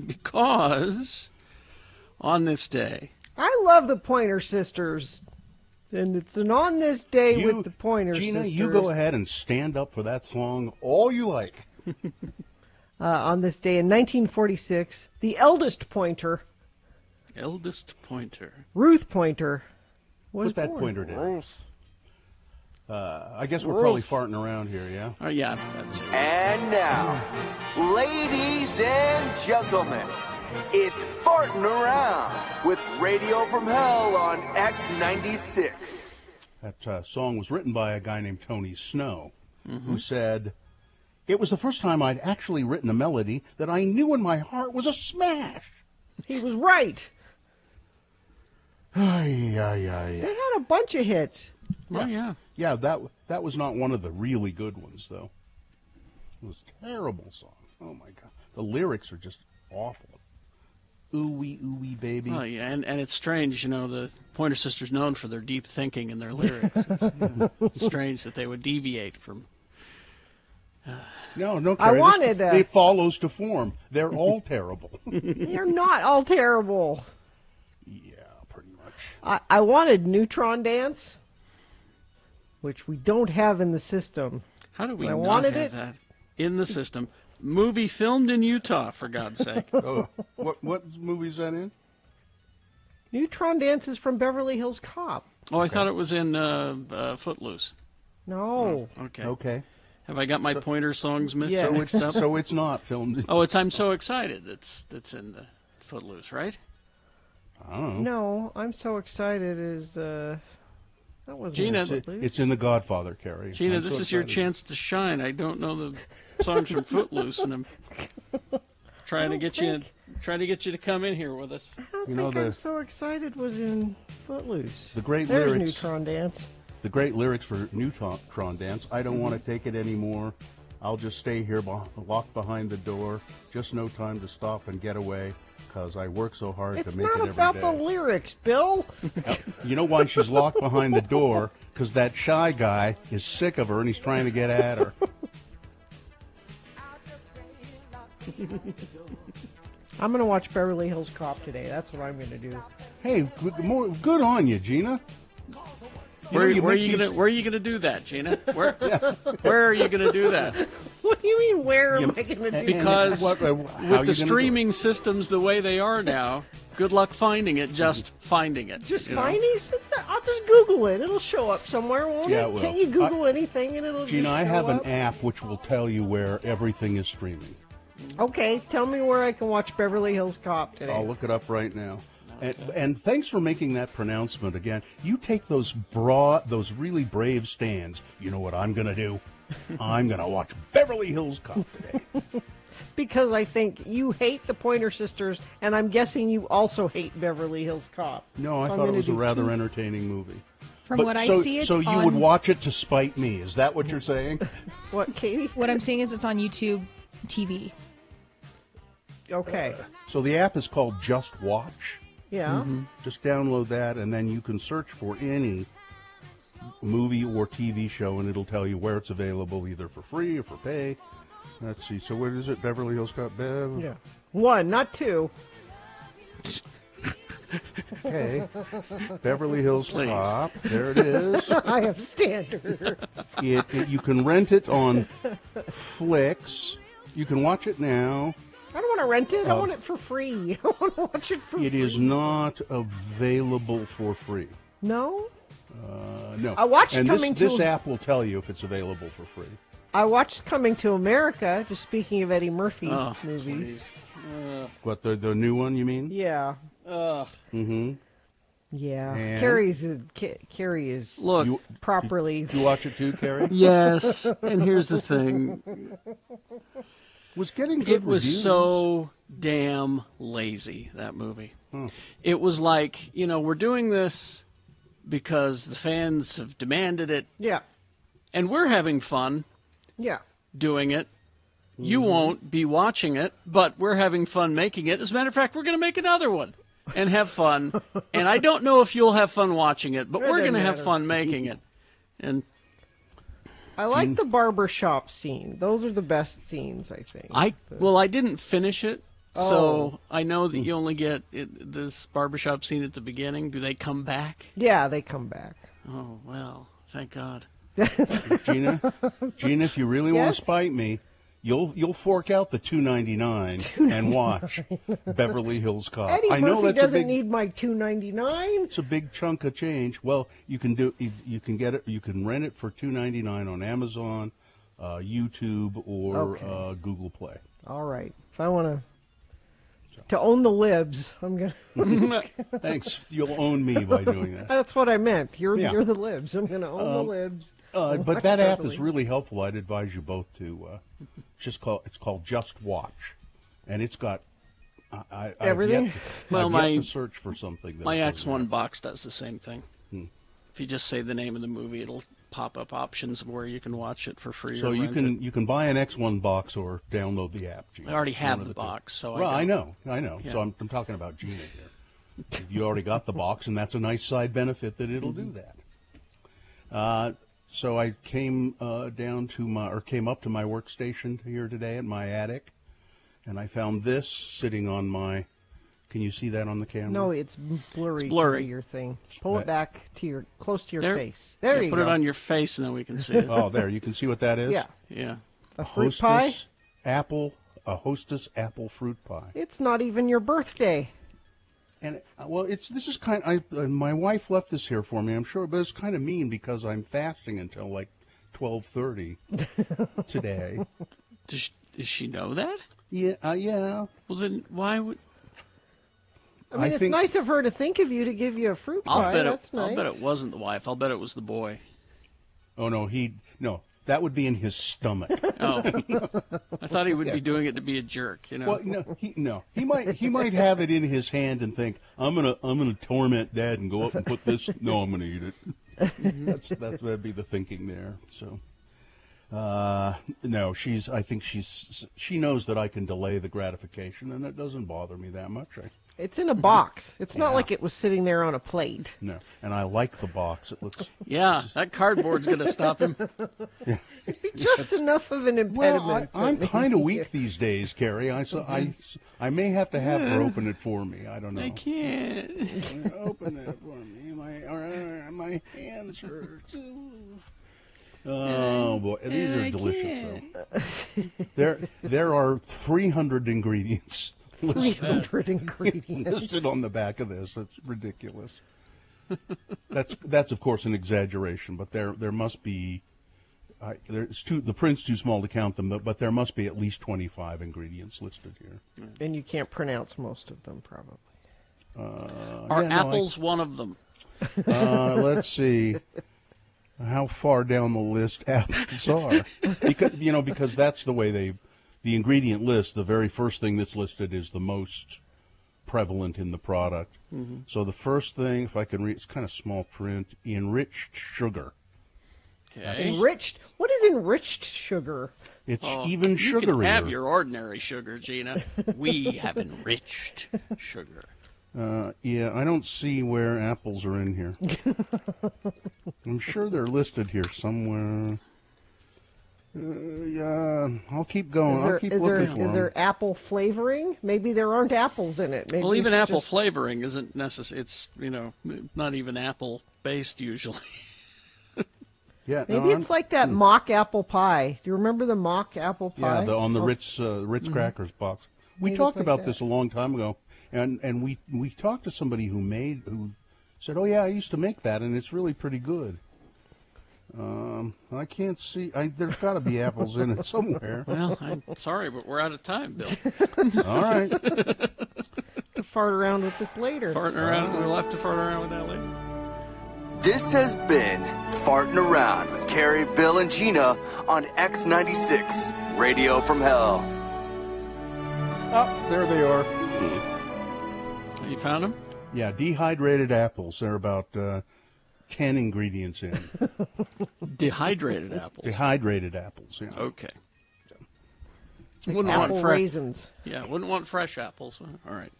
Because on this day... I love the Pointer Sisters. And it's an On This Day with the Pointer Gina, Sisters. you go ahead and stand up for that song all you like. On this day in 1946, the eldest Pointer, Ruth Pointer, was Put that born. pointer down. I guess we're probably farting around here, yeah? Oh, yeah, that's it. And now, ladies and gentlemen, it's Farting Around with Radio from Hell on X96. That song was written by a guy named Tony Snow, who said, "It was the first time I'd actually written a melody that I knew in my heart was a smash." He was right. Ay. They had a bunch of hits. Oh, yeah. Yeah, that was not one of the really good ones, though. It was a terrible song. Oh, my God. The lyrics are just awful. Ooh-wee, ooh-wee, baby. Oh, yeah, and it's strange, the Pointer Sisters known for their deep thinking in their lyrics. It's strange that they would deviate from... No, I Carrie, wanted... it follows to form. They're all terrible. They're not all terrible. Yeah, pretty much. I wanted Neutron Dance, which we don't have in the system. How do we I not wanted have it. that in the system? Movie filmed in Utah, for God's sake. Oh, what movie is that in? Neutron Dance is from Beverly Hills Cop. Oh, I thought it was in Footloose. No. Okay. Okay. Have I got my Pointer songs mixed Yeah. up? So it's not filmed. Oh, it's I'm So Excited that's in the Footloose, right? I don't know. No, I'm So Excited is, that wasn't Gina, It's in The Godfather, Carrie. Gina, I'm this so is your excited. chance to shine. I don't know the songs from Footloose, and I'm trying to get you to come in here with us. I don't You know, think I'm the- So Excited was in Footloose. The great There's lyrics. Neutron Dance. The great lyrics for Neutron Dance. I don't want to take it anymore. I'll just stay here locked behind the door. Just no time to stop and get away, because I work so hard It's to make it not every about day. the lyrics, Bill. You know why she's locked behind the door? Because that shy guy is sick of her and he's trying to get at her. I'm going to watch Beverly Hills Cop today. That's what I'm going to do. Hey, good on you, Gina. Where are you gonna do that, Gina? Where are you gonna do that? What do you mean, where am I going to do Because How you with gonna the do it? streaming systems the way they are now, good luck finding it. Just finding it. Just you know? finding it? I'll just Google it. It'll show up somewhere, won't Yeah, it? it will. Can't you Google anything and it'll Gina, just I show have an up? app which will tell you where everything is streaming. Okay, tell me where I can watch Beverly Hills Cop today. I'll look it up right now. And thanks for making that pronouncement again. You take those really brave stands. You know what I'm going to do? I'm going to watch Beverly Hills Cop today. Because I think you hate the Pointer Sisters, and I'm guessing you also hate Beverly Hills Cop. No, I So I'm thought it gonna was a do rather two. entertaining movie. From But what I so, see, it's so you on... would watch it to spite me. Is that what you're saying? What, Katie? What I'm seeing is it's on YouTube TV. Okay. So the app is called Just Watch. Yeah. Just download that, and then you can search for any movie or TV show, and it'll tell you where it's available, either for free or for pay. Let's see. So what is it? Beverly Hills Cop? Bev? Yeah. One, not two. Okay. Beverly Hills Please. Cop. There it is. I have standards. You can rent it on Flix. You can watch it now. I don't want to rent it. I want it for free. I want to watch it for free. It is not available for free. No? No. I watched and Coming this to- app will tell you if it's available for free. I watched Coming to America, just speaking of Eddie Murphy Oh, movies. What, the new one, you mean? Yeah. Mm-hmm. Yeah. And- Carrie is Look, properly... Did you watch it too, Carrie? yes, and here's the thing. Was getting good It was reviews. so damn lazy, that movie. It was like, we're doing this because the fans have demanded it, Yeah. and we're having fun Yeah. doing it. You won't be watching it, but we're having fun making it. As a matter of fact, we're going to make another one and have fun. And I don't know if you'll have fun watching it, but It we're going to doesn't have matter. fun making it. And I like the barbershop scene. Those are the best scenes, I think. I didn't finish it, so I know that you only get this barbershop scene at the beginning. Do they come back? Yeah, they come back. Oh well, thank God. Gina, if you really want Yes? to spite me, you'll fork out the $2.99 and watch Beverly Hills Cop. Eddie I know Murphy that's doesn't a big, need my $2.99. it's a big chunk of change. Well, you can get it. You can rent it for $2.99 on Amazon, YouTube, or Okay. Google Play. All right. If I want to own the libs, I'm gonna. Thanks. You'll own me by doing that. That's what I meant. You're Yeah. the libs. I'm gonna own the libs. But Watch that app Beverly is really helpful. I'd advise you both to it's called Just Watch, and it's got I've Everything? yet to- Well, I've yet my- to search for something. That My it doesn't X1 have. box does the same thing. If you just say the name of the movie, it'll pop up options where you can watch it for free. So or you rent can it. you can buy an X1 box or download the app. Gina. I already One have of the two. box, so Well, I don't. know. Yeah. So I'm talking about Gina here. If you already got the box, and that's a nice side benefit that it'll do that. So I came came up to my workstation here today at my attic, and I found this sitting on my. Can you see that on the camera? No, it's blurry. 'cause blurry. of your thing. Pull it back to close to your There- face. There Yeah, you put go. it on your face, and then we can see it. Oh, there. You can see what that is. Yeah, Yeah. a fruit pie. A Hostess apple fruit pie. It's not even your birthday. And this is kind. My wife left this here for me. I'm sure, but it's kind of mean because I'm fasting until like 12:30 today. Does she know that? Yeah, yeah. Well, then why would? I mean, it's think- nice of her to think of you to give you a fruit pie. That's nice. I'll bet it wasn't the wife. I'll bet it was the boy. Oh no, that would be in his stomach. Oh, I thought he would be doing it to be a jerk. You know. Well, he might have it in his hand and think I'm gonna torment Dad and go up and put this. No, I'm gonna eat it. That'd be the thinking there. So. No, I think she knows that I can delay the gratification, and it doesn't bother me that much. It's in a box. It's not Yeah. like it was sitting there on a plate. No, and I like the box. It looks. Yeah, that cardboard's going to stop him. Just enough of an impediment. Well, I'm that kind of maybe- weak these days, Carrie. I may have to have her open it for me. I don't know. I can't. Open it for me. My hands hurt. Oh boy, these are delicious. Though. There are 300 ingredients 300 ingredients. listed on the back of this. It's ridiculous. That's of course an exaggeration, but there must be. The print's too small to count them, but there must be at least 25 ingredients listed here. And you can't pronounce most of them, probably. Are yeah, no, apples one of them? Let's see how far down the list apples are, because that's the way the ingredient list. The very first thing that's listed is the most prevalent in the product. Mm-hmm. So the first thing, if I can read, it's kind of small print: enriched sugar. Okay. Enriched? What is enriched sugar? It's even You can sugarier. have your ordinary sugar, Gina. We have enriched sugar. Yeah, I don't see where apples are in here. I'm sure they're listed here somewhere. Yeah, I'll keep going. I'll keep looking for is them. there apple flavoring? Maybe there aren't apples in it. Maybe Well, even it's apple just- flavoring isn't necessary. It's not even apple based usually. Yeah, Maybe it's like that mock apple pie. Do you remember the mock apple pie? Yeah, on the Ritz Crackers box. We Maybe it's talked like about that. this a long time ago, and we talked to somebody who said, "Oh yeah, I used to make that, and it's really pretty good." I can't see. There's got to be apples in it somewhere. Well, I'm sorry, but we're out of time, Bill. All right. To fart around with this later. Farting around. We'll have to fart around with that later. This has been Farting Around with Carrie, Bill, and Gina on X96, Radio from Hell. Oh, there they are. You found them? Yeah, dehydrated apples. They're about 10 ingredients in. Dehydrated apples. Dehydrated apples. Yeah. Okay. Wouldn't want Apple fresh. raisins. Yeah, wouldn't want fresh apples. All right.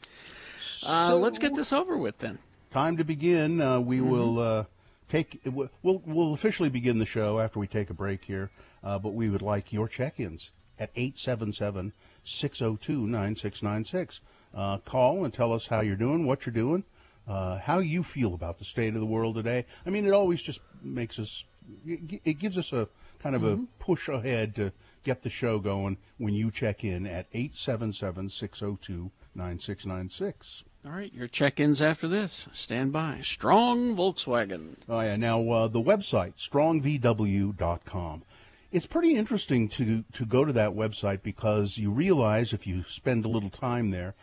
Let's get this over with then. Time to begin. We will We'll officially begin the show after we take a break here, but we would like your check-ins at 877-602-9696. Call and tell us how you're doing, what you're doing, how you feel about the state of the world today. I mean, it always just makes us, it gives us a kind of a push ahead to get the show going when you check in at 877-602-9696. All right, your check-ins after this. Stand by. Strong Volkswagen. Oh, yeah. Now, the website, strongvw.com. It's pretty interesting to go to that website because you realize if you spend a little time there,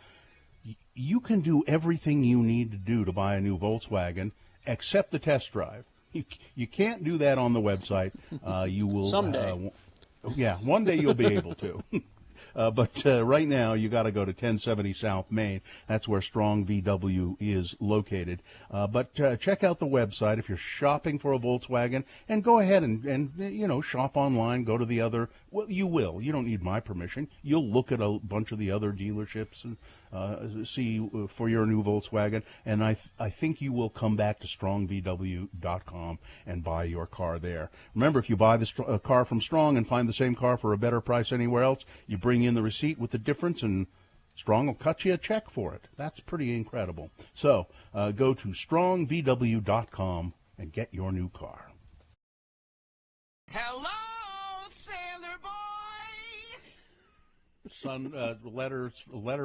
you can do everything you need to do to buy a new Volkswagen except the test drive. You can't do that on the website. You will someday. Yeah, one day you'll be able to. But right now, you got to go to 1070 South Main. That's where Strong VW is located. But check out the website if you're shopping for a Volkswagen, and go ahead and shop online. Go to the other. Well, you will. You don't need my permission. You'll look at a bunch of the other dealerships and see for your new Volkswagen. And I think you will come back to strongvw.com and buy your car there. Remember, if you buy the car from Strong and find the same car for a better price anywhere else, you bring in the receipt with the difference, and Strong will cut you a check for it. That's pretty incredible. So go to strongvw.com and get your new car. Hello, sailor boy. Son, letter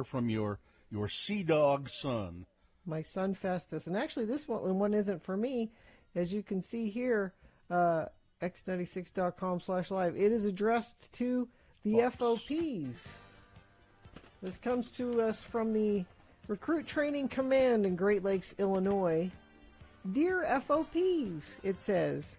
from your sea dog son. My son Festus. And actually, this one isn't for me. As you can see here, x96.com/live. It is addressed to the FOPs. This comes to us from the Recruit Training Command in Great Lakes, Illinois. Dear FOPs, it says,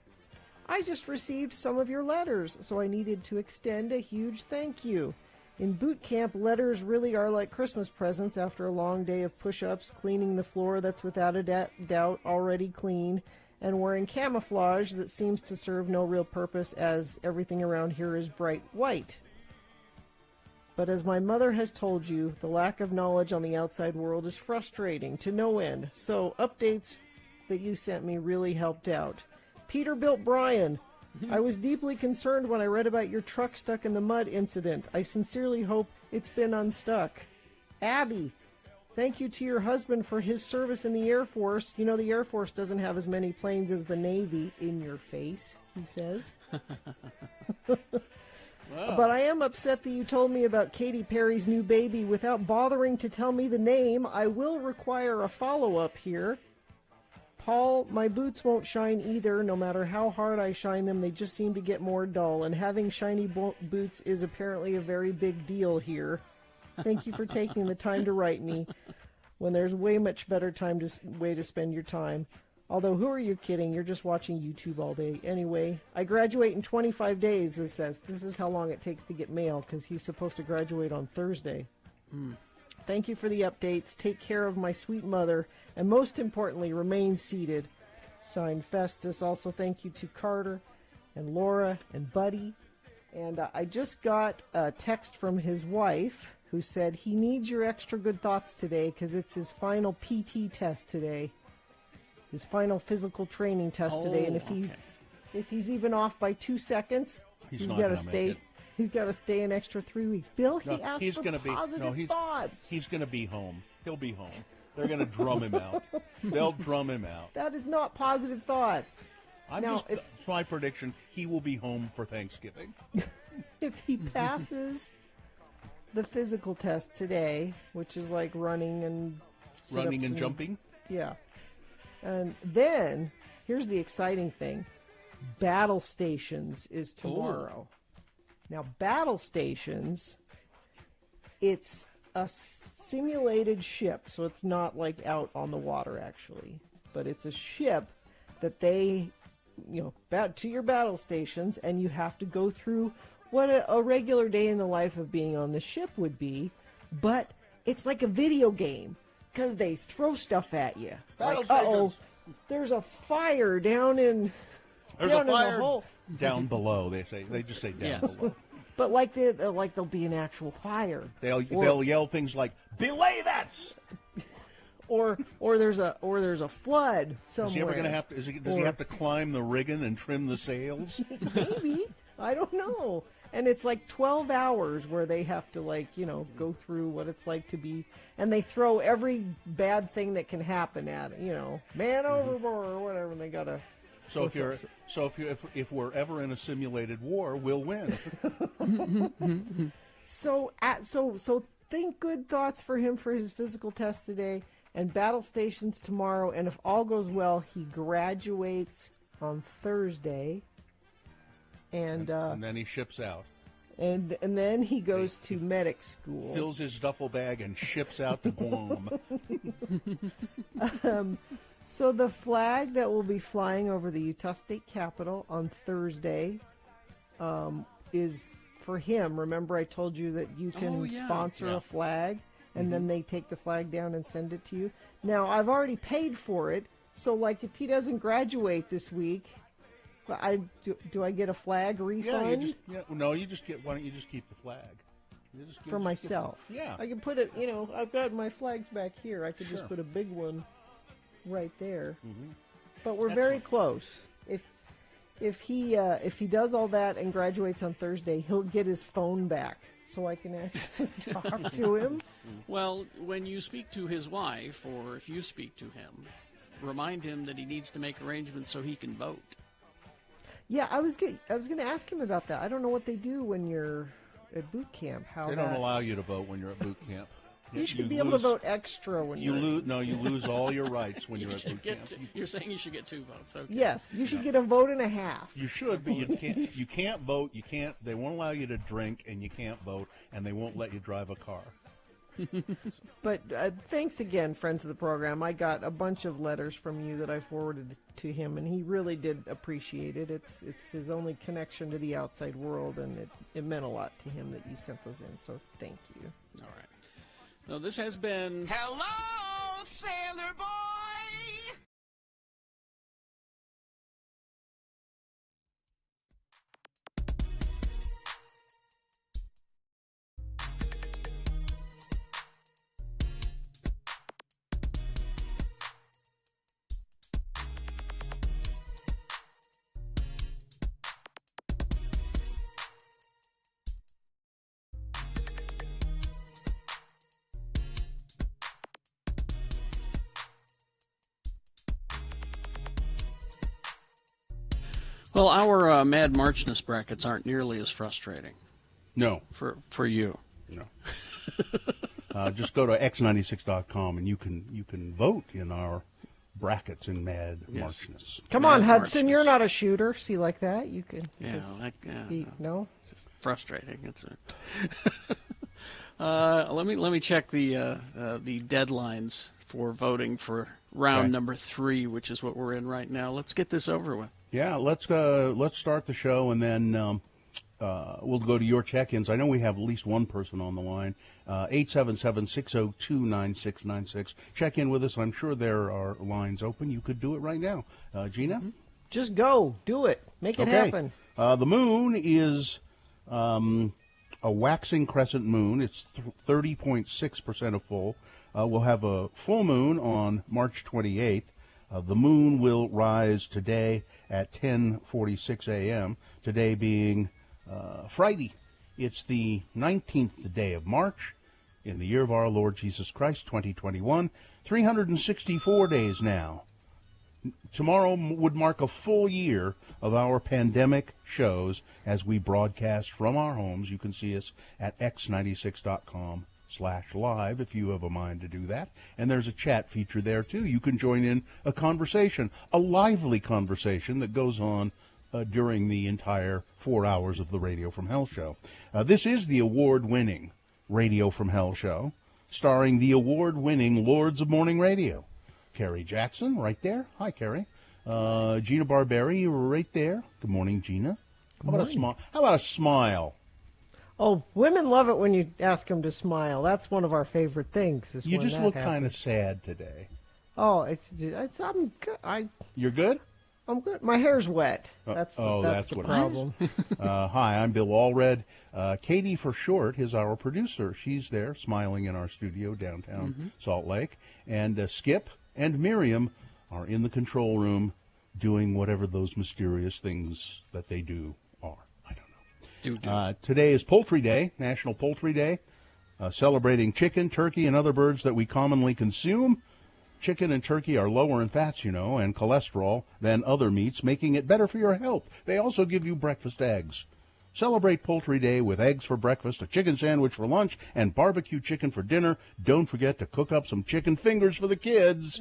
I just received some of your letters, so I needed to extend a huge thank you. In boot camp, letters really are like Christmas presents after a long day of push-ups, cleaning the floor that's without a doubt already clean, and wearing camouflage that seems to serve no real purpose as everything around here is bright white. But as my mother has told you, the lack of knowledge on the outside world is frustrating to no end, so updates that you sent me really helped out. Peterbilt Brian, I was deeply concerned when I read about your truck stuck in the mud incident. I sincerely hope it's been unstuck. Abby, thank you to your husband for his service in the Air Force. You know, the Air Force doesn't have as many planes as the Navy. In your face, he says. Wow. But I am upset that you told me about Katy Perry's new baby without bothering to tell me the name. I will require a follow-up here. Paul, my boots won't shine either. No matter how hard I shine them, they just seem to get more dull. And having shiny boots is apparently a very big deal here. Thank you for taking the time to write me when there's way much better way to spend your time. Although, who are you kidding? You're just watching YouTube all day. Anyway, I graduate in 25 days, this says. This is how long it takes to get mail, because he's supposed to graduate on Thursday. Thank you for the updates. Take care of my sweet mother. And most importantly, remain seated. Signed, Festus. Also, thank you to Carter and Laura and Buddy. And I just got a text from his wife who said he needs your extra good thoughts today because it's his final PT test today. His final physical training test today, and if he's even off by 2 seconds, he's got to stay. He's got to stay an extra 3 weeks. Bill, he asked for positive thoughts. He's going to be home. He'll be home. They're going to drum him out. They'll drum him out. That is not positive thoughts. It's my prediction. He will be home for Thanksgiving. If he passes the physical test today, which is like running and jumping, yeah. And then, here's the exciting thing. Battle Stations is tomorrow. Ooh. Now, Battle Stations, it's a simulated ship, so it's not like out on the water, actually. But it's a ship that they, to your battle stations, and you have to go through what a regular day in the life of being on the ship would be, but it's like a video game. Because they throw stuff at you. Like, there's a fire down in the hole. Down below, they say. They just say down below. But like there'll be an actual fire. They'll yell things like, "Belay that!" or there's a flood somewhere. Is he ever going to have to? Does he have to climb the rigging and trim the sails? Maybe. I don't know. And it's like 12 hours where they have to, like, go through what it's like to be, and they throw every bad thing that can happen at it, man overboard or whatever, and they gotta. So if we're ever in a simulated war, we'll win. So think good thoughts for him for his physical test today, and battle stations tomorrow, and if all goes well, he graduates on Thursday. And then he ships out. And then he goes to medic school. Fills his duffel bag and ships out to Guam. So the flag that will be flying over the Utah State Capitol on Thursday is for him. Remember I told you that you can sponsor a flag, and then they take the flag down and send it to you. Now, I've already paid for it, so like if he doesn't graduate this week, do I get a flag refund? Why don't you just keep the flag? For myself. Yeah. I can put it, I've got my flags back here. I could just put a big one right there. Mm-hmm. But we're very close. If he does all that and graduates on Thursday, he'll get his phone back so I can actually talk to him. Well, when you speak to his wife, or if you speak to him, remind him that he needs to make arrangements so he can vote. Yeah, I was going to ask him about that. I don't know what they do when you're at boot camp. They don't allow you to vote when you're at boot camp. You should be able to vote extra when you lose. No, you lose all your rights when you're at boot camp. You're saying you should get 2 votes. Okay. Yes, you should get a vote and a half. You should, but you can't. You can't vote. You can't. They won't allow you to drink, and you can't vote, and they won't let you drive a car. But thanks again, friends of the program. I got a bunch of letters from you that I forwarded to him, and he really did appreciate it. It's his only connection to the outside world, and it meant a lot to him that you sent those in, so thank you. All right. So this has been... Hello, Sailor Boy! Well, our Mad Marchness brackets aren't nearly as frustrating. No. For you. No. Just go to x96.com and you can vote in our brackets in Mad Marchness. Come on, Hudson, you're not a shooter. See, like that, you can. No. It's frustrating. It's let me check the deadlines for voting for round number 3, which is what we're in right now. Let's get this over with. Yeah, let's start the show, and then we'll go to your check-ins. I know we have at least one person on the line. 877-602-9696. Check in with us. I'm sure there are lines open. You could do it right now. Gina? Mm-hmm. Just go. Do it. Make it happen. The moon is a waxing crescent moon. It's 30.6% of full. We'll have a full moon on March 28th. The moon will rise today at 10:46 a.m., today being Friday. It's the 19th day of March in the year of our Lord Jesus Christ, 2021. 364 days now. Tomorrow would mark a full year of our pandemic shows as we broadcast from our homes. You can see us at x96.com/live if you have a mind to do that. And there's a chat feature there, too. You can join in a conversation, a lively conversation that goes on during the entire 4 hours of the Radio from Hell show. This is the award-winning Radio from Hell show, starring the award-winning Lords of Morning Radio. Carrie Jackson, right there. Hi, Carrie. Gina Barberi, right there. Good morning, Gina. How about a smile? Oh, women love it when you ask them to smile. That's one of our favorite things. You just look kind of sad today. Oh, I'm good. You're good? I'm good. My hair's wet. That's the that's what it is. problem. Hi, I'm Bill Allred. Katie, for short, is our producer. She's there, smiling in our studio downtown Salt Lake. And Skip and Miriam are in the control room doing whatever those mysterious things that they do are. I don't know. Today is Poultry Day, National Poultry Day, celebrating chicken, turkey, and other birds that we commonly consume. Chicken and turkey are lower in fats, and cholesterol than other meats, making it better for your health. They also give you breakfast eggs. Celebrate Poultry Day with eggs for breakfast, a chicken sandwich for lunch, and barbecue chicken for dinner. Don't forget to cook up some chicken fingers for the kids.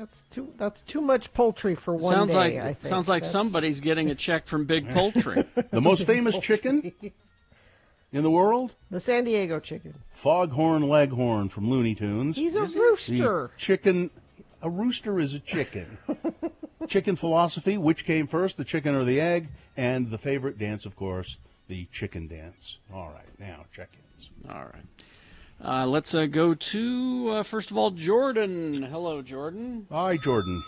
That's too much poultry for one day, I think. Sounds like somebody's getting a check from Big Poultry. The most famous chicken in the world? The San Diego chicken. Foghorn Leghorn from Looney Tunes. He's a rooster. A rooster is a chicken. Chicken philosophy, which came first, the chicken or the egg? And the favorite dance, of course, the chicken dance. All right, now check-ins. All right. Let's go to, first of all, Jordan. Hello, Jordan. Hi, Jordan.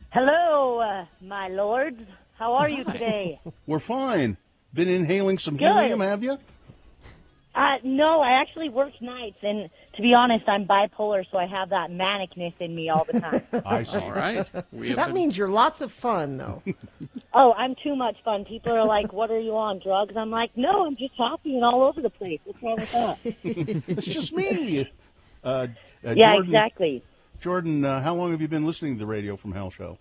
Hello, my lords. How are you today? We're fine. Been inhaling some helium, have you? No, I actually work nights, and to be honest, I'm bipolar, so I have that manicness in me all the time. I see. All right. That means you're lots of fun, though. Oh, I'm too much fun. People are like, what are you on, drugs? I'm like, no, I'm just happy and all over the place. What's wrong with that? It's just me. Yeah, Jordan, exactly. Jordan, how long have you been listening to the Radio from Hell show?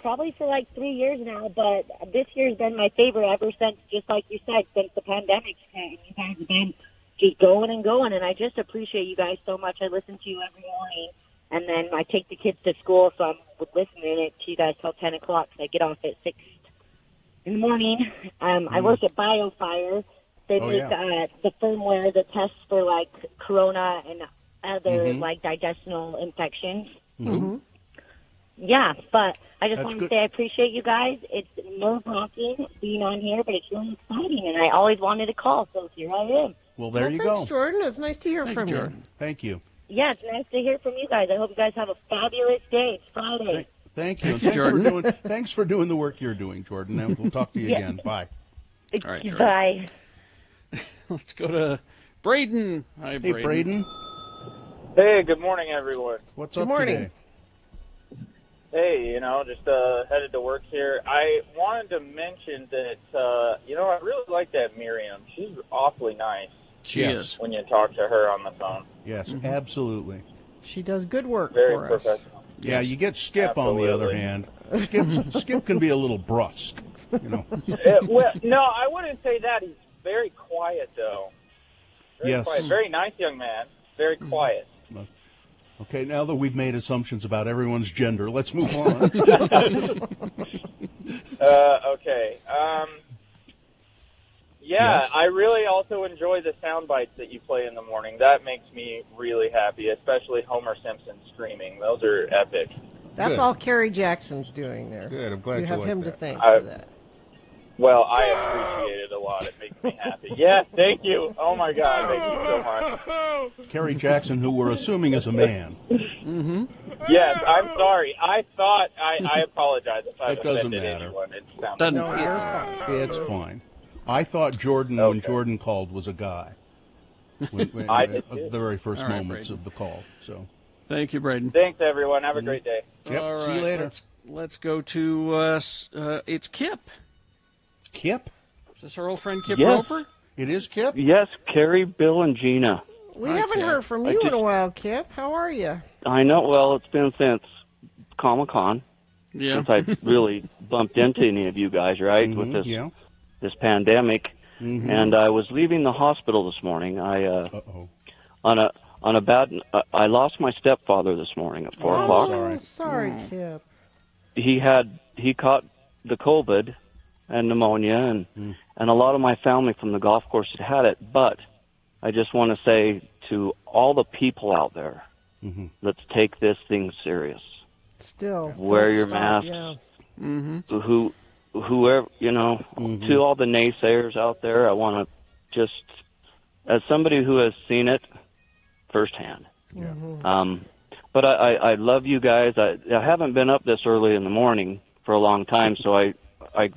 Probably for like 3 years now, but this year's been my favorite ever since, just like you said, since the pandemic came. You guys have been just going and going, and I just appreciate you guys so much. I listen to you every morning, and then I take the kids to school, so I'm listening to you guys till 10 o'clock, so I get off at 6 in the morning. I work at BioFire. They make the firmware that tests for, like, corona and other, like, digestional infections. Mm-hmm. Yeah, but I just That's want to good. say I appreciate you guys. It's nerve-wracking being on here, but it's really exciting, and I always wanted to call, so here I am. Well, there you Thanks, go. Jordan. It's nice to hear from you. Jordan. Thank you. Yeah, it's nice to hear from you guys. I hope you guys have a fabulous day. It's Friday. Thank you. Thank you, Jordan. Thanks for doing the work you're doing, Jordan. And we'll talk to you Yeah. again. Bye. All right, Jordan. Bye. Let's go to Braden. Hi, Hey, Braden. Hey, good morning, everyone. What's Good up morning. today? Hey, just headed to work here. I wanted to mention that, I really like that Miriam. She's awfully nice She Yes. is. when you talk to her on the phone. Yes, absolutely. She does good work Very for us. professional. Yeah, you get Skip on the other Absolutely. hand. Skip can be a little brusque, Well, no, I wouldn't say that. He's very quiet, though. Very Yes. quiet. Very nice young man. Very quiet. Okay, now that we've made assumptions about everyone's gender, let's move on. Okay. Yes. I really also enjoy the sound bites that you play in the morning. That makes me really happy, especially Homer Simpson screaming. Those are epic. That's Good. all Kerry Jackson's doing there. Good, I'm glad you you have like him that. to thank I- for that. Well, I appreciate it a lot. It makes me happy. Yes, thank you. Oh, my God. Thank you so much. Kerry Jackson, who we're assuming is a man. Yes, I'm sorry. I thought, I apologize if I've It doesn't offended matter. anyone. It sounds Doesn't- No, you're fine. It's fine. I thought Jordan, when Okay. Jordan called, was a guy. When, I did of too. the very first All right, moments Braden. of the call. So, Thank you, Braden. Thanks, everyone. Have a great day. yep. All See you right, later. Let's go to, it's Kip. Kip? Is this our old friend Kip Yes. Roper? It is Kip. Yes, Carrie, Bill, and Gina. We Hi, haven't Kip. heard from I you in just- a while, Kip. How are you? I know, well, it's been since Comic-Con, Yeah. since I really bumped into any of you guys, right, with this Yeah. this pandemic. Mhm. And I was leaving the hospital this morning. Uh-oh. On a bad, I lost my stepfather this morning at 4 Oh, o'clock. sorry. Sorry, Kip. He caught the COVID and pneumonia, and a lot of my family from the golf course had it. But I just want to say to all the people out there, let's take this thing serious. Still. Wear don't your stop, masks. Yeah. Whoever, to all the naysayers out there, I want to just, as somebody who has seen it firsthand. But I love you guys. I haven't been up this early in the morning for a long time. So I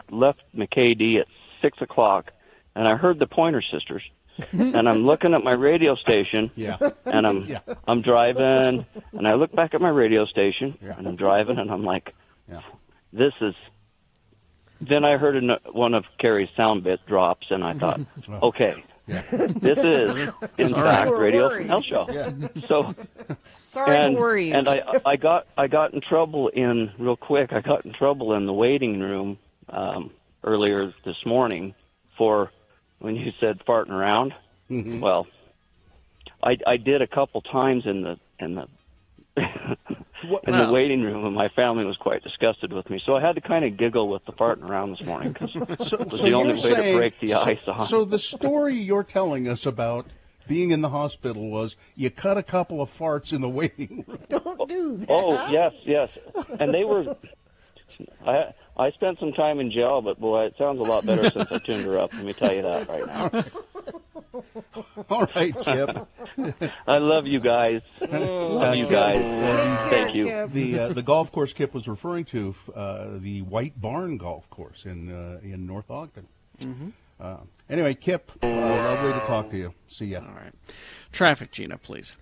left McKay-D at 6 o'clock, and I heard the Pointer Sisters. And I'm looking at my radio station, and I'm driving, and I look back at my radio station, and I'm driving, and I'm like, this is... Then I heard one of Carrie's sound bit drops, and I thought, okay, this is, in fact, Radio from Hell show. So, Sorry to worry. And I got in trouble real quick, I got in trouble in the waiting room earlier this morning for when you said farting around. Mm-hmm. Well, I did a couple times in the the waiting room, and my family was quite disgusted with me. So I had to kind of giggle with the farting around this morning because it was the only way to break the ice on. So the story you're telling us about being in the hospital was you cut a couple of farts in the waiting room. Don't do that. Oh, yes. And they were... I spent some time in jail, but boy, it sounds a lot better since I tuned her up. Let me tell you that right now. All right, Kip. I love you guys. Love you guys. Thank you. The golf course Kip was referring to, the White Barn Golf Course in North Ogden. Mm-hmm. Anyway, Kip, lovely to talk to you. See ya. All right. Traffic, Gina, please.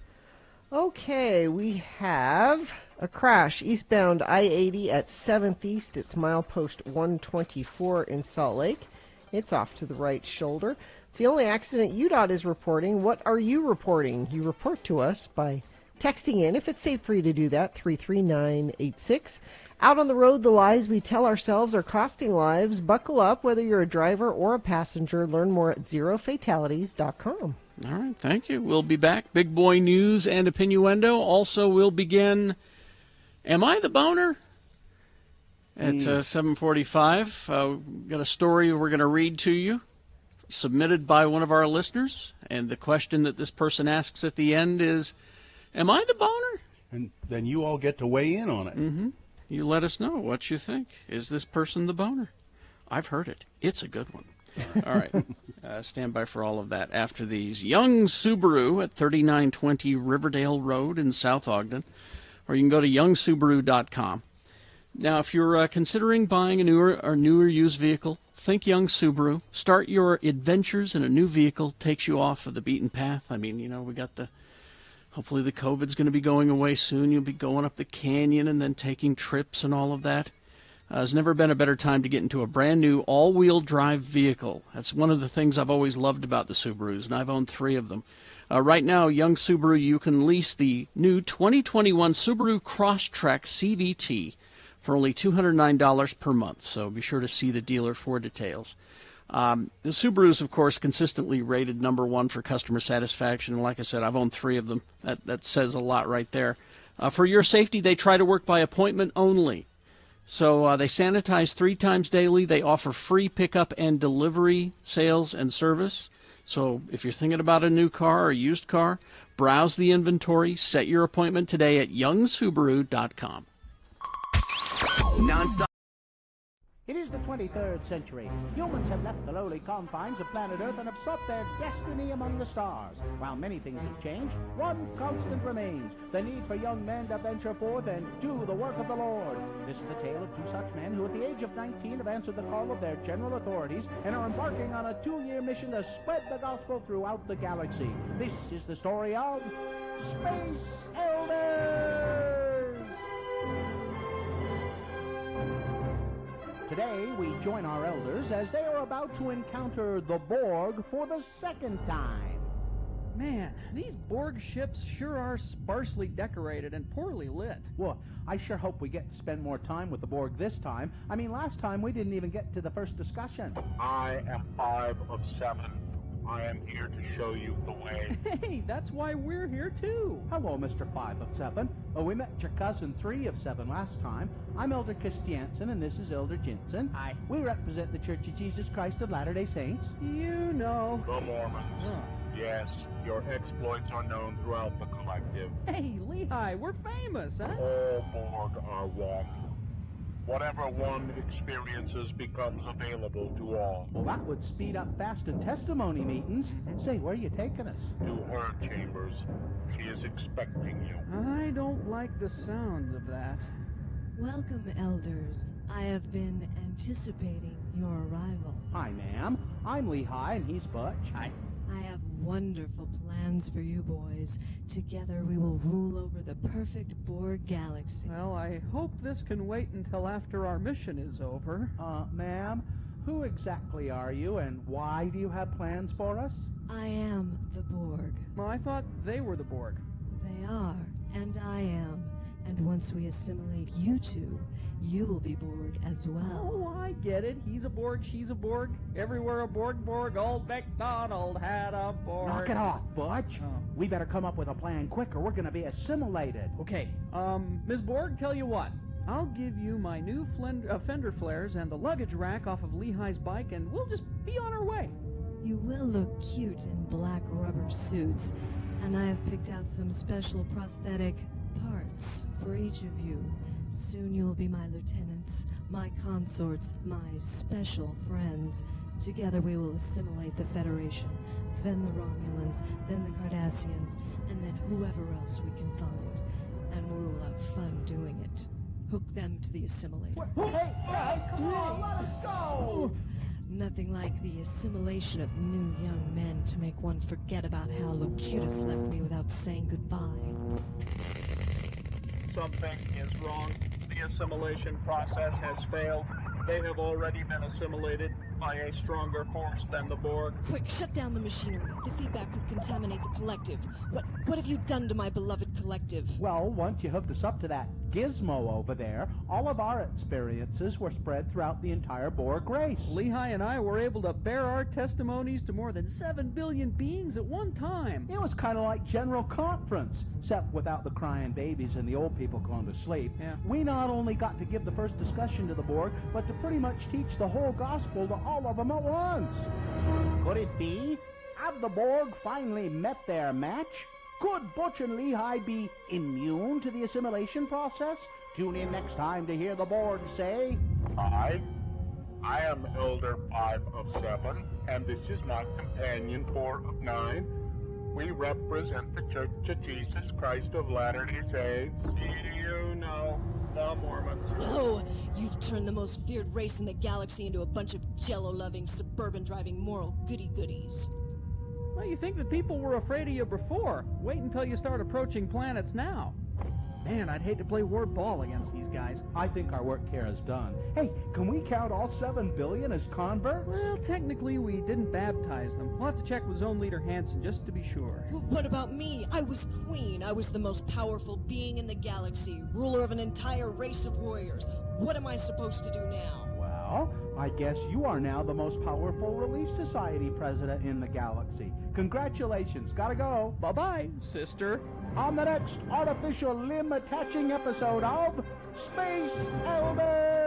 Okay, we have a crash eastbound I-80 at 7th East. It's milepost 124 in Salt Lake. It's off to the right shoulder. It's the only accident UDOT is reporting. What are you reporting? You report to us by texting in, if it's safe for you to do that, 33986. Out on the road, the lies we tell ourselves are costing lives. Buckle up, whether you're a driver or a passenger. Learn more at zerofatalities.com. All right, thank you. We'll be back. Big boy news and opinioendo. Also, we'll begin Am I the Boner? At 7:45. Got a story we're going to read to you, submitted by one of our listeners. And the question that this person asks at the end is, am I the boner? And then you all get to weigh in on it. Mm-hmm. You let us know what you think. Is this person the boner? I've heard it. It's a good one. All right. Stand by for all of that after these. Young Subaru at 3920 Riverdale Road in South Ogden. Or you can go to youngsubaru.com. Now, if you're considering buying a newer used vehicle, think Young Subaru. Start your adventures in a new vehicle. Takes you off of the beaten path. I mean, we got hopefully the COVID's going to be going away soon. You'll be going up the canyon and then taking trips and all of that. There's never been a better time to get into a brand new all-wheel drive vehicle. That's one of the things I've always loved about the Subarus, and I've owned 3 of them. Right now, Young Subaru, you can lease the new 2021 Subaru Crosstrek CVT for only $209 per month, so be sure to see the dealer for details. The Subarus, of course, consistently rated #1 for customer satisfaction, and like I said, I've owned 3 of them. That says a lot right there. For your safety, they try to work by appointment only. So they sanitize 3 times daily. They offer free pickup and delivery sales and service. So if you're thinking about a new car or a used car, browse the inventory. Set your appointment today at youngsubaru.com. Non-stop. It is the 23rd century. Humans have left the lowly confines of planet Earth and have sought their destiny among the stars. While many things have changed, one constant remains: the need for young men to venture forth and do the work of the Lord. This is the tale of 2 such men who at the age of 19 have answered the call of their general authorities and are embarking on a 2-year mission to spread the gospel throughout the galaxy. This is the story of Space Elders! Today, we join our elders as they are about to encounter the Borg for the 2nd time. Man, these Borg ships sure are sparsely decorated and poorly lit. Well, I sure hope we get to spend more time with the Borg this time. I mean, last time we didn't even get to the first discussion. I am 5 of 7. I am here to show you the way. Hey, that's why we're here, too. Hello, Mr. 5 of 7. We met your cousin 3 of 7 last time. I'm Elder Christiansen, and this is Elder Jensen. Hi. We represent the Church of Jesus Christ of Latter-day Saints. You know. The Mormons. Oh. Yes, your exploits are known throughout the collective. Hey, Lehigh, we're famous, huh? All Borg are one. Whatever one experiences becomes available to all. Well, that would speed up fasted testimony meetings. Say, where are you taking us? To her chambers. She is expecting you. I don't like the sound of that. Welcome, elders. I have been anticipating your arrival. Hi, ma'am. I'm Lehigh, and he's Butch. Hi. I have wonderful plans for you boys. Together we will rule over the perfect Borg galaxy. Well, I hope this can wait until after our mission is over. Ma'am, who exactly are you, and why do you have plans for us? I am the Borg. Well, I thought they were the Borg. They are, and I am. And once we assimilate you two, you will be Borg as well. Oh, I get it. He's a Borg, she's a Borg. Everywhere a Borg, old MacDonald had a Borg. Knock it off, Butch. Oh. We better come up with a plan quick or we're going to be assimilated. Okay, Ms. Borg, tell you what. I'll give you my new fender flares and the luggage rack off of Lehigh's bike, and we'll just be on our way. You will look cute in black rubber suits, and I have picked out some special prosthetic parts for each of you. Soon you will be my lieutenants, my consorts, my special friends. Together we will assimilate the Federation, then the Romulans, then the Cardassians, and then whoever else we can find. And we will have fun doing it. Hook them to the assimilator. Hey, come on, let us go! Nothing like the assimilation of new young men to make one forget about how Locutus left me without saying goodbye. Something is wrong. The assimilation process has failed. They have already been assimilated by a stronger force than the Borg. Quick, shut down the machinery. The feedback could contaminate the collective. What have you done to my beloved collective? Well, once you hooked us up to that gizmo over there, all of our experiences were spread throughout the entire Borg race. Lehigh and I were able to bear our testimonies to more than 7 billion beings at one time. It was kind of like General Conference, except without the crying babies and the old people going to sleep. Yeah. We not only got to give the first discussion to the Borg, but to pretty much teach the whole gospel to all of them at once. Could it be? Have the Borg finally met their match? Could Butch and Lehigh be immune to the assimilation process? Tune in next time to hear the Borg say... I am Elder 5 of 7, and this is my companion 4 of 9. We represent the Church of Jesus Christ of Latter-day Saints. You know, the Mormons. No! You've turned the most feared race in the galaxy into a bunch of jello-loving, suburban-driving moral goody-goodies. Well, you think that people were afraid of you before. Wait until you start approaching planets now. Man, I'd hate to play word ball against these guys. I think our work here is done. Hey, can we count all 7 billion as converts? Well, technically we didn't baptize them. We'll have to check with Zone Leader Hansen just to be sure. What about me? I was queen. I was the most powerful being in the galaxy, ruler of an entire race of warriors. What am I supposed to do now? Well, I guess you are now the most powerful Relief Society president in the galaxy. Congratulations. Gotta go. Bye-bye, sister. On the next artificial limb attaching episode of Space Elders!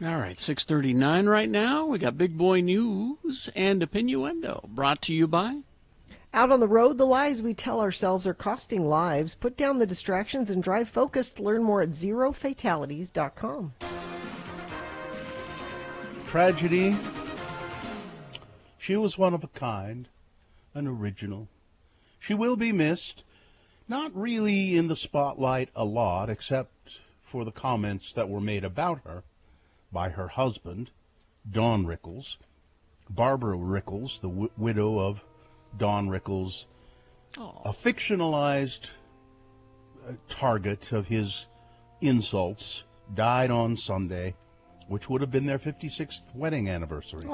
All right, 6:39 right now. We got Big Boy News and Opinioendo, brought to you by... Out on the road, the lies we tell ourselves are costing lives. Put down the distractions and drive focused. Learn more at zerofatalities.com. Tragedy. She was one of a kind, an original. She will be missed. Not really in the spotlight a lot, except for the comments that were made about her by her husband, Don Rickles. Barbara Rickles, the widow of Don Rickles, a fictionalized target of his insults, died on Sunday, which would have been their 56th wedding anniversary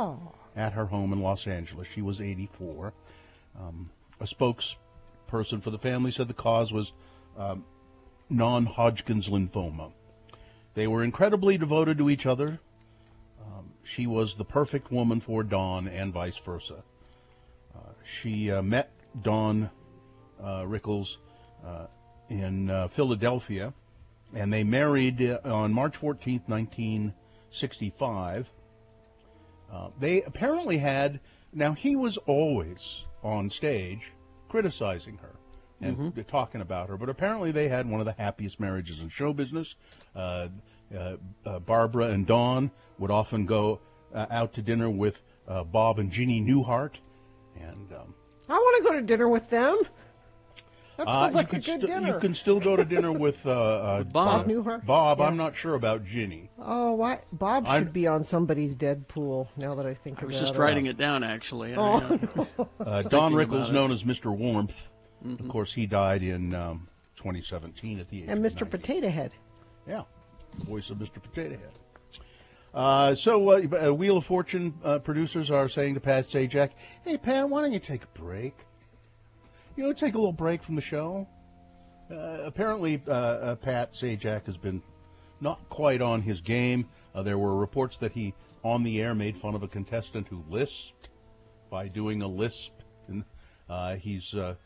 at her home in Los Angeles. She was 84. A spokesperson for the family said the cause was non-Hodgkin's lymphoma. They were incredibly devoted to each other. She was the perfect woman for Don and vice versa. She met Don Rickles in Philadelphia, and they married on March 14th, 1965. They apparently had, now he was always on stage criticizing her and talking about her, but apparently they had one of the happiest marriages in show business. Barbara and Don would often go out to dinner with Bob and Jeannie Newhart. And I want to go to dinner with them. That sounds like a good dinner. You can still go to dinner with Bob Newhart. Bob, Yeah. I'm not sure about Ginny. Oh, why? Bob should be on somebody's Deadpool. Now that I think about it, I was just writing it down, actually. Oh. Don Rickles, known as Mr. Warmth. Mm-hmm. Of course, he died in 2017 at the age And of Mr. 90. Potato Head. Yeah, the voice of Mr. Potato Head. So Wheel of Fortune producers are saying to Pat Sajak, "Hey, Pat, why don't you take a break? You know, take a little break from the show." Apparently, Pat Sajak has been not quite on his game. There were reports that he, on the air, made fun of a contestant who lisped by doing a lisp. And he's a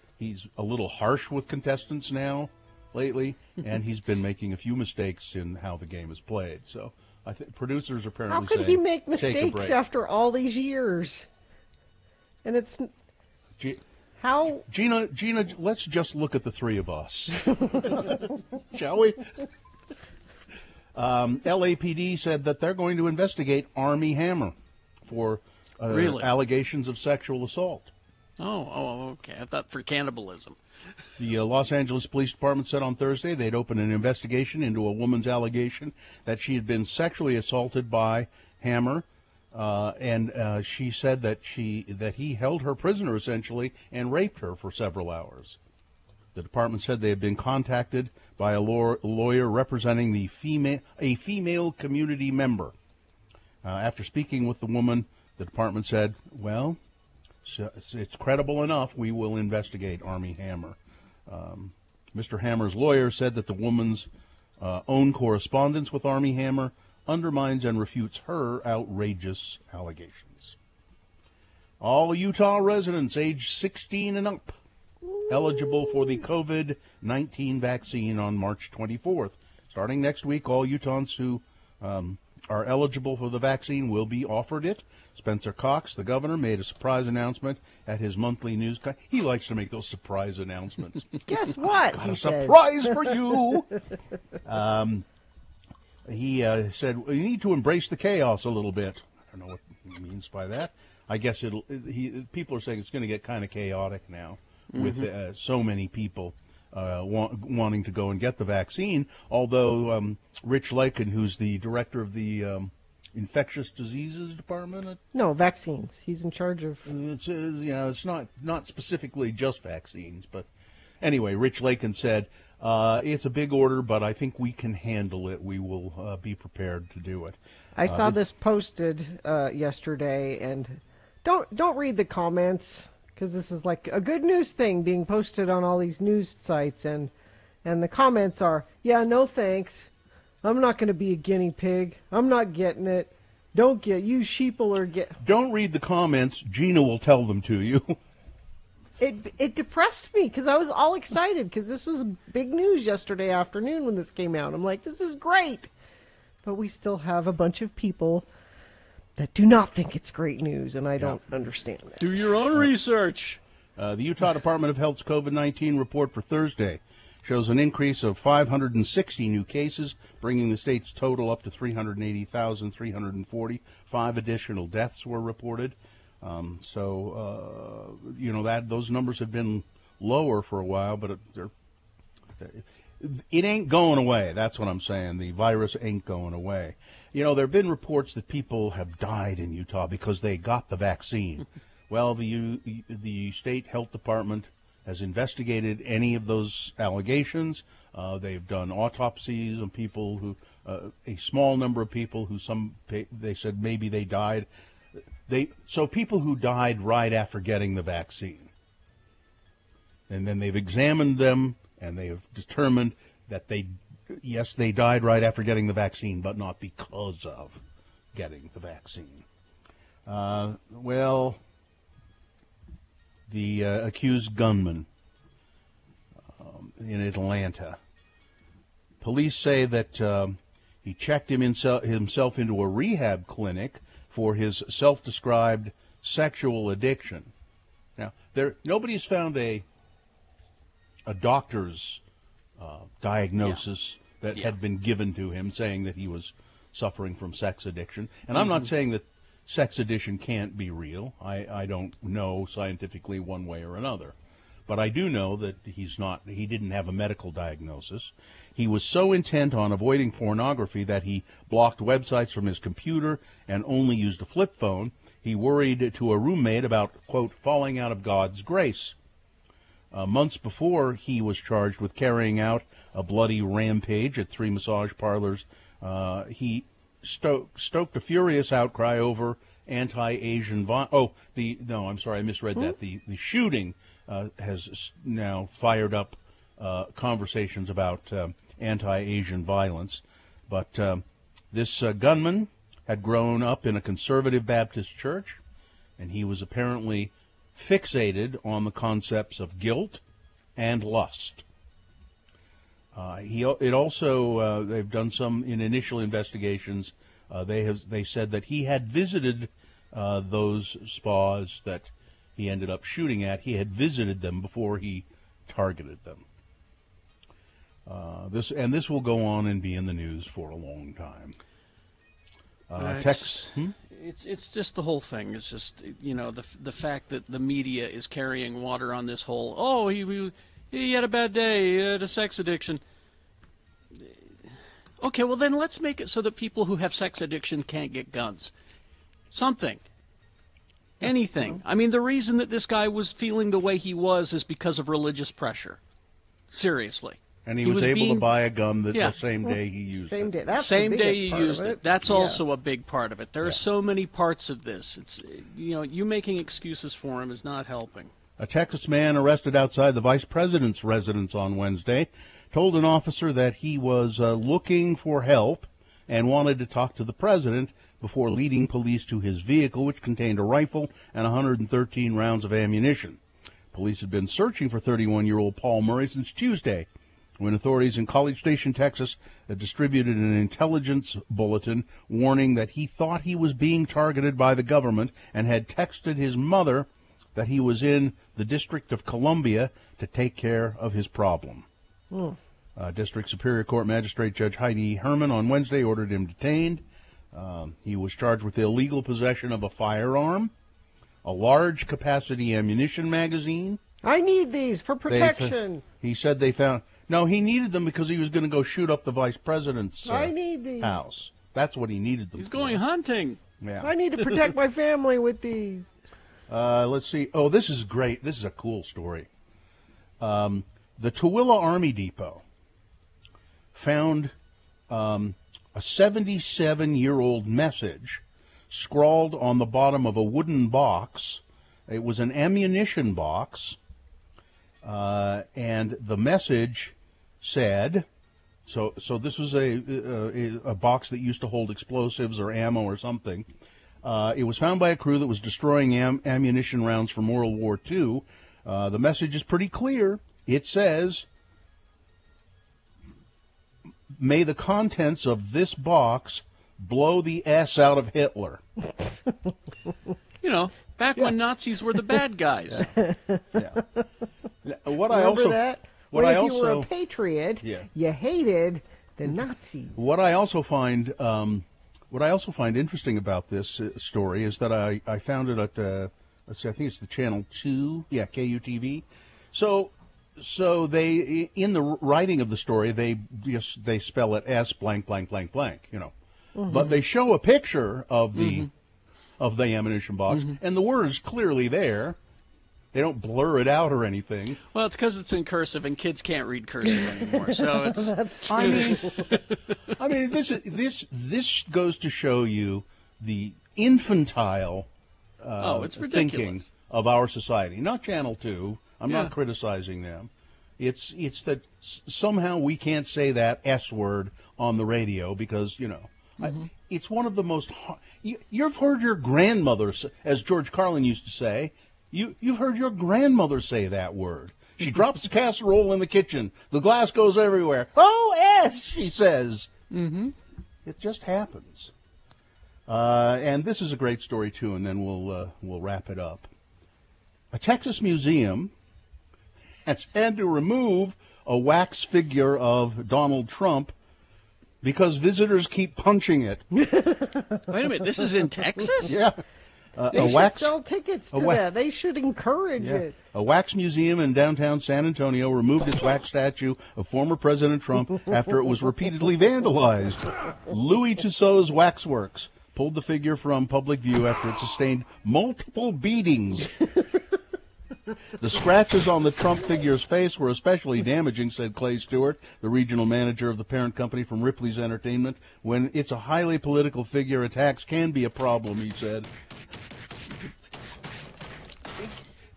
little harsh with contestants now, lately, and he's been making a few mistakes in how the game is played. So I think producers are apparently How could saying, he make "Take a mistakes break." after all these years? And it's how Gina, let's just look at the three of us, shall we? LAPD said that they're going to investigate Armie Hammer for Really? allegations of sexual assault. Oh, okay. I thought for cannibalism. The Los Angeles Police Department said on Thursday they'd opened an investigation into a woman's allegation that she had been sexually assaulted by Hammer, and she said that he held her prisoner essentially and raped her for several hours. The department said they had been contacted by a lawyer representing a female community member. After speaking with the woman, the department said, "Well, so it's credible enough. We will investigate Armie Hammer." Mr. Hammer's lawyer said that the woman's own correspondence with Armie Hammer undermines and refutes her outrageous allegations. All Utah residents age 16 and up eligible for the COVID-19 vaccine on March 24th. Starting next week, all Utahns who are eligible for the vaccine will be offered it. Spencer Cox, the governor, made a surprise announcement at his monthly news. He likes to make those surprise announcements. Guess what? Got he a says. surprise for you. He said, "We need to embrace the chaos a little bit." I don't know what he means by that. I guess people are saying it's going to get kind of chaotic now with so many people wanting to go and get the vaccine. Although Rich Lakin, who's the director of the infectious diseases department, No, vaccines. He's in charge of. it's not specifically just vaccines, but anyway, Rich Lakin said it's a big order, but I think we can handle it. We will be prepared to do it. I saw this posted yesterday, and don't read the comments, because this is like a good news thing being posted on all these news sites, and the comments are, "Yeah, no thanks. I'm not going to be a guinea pig. I'm not getting it. Don't get you sheeple or get." Don't read the comments. Gina will tell them to you. It depressed me because I was all excited because this was big news yesterday afternoon when this came out. I'm like, this is great. But we still have a bunch of people that do not think it's great news, and I don't understand that. Do your own research. The Utah Department of Health's COVID-19 report for Thursday shows an increase of 560 new cases, bringing the state's total up to 380,340. 5 additional deaths were reported. Those numbers have been lower for a while, but it ain't going away. That's what I'm saying. The virus ain't going away. There have been reports that people have died in Utah because they got the vaccine. Well, the state health department has investigated any of those allegations. They've done autopsies on people who, a small number of people who they said maybe they died. So people who died right after getting the vaccine. And then they've examined them, and they have determined that they died right after getting the vaccine, but not because of getting the vaccine. The accused gunman in Atlanta. Police say that he checked himself into a rehab clinic for his self-described sexual addiction. Now, nobody's found a doctor's diagnosis that had been given to him saying that he was suffering from sex addiction. And I'm not saying that sex addiction can't be real. I don't know scientifically one way or another. But I do know that he didn't have a medical diagnosis. He was so intent on avoiding pornography that he blocked websites from his computer and only used a flip phone. He worried to a roommate about, quote, falling out of God's grace. Months before, he was charged with carrying out a bloody rampage at 3 massage parlors. He stoked a furious outcry over anti-Asian violence. I misread that. The shooting has now fired up conversations about anti-Asian violence. But this gunman had grown up in a conservative Baptist church, and he was apparently fixated on the concepts of guilt and lust. They've done some in initial investigations. They said that he had visited those spas that he ended up shooting at. He had visited them before he targeted them. This will go on and be in the news for a long time. It's just the whole thing. It's just the fact that the media is carrying water on this whole. He had a bad day. He had a sex addiction. Okay, well then let's make it so that people who have sex addiction can't get guns. Something. Anything. I mean, the reason that this guy was feeling the way he was is because of religious pressure. Seriously. And he was able to buy a gun the same day he used it. That's same the day biggest he part used of it. That's also a big part of it. There are so many parts of this. It's you making excuses for him is not helping. A Texas man arrested outside the vice president's residence on Wednesday told an officer that he was looking for help and wanted to talk to the president before leading police to his vehicle, which contained a rifle and 113 rounds of ammunition. Police had been searching for 31-year-old Paul Murray since Tuesday, when authorities in College Station, Texas, distributed an intelligence bulletin warning that he thought he was being targeted by the government and had texted his mother that he was in the District of Columbia to take care of his problem. District Superior Court Magistrate Judge Heidi Herman on Wednesday ordered him detained. He was charged with illegal possession of a firearm, a large-capacity ammunition magazine. I need these for protection. He said they found... No, he needed them because he was going to go shoot up the vice president's I need these. house. That's what he needed them He's for. going hunting. Yeah. I need to protect my family with these. Let's see. Oh, this is great. This is a cool story. The Tooele Army Depot found a 77-year-old message scrawled on the bottom of a wooden box. It was an ammunition box, and the message said, so this was a box that used to hold explosives or ammo or something. It was found by a crew that was destroying ammunition rounds from World War II. The message is pretty clear. It says, may the contents of this box blow the S out of Hitler. You know, back when Nazis were the bad guys. What Remember I also that? what When I if also you were a patriot, you hated the Nazis. What I also find interesting about this story is that I found it at let's see, I think it's the Channel 2, KUTV. So they, in the writing of the story, they spell it S blank blank blank blank, you know, but they show a picture of the ammunition box, and the word is clearly there. They don't blur it out or anything. Well, it's because it's in cursive, and kids can't read cursive anymore. So it's. That's true. I mean, this goes to show you the infantile it's ridiculous. thinking of our society. Not Channel 2. I'm not criticizing them. It's that somehow we can't say that S word on the radio because, you know, it's one of the most. You've heard your grandmother, as George Carlin used to say. You've heard your grandmother say that word. She drops the casserole in the kitchen. The glass goes everywhere. Oh, S, she says. It just happens. And this is a great story, too, and then we'll wrap it up. A Texas museum has had to remove a wax figure of Donald Trump because visitors keep punching it. Wait a minute, this is in Texas? Yeah. They should sell tickets to that. They should encourage it. A wax museum in downtown San Antonio removed its wax statue of former President Trump after it was repeatedly vandalized. Louis Tussauds Waxworks pulled the figure from public view after it sustained multiple beatings. The scratches on the Trump figure's face were especially damaging, said Clay Stewart, the regional manager of the parent company from Ripley's Entertainment. When it's a highly political figure, attacks can be a problem, he said.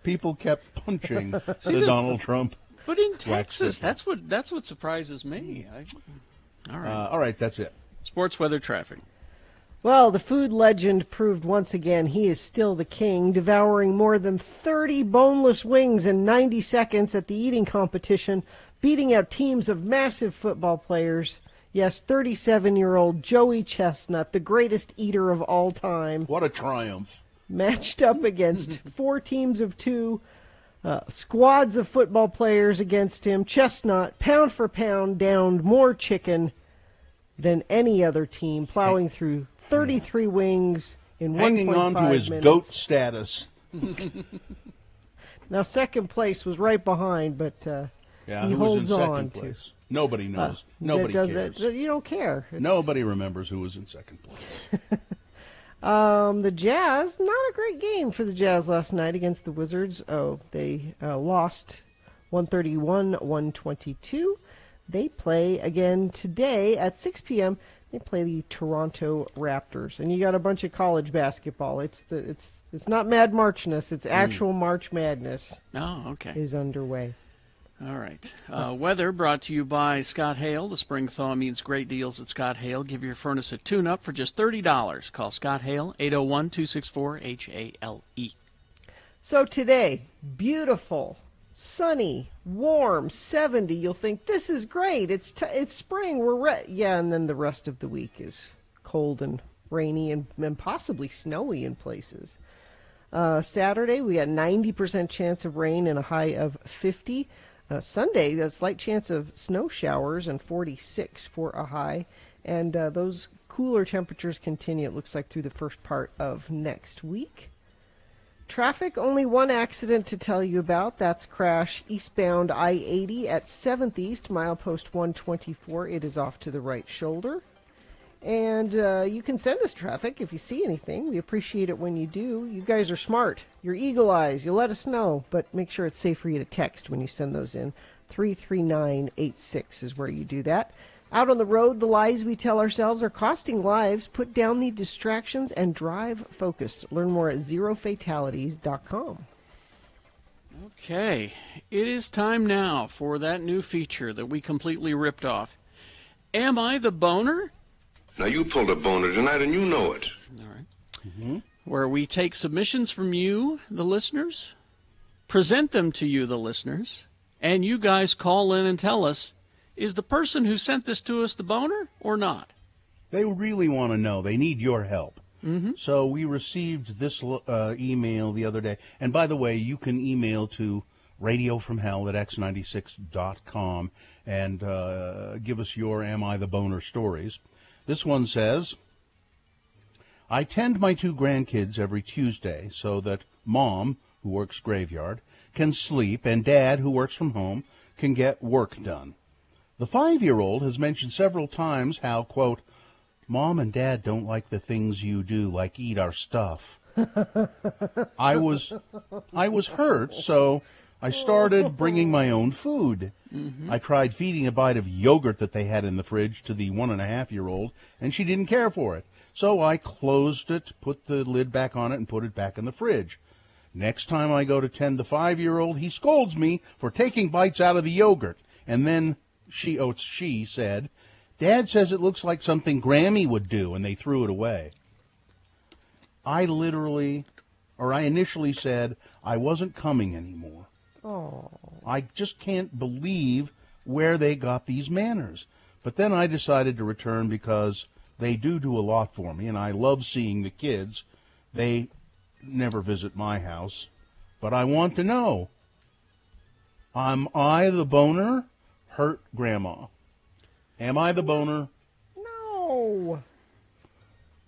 People kept punching Donald Trump. But in Texas, that's what surprises me. All right. All right, that's it. Sports weather traffic. Well, the food legend proved once again he is still the king, devouring more than 30 boneless wings in 90 seconds at the eating competition, beating out teams of massive football players. Yes, 37-year-old Joey Chestnut, the greatest eater of all time. What a triumph. Matched up against 4 teams of 2, squads of football players against him. Chestnut, pound for pound, downed more chicken than any other team, plowing through 33 wings in 1.5 minutes. Hanging on to his goat status. Now, second place was right behind, but he who holds was in on second place? Nobody knows. that Nobody does cares. that. You don't care. Nobody remembers who was in second place. The Jazz, not a great game for the Jazz last night against the Wizards. Oh, they lost 131-122. They play again today at 6 p.m. They play the Toronto Raptors, and you got a bunch of college basketball. It's not Mad Marchness. It's actual March Madness. Oh, okay. Is underway. All right. Weather brought to you by Scott Hale. The spring thaw means great deals at Scott Hale. Give your furnace a tune-up for just $30. Call Scott Hale, 801-264-HALE. So today, beautiful, sunny, warm, 70. You'll think, this is great. It's spring. Yeah, and then the rest of the week is cold and rainy and possibly snowy in places. Saturday, we got 90% chance of rain and a high of 50. Sunday, a slight chance of snow showers and 46 for a high. And those cooler temperatures continue, it looks like, through the first part of next week. Traffic, only one accident to tell you about. That's crash eastbound I-80 at 7th East, milepost 124. It is off to the right shoulder. And you can send us traffic if you see anything. We appreciate it when you do. You guys are smart. You're eagle eyes. You let us know. But make sure it's safe for you to text when you send those in. 33986 is where you do that. Out on the road, the lies we tell ourselves are costing lives. Put down the distractions and drive focused. Learn more at zerofatalities.com. Okay. It is time now for that new feature that we completely ripped off. Am I the boner? Now, you pulled a boner tonight, and you know it. All right. Where we take submissions from you, the listeners, present them to you, the listeners, and you guys call in and tell us is the person who sent this to us the boner or not? They really want to know. They need your help. Mm-hmm. So we received this email the other day. And by the way, you can email to radiofromhell@x96.com and give us your Am I the Boner stories. This one says, I tend my 2 grandkids every Tuesday so that Mom, who works graveyard, can sleep, and Dad, who works from home, can get work done. The 5-year-old has mentioned several times how, quote, Mom and Dad don't like the things you do, like eat our stuff. I was hurt, so I started bringing my own food. Mm-hmm. I tried feeding a bite of yogurt that they had in the fridge to the 1.5-year-old, and she didn't care for it. So I closed it, put the lid back on it, and put it back in the fridge. Next time I go to tend the 5-year-old, he scolds me for taking bites out of the yogurt. And then she said, Dad says it looks like something Grammy would do, and they threw it away. I initially said I wasn't coming anymore. Oh. I just can't believe where they got these manners. But then I decided to return because they do a lot for me, and I love seeing the kids. They never visit my house, but I want to know, am I the boner? Hurt Grandma. Am I the boner? No.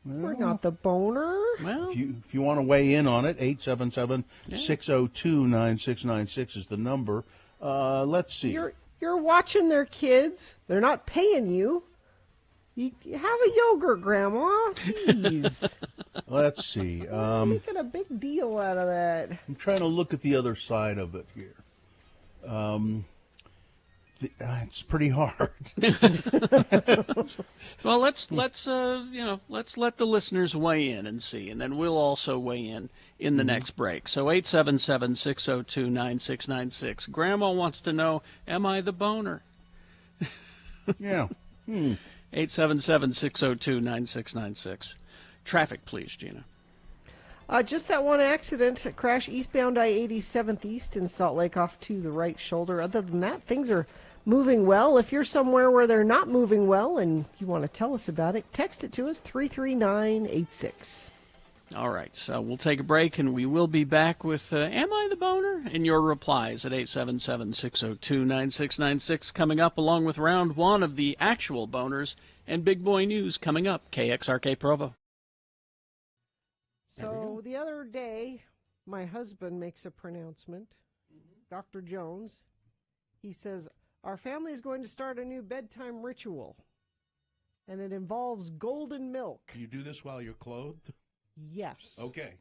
We're not the boner. Well, if you want to weigh in on it, 877-602-9696 is the number. Let's see. You're watching their kids. They're not paying you. You have a yogurt, Grandma. Jeez. Let's see. You're making a big deal out of that. I'm trying to look at the other side of it here. It's pretty hard. Well, let's let the listeners weigh in and see, and then we'll also weigh in the next break. So 877-602-9696. Grandma wants to know, am I the boner? Yeah. 877-602-9696. Traffic, please, Gina. Just that one accident, a crash eastbound I-87th East in Salt Lake off to the right shoulder. Other than that, things are moving well. If you're somewhere where they're not moving well and you want to tell us about it, text it to us, 33986. All right, so we'll take a break, and we will be back with Am I the Boner? And your replies at 877-602-9696 coming up, along with round one of the actual boners and Big Boy News coming up, KXRK Provo. So the other day, my husband makes a pronouncement, Dr. Jones. He says, our family is going to start a new bedtime ritual, and it involves golden milk. You do this while you're clothed? Yes. Okay.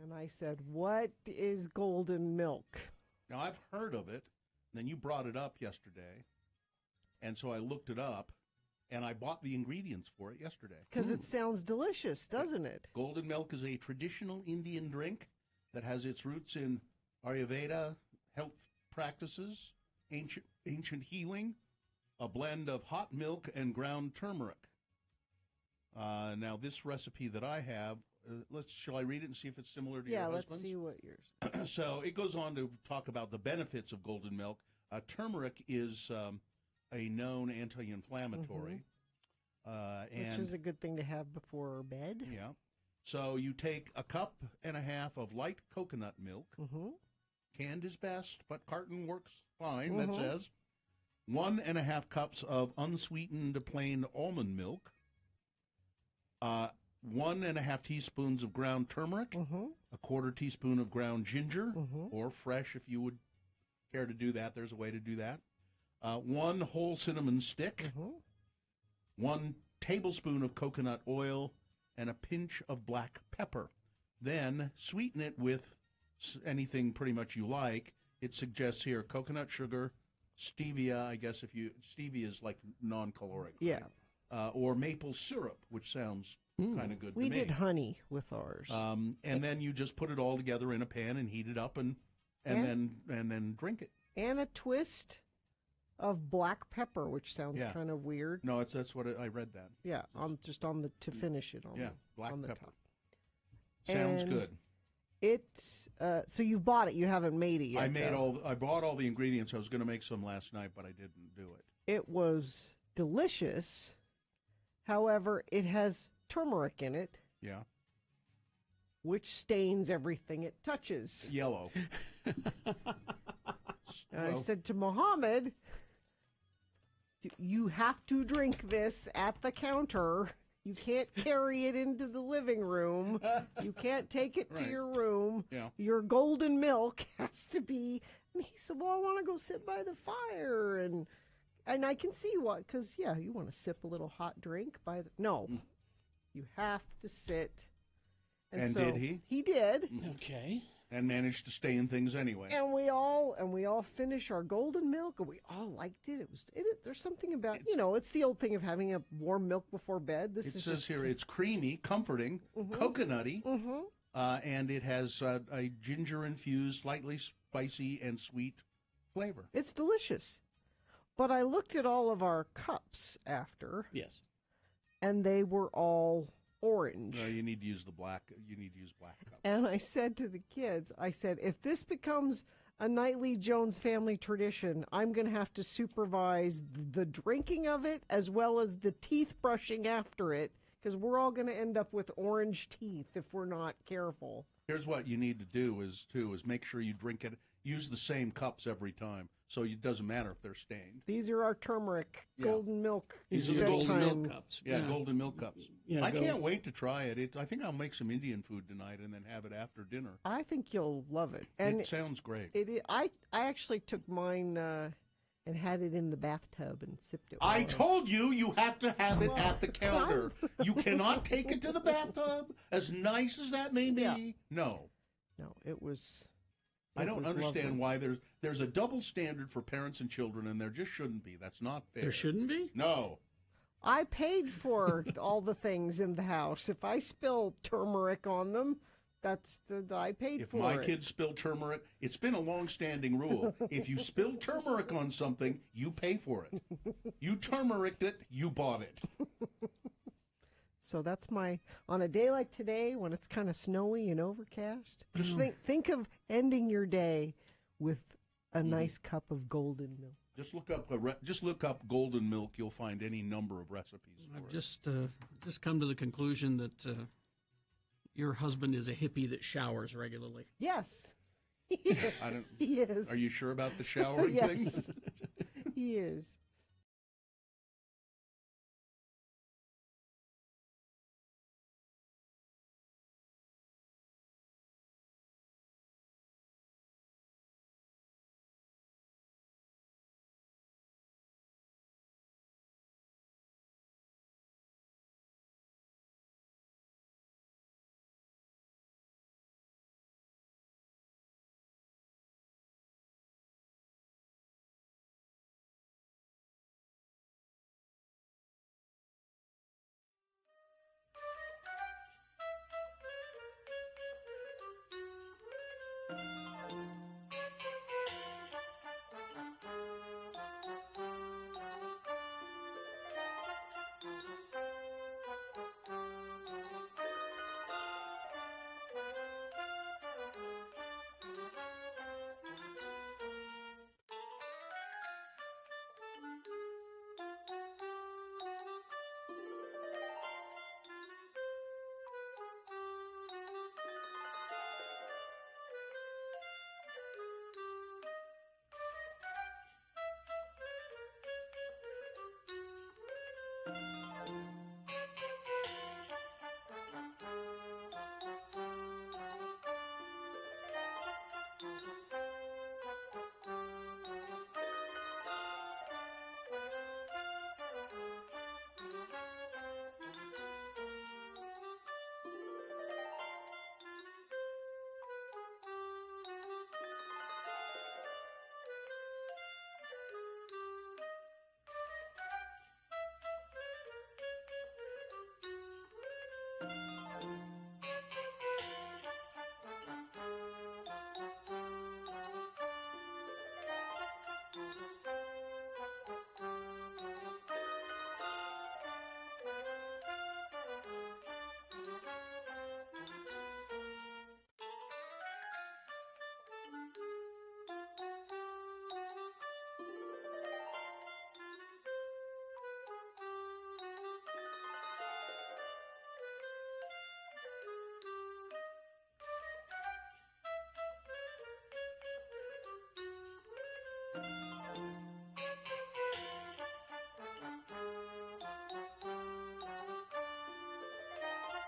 And I said, what is golden milk? Now, I've heard of it. Then you brought it up yesterday, and so I looked it up, and I bought the ingredients for it yesterday. Because it sounds delicious, doesn't it? Golden milk is a traditional Indian drink that has its roots in Ayurveda, health practices, ancient healing, a blend of hot milk and ground turmeric. Now, this recipe that I have, shall I read it and see if it's similar to your husband's? Yeah, let's see what yours. So it goes on to talk about the benefits of golden milk. Turmeric is a known anti-inflammatory. Which is a good thing to have before bed. Yeah. So you take a cup and a half of light coconut milk. Canned is best, but carton works fine, that says. 1.5 cups of unsweetened plain almond milk. 1.5 teaspoons of ground turmeric. A 1/4 teaspoon of ground ginger, or fresh if you would care to do that. There's a way to do that. 1 whole cinnamon stick. 1 tablespoon of coconut oil, and a pinch of black pepper. Then sweeten it with anything pretty much you like. It suggests here coconut sugar, stevia, I guess stevia is like non-caloric. Yeah. Right? Or maple syrup, which sounds kind of good to me. We did honey with ours. And then you just put it all together in a pan and heat it up and then drink it. And a twist of black pepper, which sounds kind of weird. No, that's what I read that. Yeah, to finish it on. Black on the pepper. top. Sounds And good. It's so you've bought it. You haven't made it yet. I bought all the ingredients. I was going to make some last night, but I didn't do it. It was delicious. However, it has turmeric in it. Yeah. Which stains everything it touches. Yellow. And I said to Mohammed, you have to drink this at the counter. You can't carry it into the living room. You can't take it to your room. Yeah. Your golden milk has to be. And he said, well, I want to go sit by the fire. And I can see what, because, yeah, you want to sip a little hot drink by the. No. You have to sit. And so did he? He did. Okay. And managed to stay in things anyway. And we all finished our golden milk, and we all liked it. There's something about it's the old thing of having a warm milk before bed. It says here it's creamy, comforting, coconutty, and it has a ginger infused, slightly spicy and sweet flavor. It's delicious. But I looked at all of our cups after. Yes. And they were all orange. No, you need to use black cups. And I said to the kids, if this becomes a nightly Jones family tradition, I'm going to have to supervise the drinking of it as well as the teeth brushing after it, because we're all going to end up with orange teeth if we're not careful. Here's what you need to do is make sure you drink it. Use the same cups every time, so it doesn't matter if they're stained. These are our turmeric golden milk. These are the golden milk cups. Yeah, golden milk cups. Yeah, I can't wait to try it. I think I'll make some Indian food tonight and then have it after dinner. I think you'll love it. And it sounds great. I actually took mine and had it in the bathtub and sipped it. I told you have to have it at the counter. You cannot take it to the bathtub, as nice as that may be. Yeah. No, it was. I don't understand lovely. why there's a double standard for parents and children, and there just shouldn't be. That's not fair. There shouldn't be? No. I paid for all the things in the house. If I spill turmeric on them, I paid for it. If my kids spill turmeric, it's been a long-standing rule. If you spill turmeric on something, you pay for it. You turmericed it, you bought it. So that's on a day like today when it's kind of snowy and overcast, just think of ending your day with a nice cup of golden milk. Just look up golden milk. You'll find any number of recipes. I've just come to the conclusion that your husband is a hippie that showers regularly. Yes. He is. Are you sure about the showering thing? Yes. He is.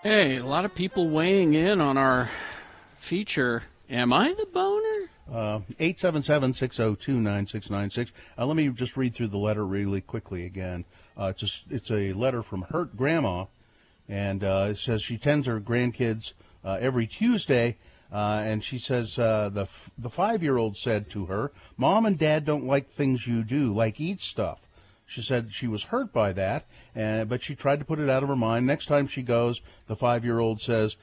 Hey, a lot of people weighing in on our feature. Am I the boner? 877-602-9696. Let me just read through the letter really quickly again. It's a letter from Hurt Grandma, and it says she tends her grandkids every Tuesday, and she says the 5-year-old said to her, "Mom and Dad don't like things you do, like eat stuff." She said she was hurt by that, but she tried to put it out of her mind. Next time she goes, the 5-year-old says,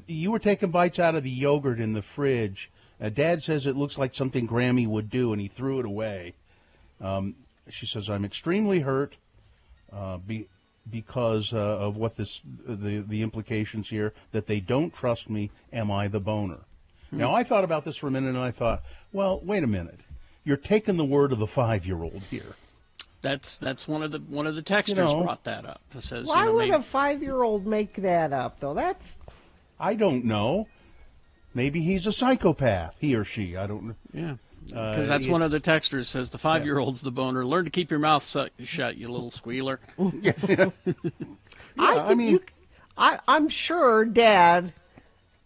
"You were taking bites out of the yogurt in the fridge. Dad says it looks like something Grammy would do," and he threw it away. She says, "I'm extremely hurt because of what the implications here, that they don't trust me. Am I the boner?" Now, I thought about this for a minute, and I thought, well, wait a minute. You're taking the word of the 5-year-old here. That's one of the texters brought that up. It says, why would a 5-year-old make that up, though? I don't know. Maybe he's a psychopath, he or she. I don't know. Yeah, because that's one of the texters says the 5-year-old's the boner. Learn to keep your mouth shut, you little squealer. I'm sure Dad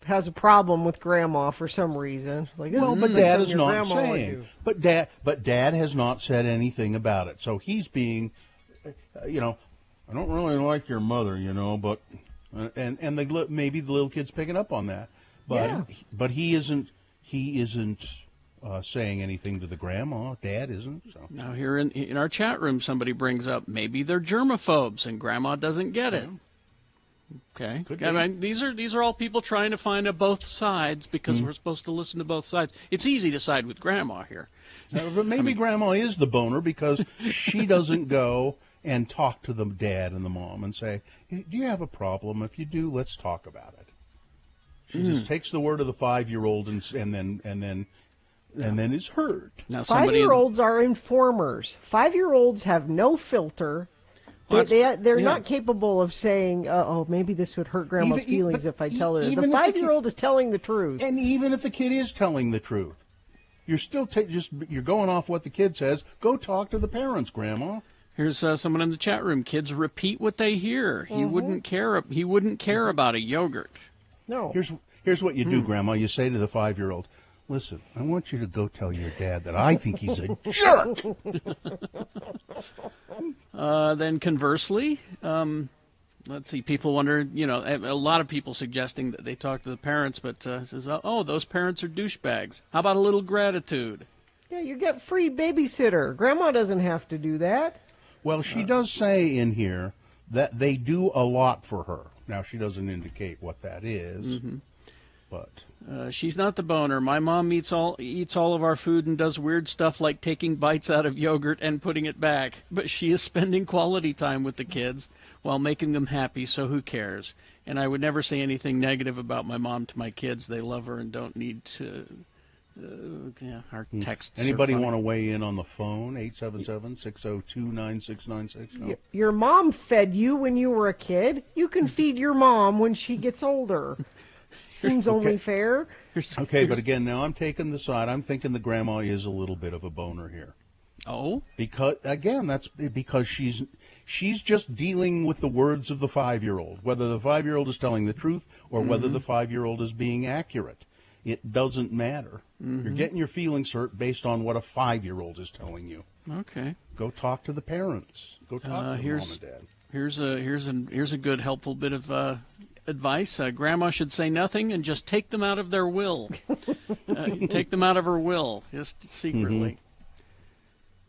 has a problem with Grandma for some reason. Like, this but is Dad is your not grandma saying. But Dad has not said anything about it. So he's being, I don't really like your mother, but, and maybe the little kid's picking up on that. But he isn't saying anything to the grandma. Dad isn't. So. Now here in our chat room, somebody brings up maybe they're germaphobes and Grandma doesn't get it. Okay. I mean, these are all people trying to find both sides because we're supposed to listen to both sides. It's easy to side with Grandma here. But maybe Grandma is the boner because she doesn't go and talk to the dad and the mom and say, "Do you have a problem? If you do, let's talk about it." She just takes the word of the 5-year-old and then is hurt. Now, 5-year-olds are informers. 5-year-olds have no filter. They're not capable of saying, "Oh, maybe this would hurt Grandma's feelings if I tell her." The 5-year-old is telling the truth. And even if the kid is telling the truth, you're still you're going off what the kid says. Go talk to the parents, Grandma. Here's someone in the chat room. Kids repeat what they hear. He wouldn't care. He wouldn't care about a yogurt. No. Here's what you do, Grandma. You say to the 5-year-old, "Listen, I want you to go tell your dad that I think he's a jerk." Then conversely, let's see, people wonder, a lot of people suggesting that they talk to the parents, but says, "Oh, those parents are douchebags. How about a little gratitude?" Yeah, you get free babysitter. Grandma doesn't have to do that. Well, she does say in here that they do a lot for her. Now, she doesn't indicate what that is, but... she's not the boner. My mom eats all of our food and does weird stuff like taking bites out of yogurt and putting it back. But she is spending quality time with the kids while making them happy, so who cares? And I would never say anything negative about my mom to my kids. They love her and don't need to... our texts. Anybody want to weigh in on the phone? 877-602-9696. No? Your mom fed you when you were a kid. You can feed your mom when she gets older. Seems only fair. Okay, but again, now I'm taking the side. I'm thinking the grandma is a little bit of a boner here. Oh? That's because she's just dealing with the words of the 5-year-old, whether the 5-year-old is telling the truth or whether the 5-year-old is being accurate. It doesn't matter. You're getting your feelings hurt based on what a 5-year-old is telling you. Okay. Go talk to the parents. Go talk to mom and dad. Here's a good helpful bit of advice. Grandma should say nothing and just take them out of their will. Take them out of her will, just secretly.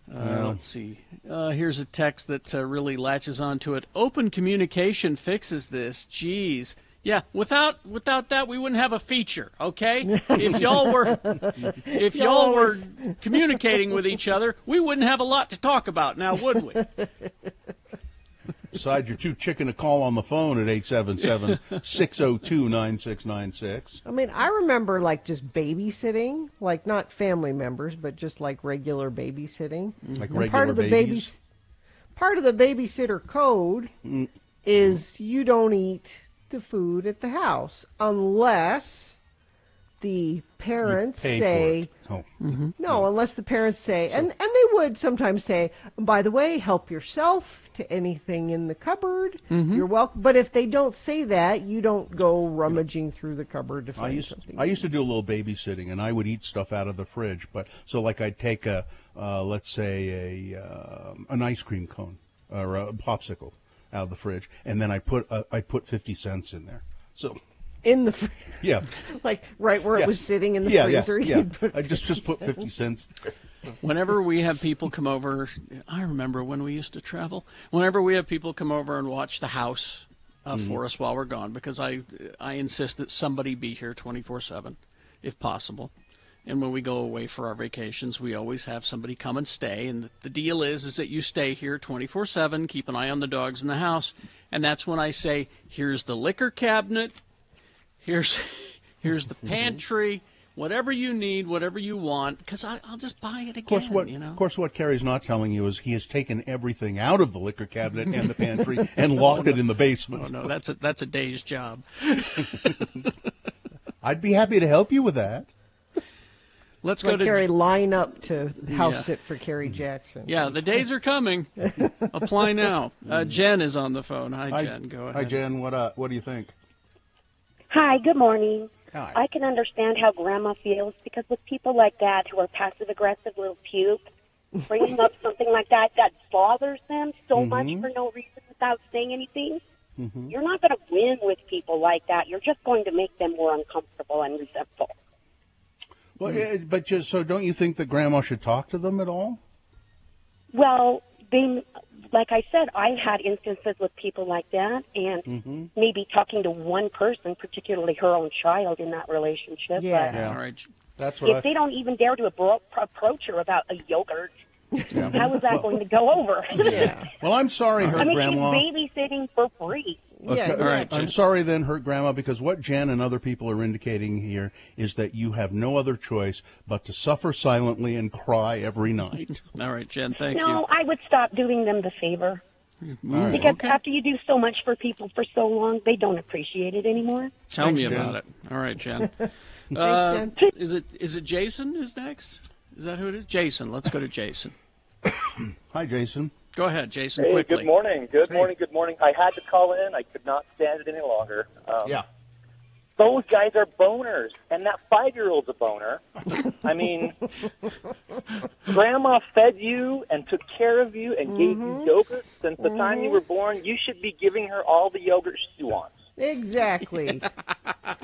Let's see. Here's a text that really latches onto it. Open communication fixes this. Jeez. Yeah, without that, we wouldn't have a feature, okay? If y'all were communicating with each other, we wouldn't have a lot to talk about now, would we? Besides, you're too chicken to call on the phone at 877-602-9696. I mean, I remember, just babysitting, not family members, but just, regular babysitting. Like and regular part of the babies? Part of the babysitter code is you don't eat the food at the house unless the parents pay say, for it. Oh. no, unless the parents say, and they would sometimes say, by the way, help yourself to anything in the cupboard. You're welcome. But if they don't say that, you don't go rummaging through the cupboard to find something. I used to do a little babysitting, and I would eat stuff out of the fridge. But so, like, I'd take let's say an ice cream cone or a popsicle out of the fridge, and then I put 50 cents in there. So. In the fridge? Yeah. Like right where it was sitting in the freezer? Yeah. I just put 50 cents there. Whenever we have people come over, I remember when we used to travel, whenever we have people come over and watch the house for us while we're gone, because I insist that somebody be here 24/7, if possible. And when we go away for our vacations, we always have somebody come and stay. And the deal is that you stay here 24/7, keep an eye on the dogs in the house. And that's when I say, here's the liquor cabinet. Here's the pantry, whatever you need, whatever you want, because I'll just buy it again. Of course, what Carrie's not telling you is he has taken everything out of the liquor cabinet and the pantry and locked it in the basement. Oh, no, that's a day's job. I'd be happy to help you with that. Let's go to Carrie line up to house sit for Carrie Jackson. Yeah, the days are coming. Apply now. Jen is on the phone. Hi, Jen. Go ahead. Hi, Jen. What do you think? Hi, good morning. Hi. I can understand how Grandma feels because with people like that who are passive-aggressive little puke, bringing up something like that bothers them so much for no reason without saying anything, you're not going to win with people like that. You're just going to make them more uncomfortable and resentful. Well, so don't you think that Grandma should talk to them at all? Well, like I said, I've had instances with people like that, and maybe talking to one person, particularly her own child, in that relationship. Yeah. But all right. That's what if they don't even dare to approach her about a yogurt, how is that going to go over? Yeah. Well, I'm sorry, her Grandma. She's babysitting for free. Yeah, all right. I'm sorry then, hurt Grandma, because what Jen and other people are indicating here is that you have no other choice but to suffer silently and cry every night. All right, Jen, thank you. No, I would stop doing them the favor. Right. Because after you do so much for people for so long, they don't appreciate it anymore. Tell me about it. All right, Jen. Thanks, Jen. Is it Jason who's next? Is that who it is? Jason. Let's go to Jason. Hi, Jason. Go ahead, Jason, Hey, quickly. good morning. Good morning. I had to call in. I could not stand it any longer. Those guys are boners, and that 5-year-old's a boner. I mean, Grandma fed you and took care of you and gave you yogurt since the time you were born. You should be giving her all the yogurt she wants. Exactly.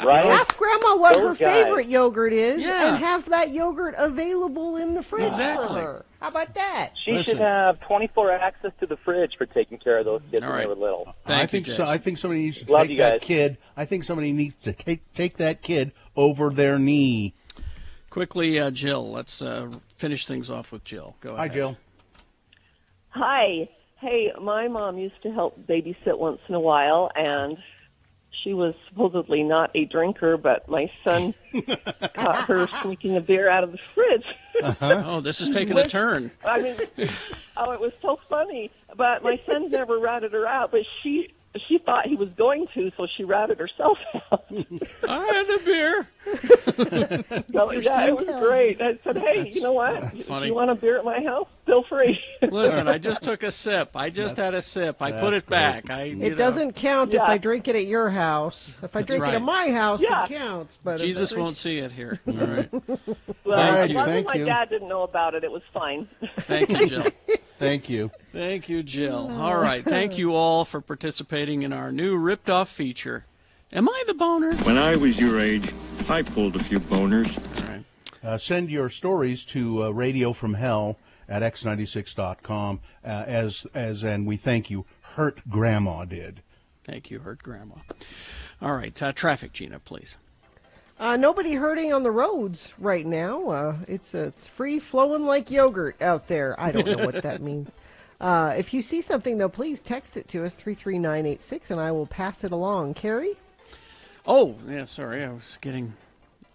Right? Ask Grandma what Those her guys. favorite yogurt is Yeah. and have that yogurt available in the fridge for Exactly. her. How about that? She should have 24 access to the fridge for taking care of those kids All when they right. were little. Thank you, Jason. I think somebody needs to Love take you that guys. kid. I think somebody needs to take that kid over their knee. Quickly, Jill, let's finish things off with Jill. Go ahead. Hi, Jill. Hi. Hey, my mom used to help babysit once in a while, and she was supposedly not a drinker, but my son caught her sneaking a beer out of the fridge. Oh, this is taking a turn. I mean, it was so funny. But my son never ratted her out, but she thought he was going to, so she ratted herself out. I had a beer. So, yeah, it was great. I said, hey, you know what? funny. If you want a beer at my house, feel free. Listen, I just took a sip. I just had a sip. I put it back. It doesn't count if I drink it at your house. If I drink it right. at my house, Yeah. it counts. But Jesus if I drink... won't see it here. All right. Well, Thank as you. long as Thank my you. dad didn't know about it, it was fine. Thank you, Jill. Thank you. Thank you, Jill. All right. Thank you all for participating in our new Ripped Off feature. Am I the boner? When I was your age, I pulled a few boners. All right. Send your stories to Radio From Hell at x96.com. And we thank you. Hurt Grandma did. Thank you, Hurt Grandma. All right. Traffic, Gina, please. Nobody hurting on the roads right now. It's free flowing like yogurt out there. I don't know what that means. If you see something, though, please text it to us, 33986, and I will pass it along. Carrie? Oh, yeah, sorry. I was getting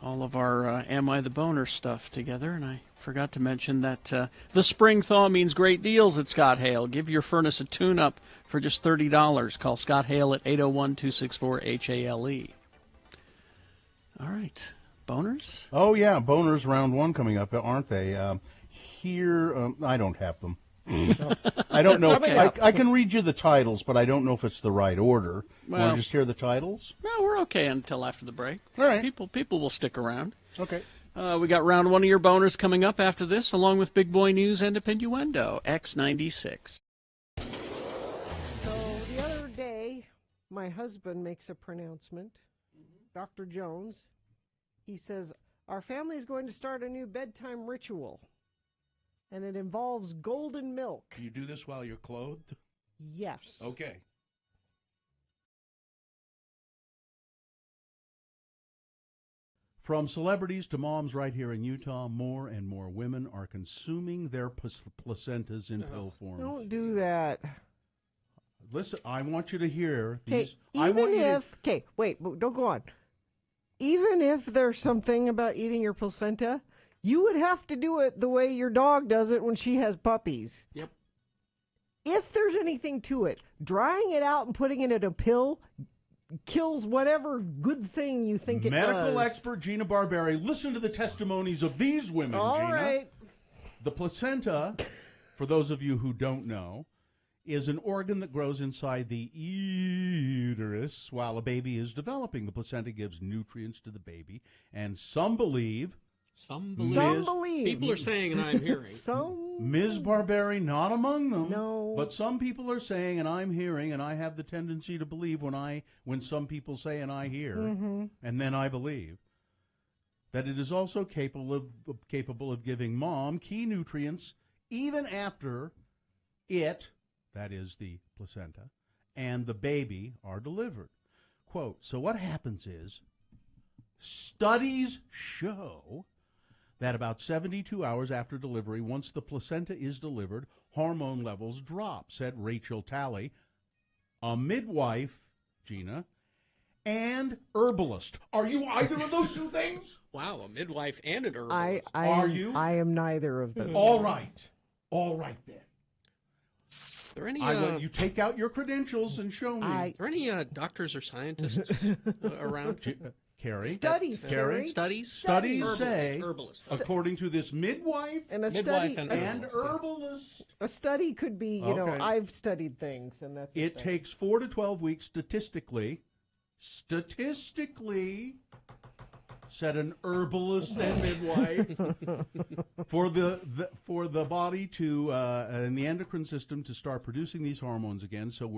all of our Am I the Boner stuff together, and I forgot to mention that the spring thaw means great deals at Scott Hale. Give your furnace a tune-up for just $30. Call Scott Hale at 801-264-HALE. All right. boners? Oh, yeah, boners round one coming up, aren't they? Here, I don't have them. I don't know. Okay. I can read you the titles, but I don't know if it's the right order. Well- Want to just hear the titles? No, we're okay until after the break. All right. People will stick around. Okay. We got round one of your boners coming up after this, along with Big Boy News and Innuendo, X96. So the other day, my husband makes a pronouncement. Dr. Jones, he says, our family is going to start a new bedtime ritual, and it involves golden milk. Do you do this while you're clothed? Yes. Okay. From celebrities to moms right here in Utah, more and more women are consuming their placentas in pill form. Don't do that. Listen, I want you to hear Okay, these. I want you to, okay, wait, don't go on. Even if there's something about eating your placenta, you would have to do it the way your dog does it when she has puppies. Yep. If there's anything to it, drying it out and putting it in a pill kills whatever good thing you think it does. medical expert Gina Barberi, listen to the testimonies of these women, All Gina. right. The placenta, for those of you who don't know, is an organ that grows inside the uterus while a baby is developing. The placenta gives nutrients to the baby, and some believe... Some believe. People are saying, and I'm hearing. Ms. Barberi, not among them. No. But some people are saying, and I'm hearing, and I have the tendency to believe when some people say and I hear, and then I believe, that it is also capable of giving mom key nutrients even after it, that is the placenta, and the baby are delivered. Quote, so what happens is, studies show that about 72 hours after delivery, once the placenta is delivered, hormone levels drop, said Rachel Talley, a midwife, Gina, and herbalist. Are you either of those two things? Wow, a midwife and an herbalist. Are you? I am neither of those. All right. All right, then. Are there any, I want you take out your credentials and show me. are there any doctors or scientists around? Carrie? Studies, Carrie? Studies? Studies Herbalist, say, herbalist. according to this midwife And a Midwife study, and and herbalist, a study could be, you know, Okay. I've studied things, and that's a it thing. takes 4 to 12 weeks statistically, said an herbalist and midwife, for the body to and the endocrine system to start producing these hormones again. So what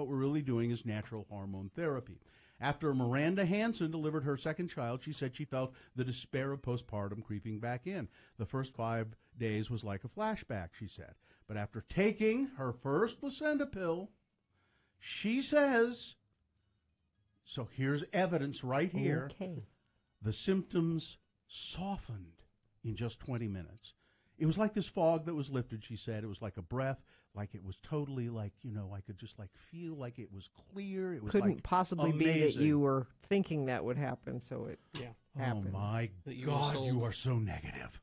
we're really doing is natural hormone therapy. After Miranda Hansen delivered her second child, she said she felt the despair of postpartum creeping back in. The first 5 days was like a flashback, she said. But after taking her first placenta pill, she says, so here's evidence right here. Okay. The symptoms softened in just 20 minutes. It was like this fog that was lifted, she said. It was like a breath, like it was totally like, you know, I could just like feel like it was clear. It was Couldn't like possibly amazing. be that you were thinking that would happen, so it happened. Oh, my That you were God, sold. you are so negative.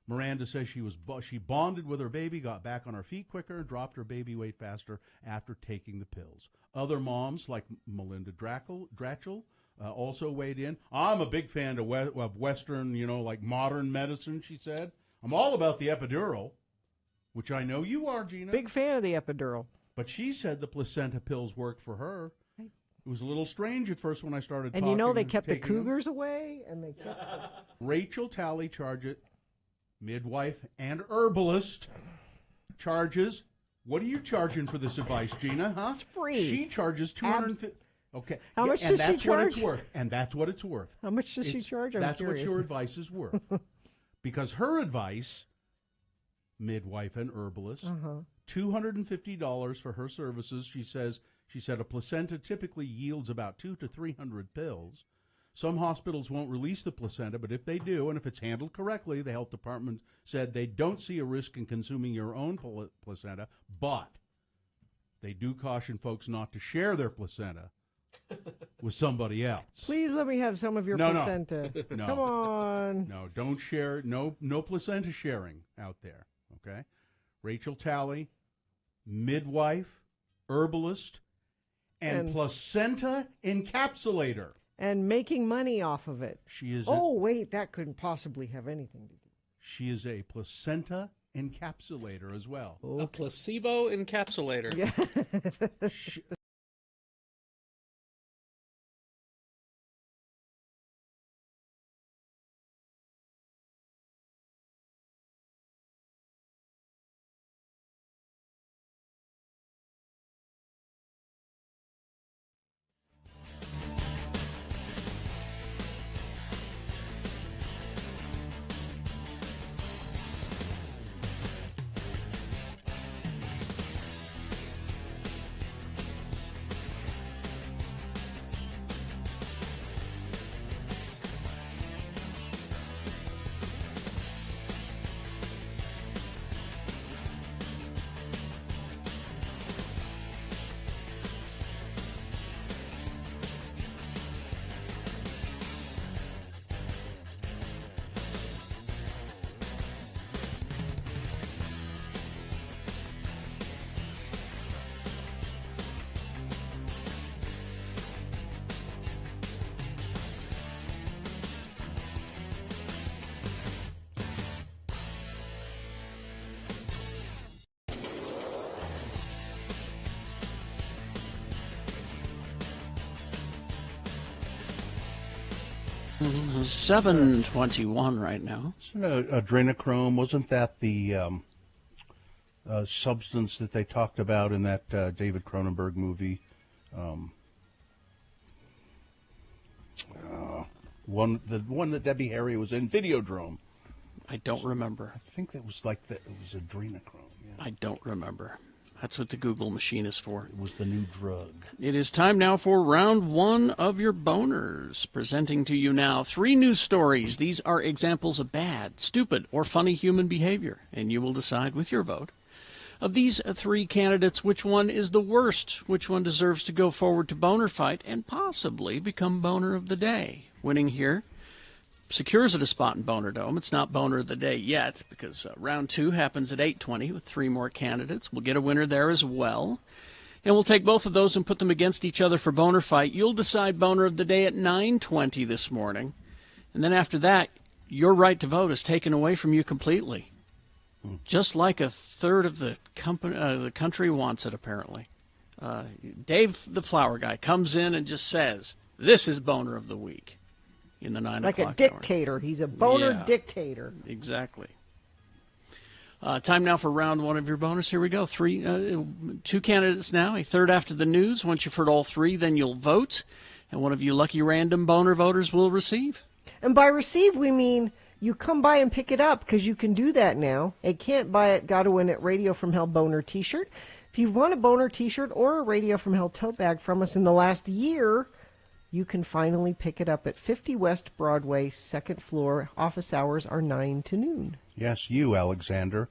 Miranda says she bonded with her baby, got back on her feet quicker, dropped her baby weight faster after taking the pills. Other moms, like Melinda Dratchell, also weighed in. I'm a big fan of Western, you know, like modern medicine, she said. I'm all about the epidural, which I know you are, Gina. Big fan of the epidural. But she said the placenta pills worked for her. It was a little strange at first when I started And talking. you know they kept the taking them. cougars away, and they kept Rachel Talley midwife and herbalist, charges. What are you charging for this advice, Gina? Huh? It's free. She charges $250. Okay. How much and does she that's what it's charge? worth. And that's what it's worth. How much does she charge? I'm That's curious. what your advice is worth. Because her advice, midwife and herbalist, $250 for her services. She said a placenta typically yields about 200 to 300 pills. Some hospitals won't release the placenta, but if they do, and if it's handled correctly, the health department said they don't see a risk in consuming your own placenta, but they do caution folks not to share their placenta with somebody else. Please let me have some of your No. placenta. No. Come on. No, don't share. No placenta sharing out there. Okay, Rachel Talley, midwife, herbalist, and placenta encapsulator. and making money off of it. She is. Oh, wait, that couldn't possibly have anything to do. She is a placenta encapsulator as well. A placebo encapsulator. Yeah. Mm-hmm. 7:21 right now. Adrenochrome, wasn't that the substance that they talked about in that David Cronenberg movie? The one that Debbie Harry was in, Videodrome. I don't remember. I think that was like it was adrenochrome. Yeah. I don't remember. That's what the Google machine is for. It was the new drug. It is time now for round one of your boners. Presenting to you now 3 news stories. These are examples of bad, stupid, or funny human behavior, and you will decide with your vote. Of these 3 candidates, which one is the worst? Which one deserves to go forward to Boner Fight and possibly become Boner of the Day? Winning here secures it a spot in Boner Dome. It's not Boner of the Day yet because round 2 happens at 8:20 with 3 more candidates. We'll get a winner there as well. And we'll take both of those and put them against each other for Boner Fight. You'll decide Boner of the Day at 9:20 this morning. And then after that, your right to vote is taken away from you completely. Just like a third of the country wants it, apparently. Dave, the flower guy, comes in and just says, this is Boner of the Week. In the 9 like o'clock a dictator. Hour. He's a boner dictator. Exactly. Time now for round 1 of your bonus. Here we go. 2 candidates now, a third after the news. Once you've heard all 3, then you'll vote, and one of you lucky random boner voters will receive. And by receive, we mean you come by and pick it up, because you can do that now. A can't buy it, gotta win it Radio from Hell boner t-shirt. If you want a boner t-shirt or a Radio from Hell tote bag from us in the last year, you can finally pick it up at 50 West Broadway, 2nd floor. Office hours are 9 to noon. Yes, you, Alexander.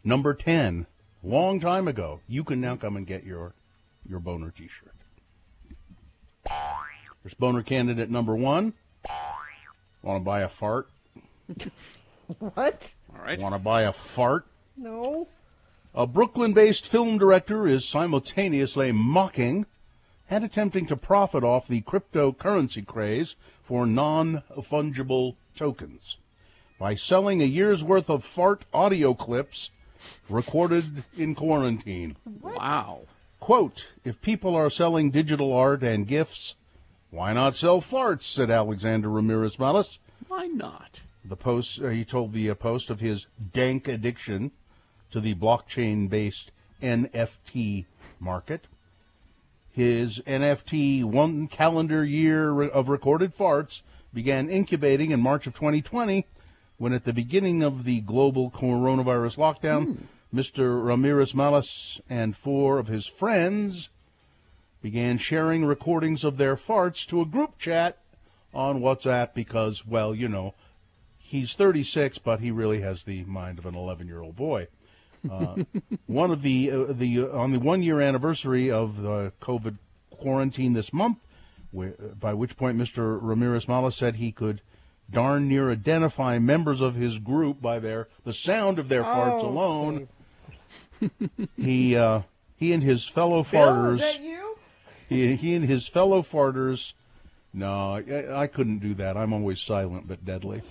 Number 10, long time ago. You can now come and get your boner t-shirt. There's boner candidate number 1. Want to buy a fart? What? All right. Want to buy a fart? No. A Brooklyn-based film director is simultaneously mocking and attempting to profit off the cryptocurrency craze for non-fungible tokens by selling a year's worth of fart audio clips recorded in quarantine. What? Wow. Quote, if people are selling digital art and gifts, why not sell farts, said Alexander Ramirez Malas. Why not? The Post, he told the Post of his dank addiction to the blockchain-based NFT market. His NFT 1 calendar year of recorded farts began incubating in March of 2020 when at the beginning of the global coronavirus lockdown, Mr. Ramirez Malas and 4 of his friends began sharing recordings of their farts to a group chat on WhatsApp because, well, you know, he's 36, but he really has the mind of an 11-year-old boy. One of the on the 1-year anniversary of the COVID quarantine this month, by which point Mr. Ramirez Malas said he could darn near identify members of his group by the sound of their farts alone. He and his fellow farters. Bill, is that you? He and his fellow farters No, I couldn't do that. I'm always silent but deadly.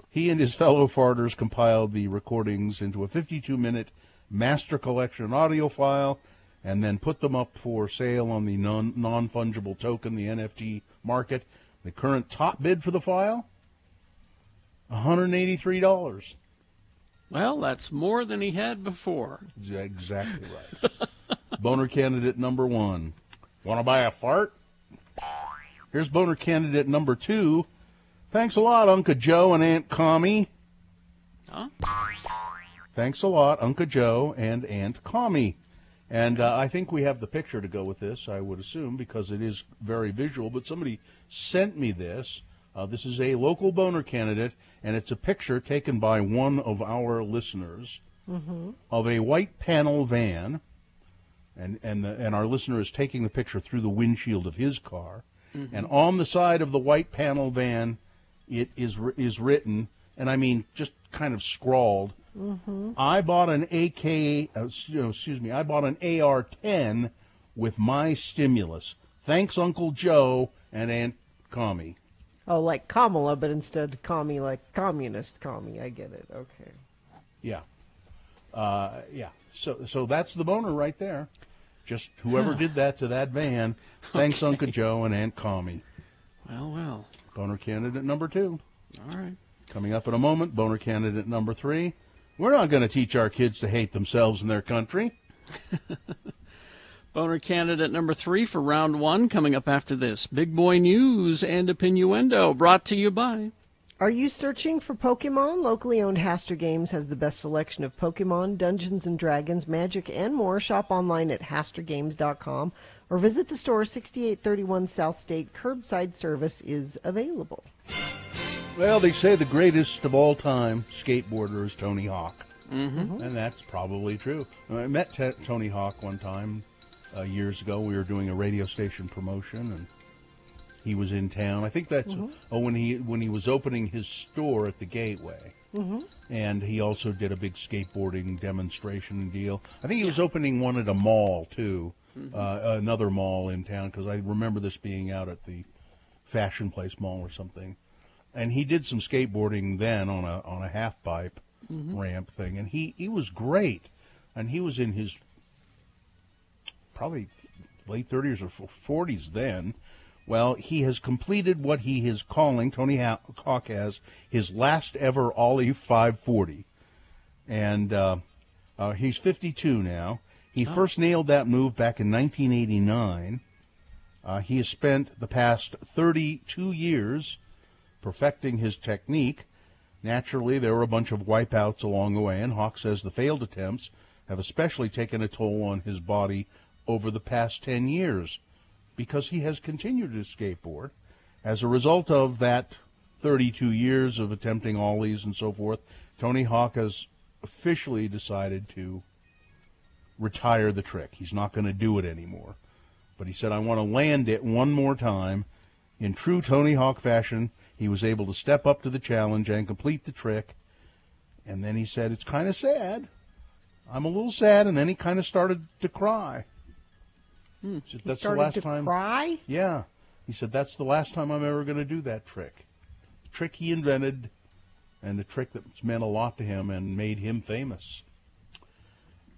He and his fellow farters compiled the recordings into a 52-minute master collection audio file and then put them up for sale on the non-fungible token, the NFT market. The current top bid for the file, $183. Well, that's more than he had before. Exactly right. Boner candidate number 1. Want to buy a fart? Here's boner candidate number 2. Thanks a lot, Uncle Joe and Aunt Commie. Huh? Thanks a lot, Uncle Joe and Aunt Commie. And I think we have the picture to go with this, I would assume, because it is very visual. But somebody sent me this. This is a local boner candidate, and it's a picture taken by one of our listeners of a white panel van. And our listener is taking the picture through the windshield of his car. And on the side of the white panel van, it is written, and I mean just kind of scrawled, I bought an I bought an AR-10 with my stimulus. Thanks, Uncle Joe and Aunt Commie. Oh, like Kamala, but instead commie like communist commie. I get it. Okay. Yeah. Yeah. So that's the boner right there. Just whoever did that to that van, thanks, Uncle Joe and Aunt Commie. Well. Boner candidate number 2. All right. Coming up in a moment, boner candidate number 3. We're not going to teach our kids to hate themselves and their country. Boner candidate number 3 for round 1 coming up after this. Big Boy News and Opinnuendo brought to you by... Are you searching for Pokemon? Locally owned Haster Games has the best selection of Pokemon, Dungeons & Dragons, Magic, and more. Shop online at HasterGames.com or visit the store 6831 South State. Curbside service is available. Well, they say the greatest of all time skateboarder is Tony Hawk. Mm-hmm. And that's probably true. I met Tony Hawk one time years ago. We were doing a radio station promotion, and he was in town. I think that's when he was opening his store at the Gateway. And he also did a big skateboarding demonstration deal. I think he was opening one at a mall, too, another mall in town, because I remember this being out at the Fashion Place Mall or something. And he did some skateboarding then on a half-pipe ramp thing, and he was great. And he was in his probably late 30s or 40s then. Well, he has completed what he is calling, Tony Hawk has, his last ever Ollie 540. And he's 52 now. He first nailed that move back in 1989. He has spent the past 32 years perfecting his technique. Naturally, there were a bunch of wipeouts along the way, and Hawk says the failed attempts have especially taken a toll on his body over the past 10 years. Because he has continued to skateboard. As a result of that 32 years of attempting ollies and so forth, Tony Hawk has officially decided to retire the trick. He's not going to do it anymore. But he said, I want to land it one more time. In true Tony Hawk fashion, he was able to step up to the challenge and complete the trick. And then he said, it's kind of sad. I'm a little sad. And then he kind of started to cry. Said, that's the last time. Cry? Yeah. He said, that's the last time I'm ever going to do that trick. The trick he invented, and a trick that's meant a lot to him and made him famous.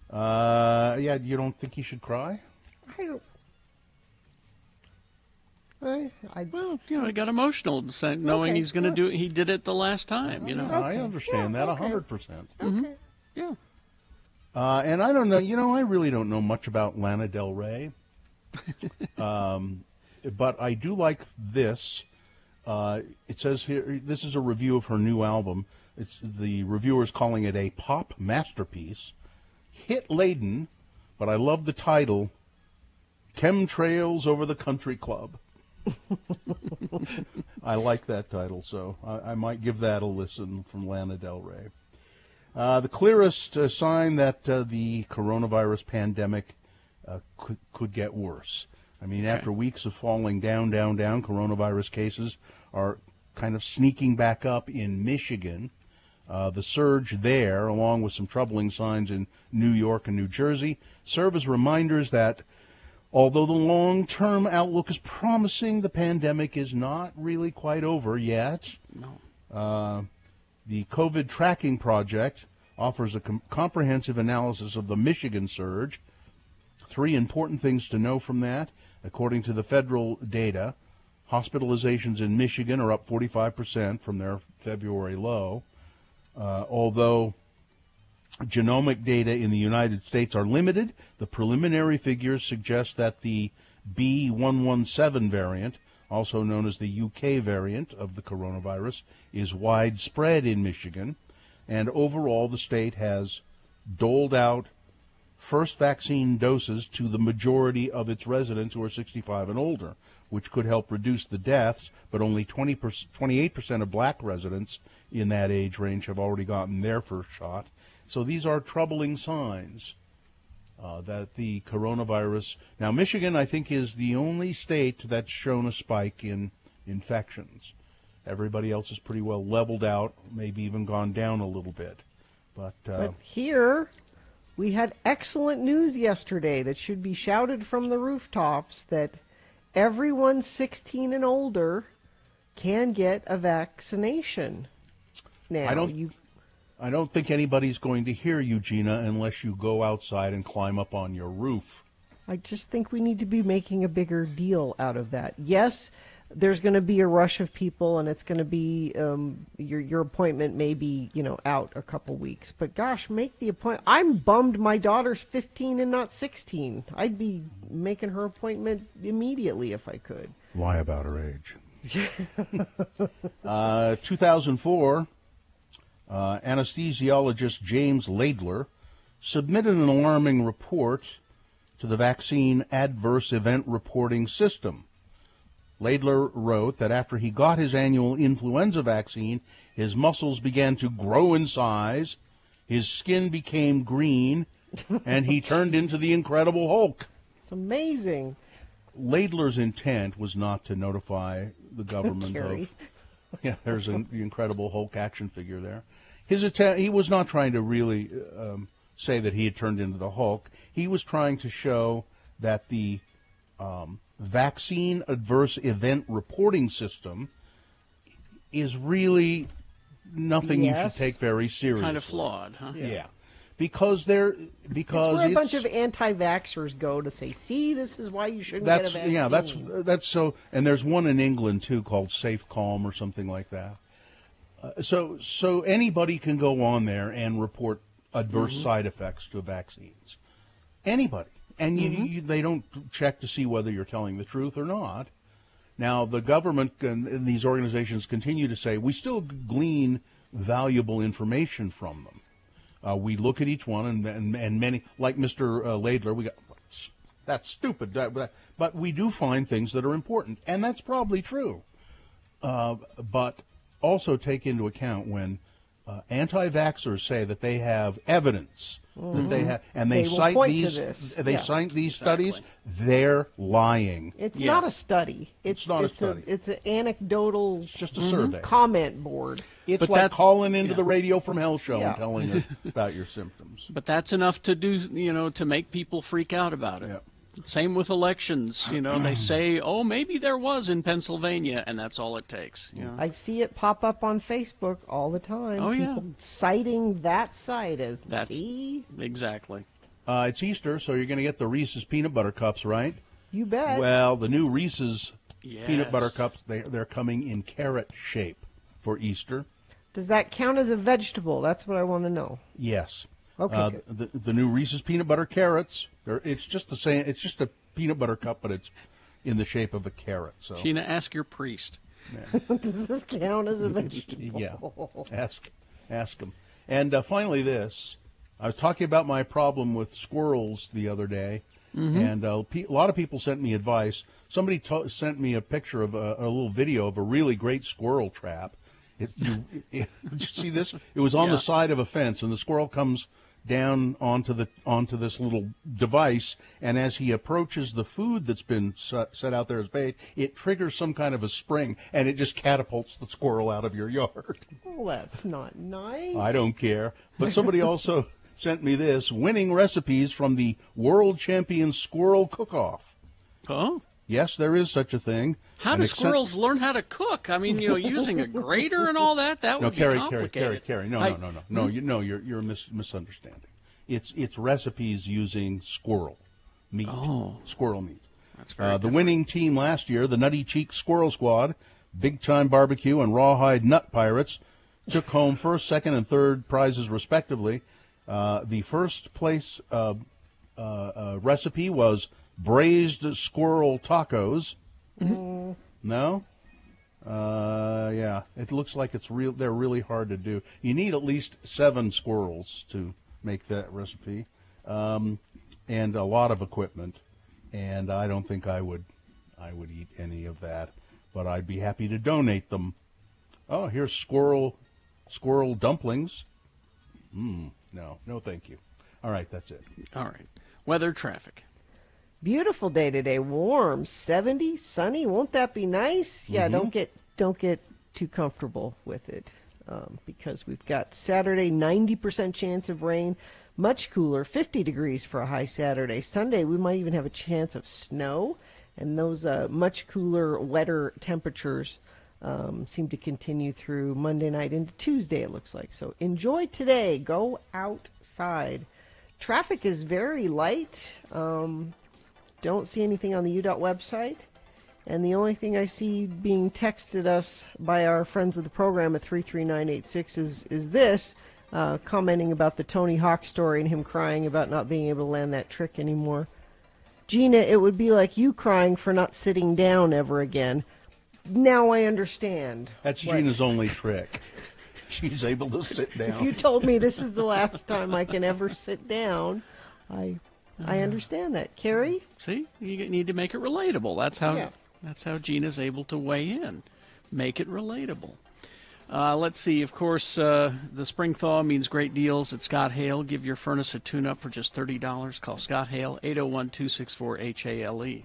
Yeah, you don't think he should cry? Well, I got emotional knowing he's going to do it. He did it the last time, I understand that 100%. Okay. Yeah. And I don't know, I really don't know much about Lana Del Rey. But I do like this. It says here, this is a review of her new album. The reviewer's calling it a pop masterpiece. Hit-laden, but I love the title, Chemtrails Over the Country Club. I like that title, so I might give that a listen from Lana Del Rey. The clearest sign that the coronavirus pandemic could get worse. I mean, after weeks of falling down, coronavirus cases are kind of sneaking back up in Michigan. The surge there, along with some troubling signs in New York and New Jersey, serve as reminders that Although the long-term outlook is promising, the pandemic is not really quite over yet. No. The COVID Tracking Project offers a comprehensive analysis of the Michigan surge. 3 important things to know from that. According to the federal data, hospitalizations in Michigan are up 45% from their February low. Although genomic data in the United States are limited, the preliminary figures suggest that the B.1.1.7 variant, also known as the UK variant of the coronavirus, is widespread in Michigan, and overall the state has doled out first vaccine doses to the majority of its residents who are 65 and older, which could help reduce the deaths, but only 28% of black residents in that age range have already gotten their first shot. So these are troubling signs that the coronavirus... Now, Michigan, I think, is the only state that's shown a spike in infections. Everybody else is pretty well leveled out, maybe even gone down a little bit. But here, we had excellent news yesterday that should be shouted from the rooftops, that everyone 16 and older can get a vaccination. Now, I don't think anybody's going to hear you, Gina, unless you go outside and climb up on your roof. I just think we need to be making a bigger deal out of that. Yes, there's going to be a rush of people, and it's going to be your appointment may be out a couple weeks. But gosh, make the appointment. I'm bummed my daughter's 15 and not 16. I'd be making her appointment immediately if I could. Lie about her age. 2004. Anesthesiologist James Laidler submitted an alarming report to the Vaccine Adverse Event Reporting System. Laidler wrote that after he got his annual influenza vaccine, his muscles began to grow in size, his skin became green, and he turned into the Incredible Hulk. It's amazing. Laidler's intent was not to notify the government of... Yeah, there's the Incredible Hulk action figure there. He was not trying to really say that he had turned into the Hulk. He was trying to show that the Vaccine Adverse Event Reporting System is really nothing you should take very seriously. Kind of flawed, huh? Yeah. Because it's where a bunch of anti-vaxxers go to say, see, this is why you shouldn't get a vaccine. Yeah, that's so. And there's one in England too called Safe Calm or something like that. So anybody can go on there and report adverse side effects to vaccines. Anybody, and they don't check to see whether you're telling the truth or not. Now the government and these organizations continue to say we still glean valuable information from them. We look at each one, and many, like Mr. Laidler, we got, that's stupid, but we do find things that are important, and that's probably true. But also take into account when anti-vaxxers say that they have evidence that they have, and they cite these studies, they're lying. It's not a study. It's not a study. It's an anecdotal. It's just a survey. Comment board. It's like calling into the Radio from Hell show and telling us about your symptoms. But that's enough to do, to make people freak out about it. Yeah. Same with elections. They say, oh, maybe there was in Pennsylvania, and that's all it takes. I see it pop up on Facebook all the time. Oh, yeah. People citing that site as, see? Exactly. It's Easter, so you're going to get the Reese's Peanut Butter Cups, right? You bet. Well, the new Reese's Peanut Butter Cups, they're coming in carrot shape for Easter. Does that count as a vegetable? That's what I want to know. Yes. Okay. The new Reese's Peanut Butter Carrots. It's just the same. It's just a peanut butter cup, but it's in the shape of a carrot. So, Gina, ask your priest. Yeah. Does this count as a vegetable? Yeah. Ask them. And finally, this. I was talking about my problem with squirrels the other day, and a lot of people sent me advice. Somebody sent me a picture of a little video of a really great squirrel trap. Did you see this? It was on the side of a fence, and the squirrel comes down onto this little device, and as he approaches the food that's been set out there as bait, it triggers some kind of a spring, and it just catapults the squirrel out of your yard. Well, that's not nice. I don't care. But somebody also sent me this: winning recipes from the World Champion Squirrel Cook-Off. Oh? Yes, there is such a thing. How do squirrels learn how to cook? I mean, using a grater and all that, that would be complicated. Carrie. No, you're misunderstanding. It's recipes using squirrel meat. Oh. Squirrel meat. That's very the winning team last year, the Nutty Cheek Squirrel Squad, Big Time Barbecue, and Rawhide Nut Pirates, took home first, second, and third prizes respectively. The first place recipe was braised squirrel tacos. No? Yeah, it looks like they're really hard to do. You need at least 7 squirrels to make that recipe, and a lot of equipment. And I don't think I would eat any of that, but I'd be happy to donate them. Oh, here's squirrel dumplings. No, thank you. All right, that's it. All right. Weather, traffic. Beautiful day today. Warm, 70, sunny. Won't that be nice? Yeah, don't get too comfortable with it, because we've got Saturday 90% chance of rain. Much cooler, 50 degrees for a high Saturday. Sunday, we might even have a chance of snow, and those much cooler, wetter temperatures seem to continue through Monday night into Tuesday, it looks like. So enjoy today. Go outside. Traffic is very light. Don't see anything on the UDOT website. And the only thing I see being texted us by our friends of the program at 33986 is this, commenting about the Tony Hawk story and him crying about not being able to land that trick anymore. Gina, it would be like you crying for not sitting down ever again. Now I understand. That's Gina's only trick. She's able to sit down. If you told me this is the last time I can ever sit down, I understand that. Carrie? See, you need to make it relatable. That's how Gina's able to weigh in. Make it relatable. Let's see. Of course, the spring thaw means great deals at Scott Hale. Give your furnace a tune-up for just $30. Call Scott Hale, 801-264-HALE.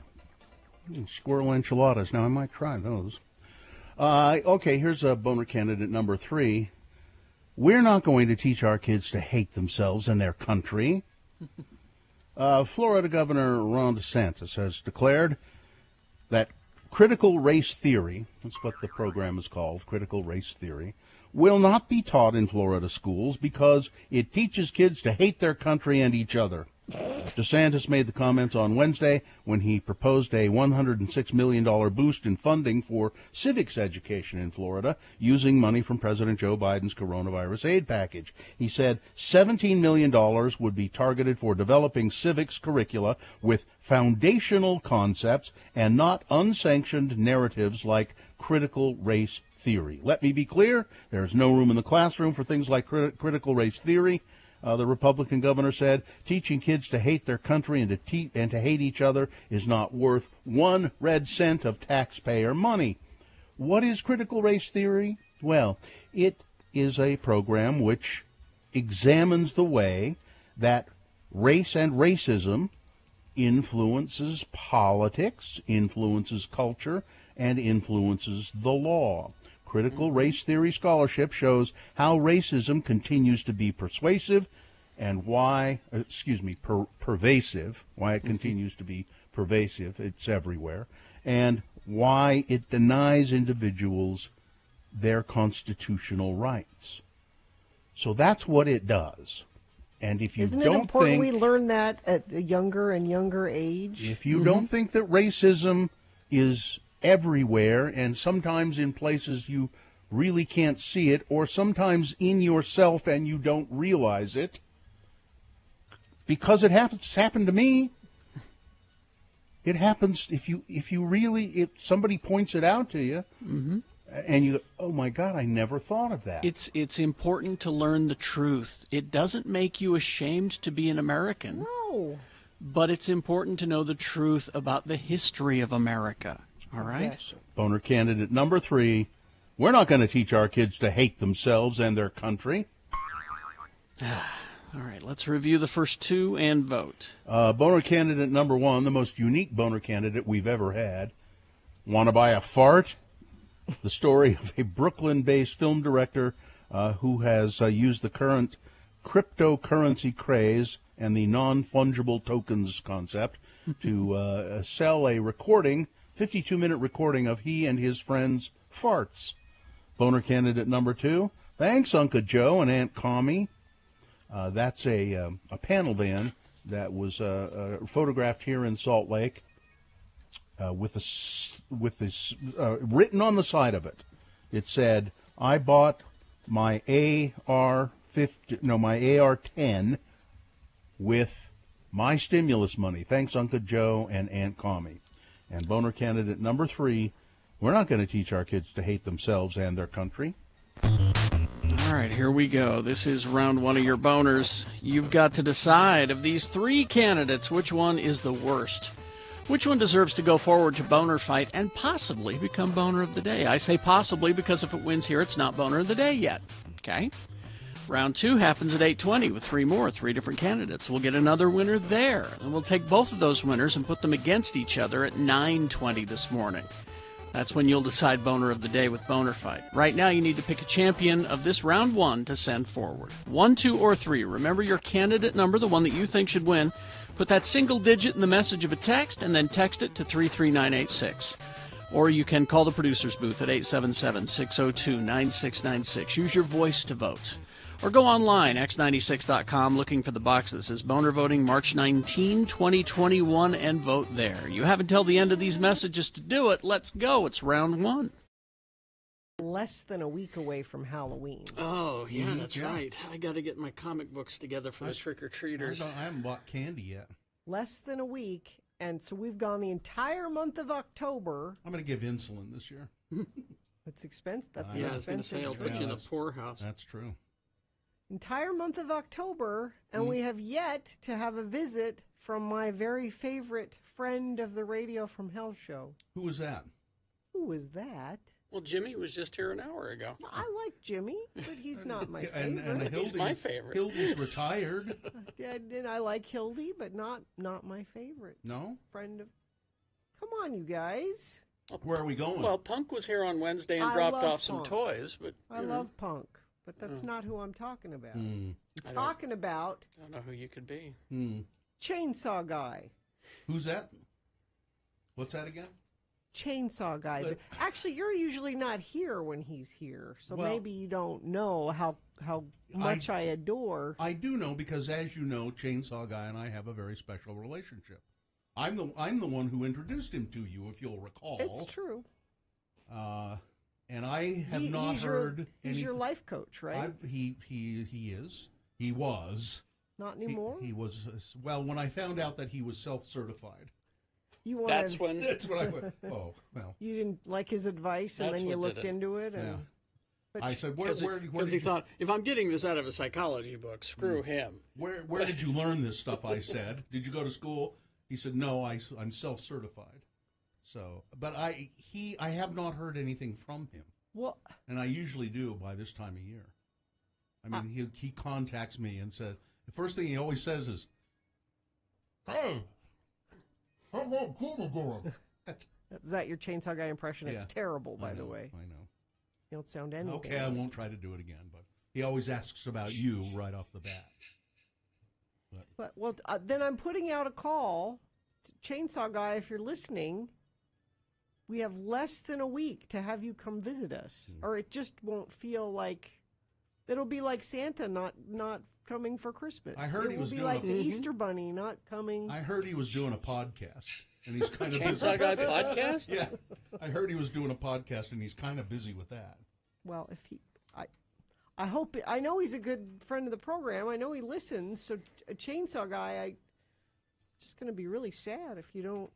Squirrel enchiladas. Now, I might try those. Okay, here's a boner candidate number 3. We're not going to teach our kids to hate themselves and their country. Florida Governor Ron DeSantis has declared that critical race theory, that's what the program is called, critical race theory, will not be taught in Florida schools because it teaches kids to hate their country and each other. DeSantis made the comments on Wednesday when he proposed a $106 million boost in funding for civics education in Florida using money from President Joe Biden's coronavirus aid package. He said $17 million would be targeted for developing civics curricula with foundational concepts and not unsanctioned narratives like critical race theory. Let me be clear, there is no room in the classroom for things like critical race theory. The Republican governor said teaching kids to hate their country and to hate each other is not worth 1 red cent of taxpayer money. What is critical race theory? Well, it is a program which examines the way that race and racism influences politics, influences culture, and influences the law. Critical race theory scholarship shows how racism continues to be pervasive, why it continues to be pervasive, it's everywhere, and why it denies individuals their constitutional rights. So that's what it does. And if you Isn't don't it important think, we learn that at a younger and younger age? if you don't think that racism is everywhere and sometimes in places you really can't see it, or sometimes in yourself and you don't realize it, because it's happened to me. It happens if somebody points it out to you, and you go, oh my God, I never thought of that. It's important to learn the truth. It doesn't make you ashamed to be an American. No. But it's important to know the truth about the history of America. All right? Exactly. Boner candidate number 3, we're not going to teach our kids to hate themselves and their country. All right, let's review the first 2 and vote. Boner candidate number 1, the most unique boner candidate we've ever had. Want to buy a fart? The story of a Brooklyn-based film director who has used the current cryptocurrency craze and the non-fungible tokens concept to sell a recording, 52-minute recording of he and his friends' farts. Boner candidate number 2. Thanks, Uncle Joe and Aunt Connie. That's a panel van that was photographed here in Salt Lake with this written on the side of it. It said, "I bought my AR-10 with my stimulus money. Thanks, Uncle Joe and Aunt Connie." And boner candidate number 3, we're not going to teach our kids to hate themselves and their country. All right, here we go. This is round 1 of your boners. You've got to decide of these 3 candidates, which one is the worst. Which one deserves to go forward to boner fight and possibly become boner of the day? I say possibly because if it wins here, it's not boner of the day yet. Okay? Round 2 happens at 8:20 with 3 different candidates. We'll get another winner there, and we'll take both of those winners and put them against each other at 9:20 this morning. That's when you'll decide boner of the day with Boner Fight. Right now, you need to pick a champion of this round 1 to send forward. 1, 2, or 3. Remember your candidate number, the one that you think should win. Put that single digit in the message of a text and then text it to 33986. Or you can call the producer's booth at 877-602-9696. Use your voice to vote. Or go online, x96.com, looking for the box that says Boner Voting March 19, 2021, and vote there. You have until the end of these messages to do it. Let's go. It's round 1. Less than a week away from Halloween. Oh, yeah, that's right. I got to get my comic books together for the trick-or-treaters. I haven't bought candy yet. Less than a week, and so we've gone the entire month of October. I'm going to give insulin this year. It's expensive. That's I was going to say, I'll put you in the poorhouse. That's true. Entire month of October, and we have yet to have a visit from my very favorite friend of the Radio from Hell show. Who was that? Who was that? Well, Jimmy was just here an hour ago. I like Jimmy, but he's not my favorite. And Hildy, he's my favorite. Hildy's retired. And I like Hildy, but not my favorite. No? Friend of... Come on, you guys. Where are we going? Well, Punk was here on Wednesday and dropped off some toys. But I love Punk, but that's not who I'm talking about. Mm. I'm talking about... I don't know who you could be. Chainsaw Guy. Who's that? What's that again? Chainsaw Guy. But actually, you're usually not here when he's here, so well, maybe you don't know how much I adore. I do know because, as you know, Chainsaw Guy and I have a very special relationship. I'm the one who introduced him to you, if you'll recall. It's true. And I have not heard. He's your life coach, right? He is. He was. Not anymore. He was. Well, when I found out that he was self-certified. That's when I went, oh, well. You didn't like his advice, and then you looked into it. And, I said, where because he thought, if I'm getting this out of a psychology book, screw him. Where did you learn this stuff? I said, did you go to school? He said, no, I'm self-certified. So, but I have not heard anything from him. Well, and I usually do by this time of year. I mean, he contacts me and says, the first thing he always says is, "Hey, how about Cuba going?" Is that your Chainsaw Guy impression? It's terrible, by the way. I know. You don't sound anything. Okay, I won't try to do it again, but he always asks about you right off the bat. But then I'm putting out a call to Chainsaw Guy, if you're listening. We have less than a week to have you come visit us, or it just won't feel like it'll be like Santa not coming for Christmas. I heard he was doing like the Easter Bunny not coming. I heard he was doing a podcast, and he's kind of busy. Chainsaw Guy podcast. Yeah, I heard he was doing a podcast, and he's kind of busy with that. Well, I hope I know he's a good friend of the program. I know he listens. So, a Chainsaw Guy, just going to be really sad if you don't.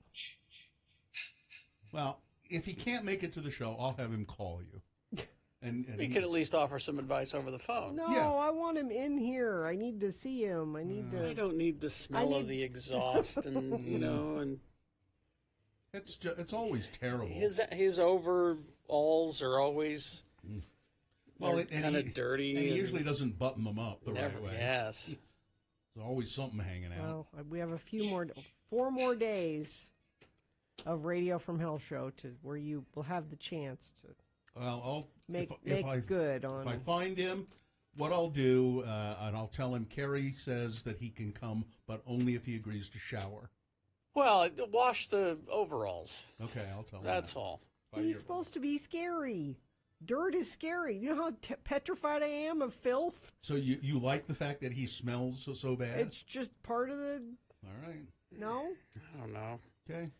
Well, if he can't make it to the show, I'll have him call you. And we can at least offer some advice over the phone. No, I want him in here. I need to see him. I don't need the smell of the exhaust, and and it's always terrible. His overalls are always kind of dirty, and he usually doesn't button them up the right way. Yes, there's always something hanging out. Well, we have 4 more days of Radio from Hell show where you will have the chance to. Well, I'll make If good on. I find him, what I'll do, and I'll tell him Carrie says that he can come, but only if he agrees to shower. Well, wash the overalls. Okay, I'll tell him. That's all. He's supposed to be scary. Dirt is scary. You know how petrified I am of filth? So you like the fact that he smells so bad? It's just part of the... All right. No? I don't know. Okay.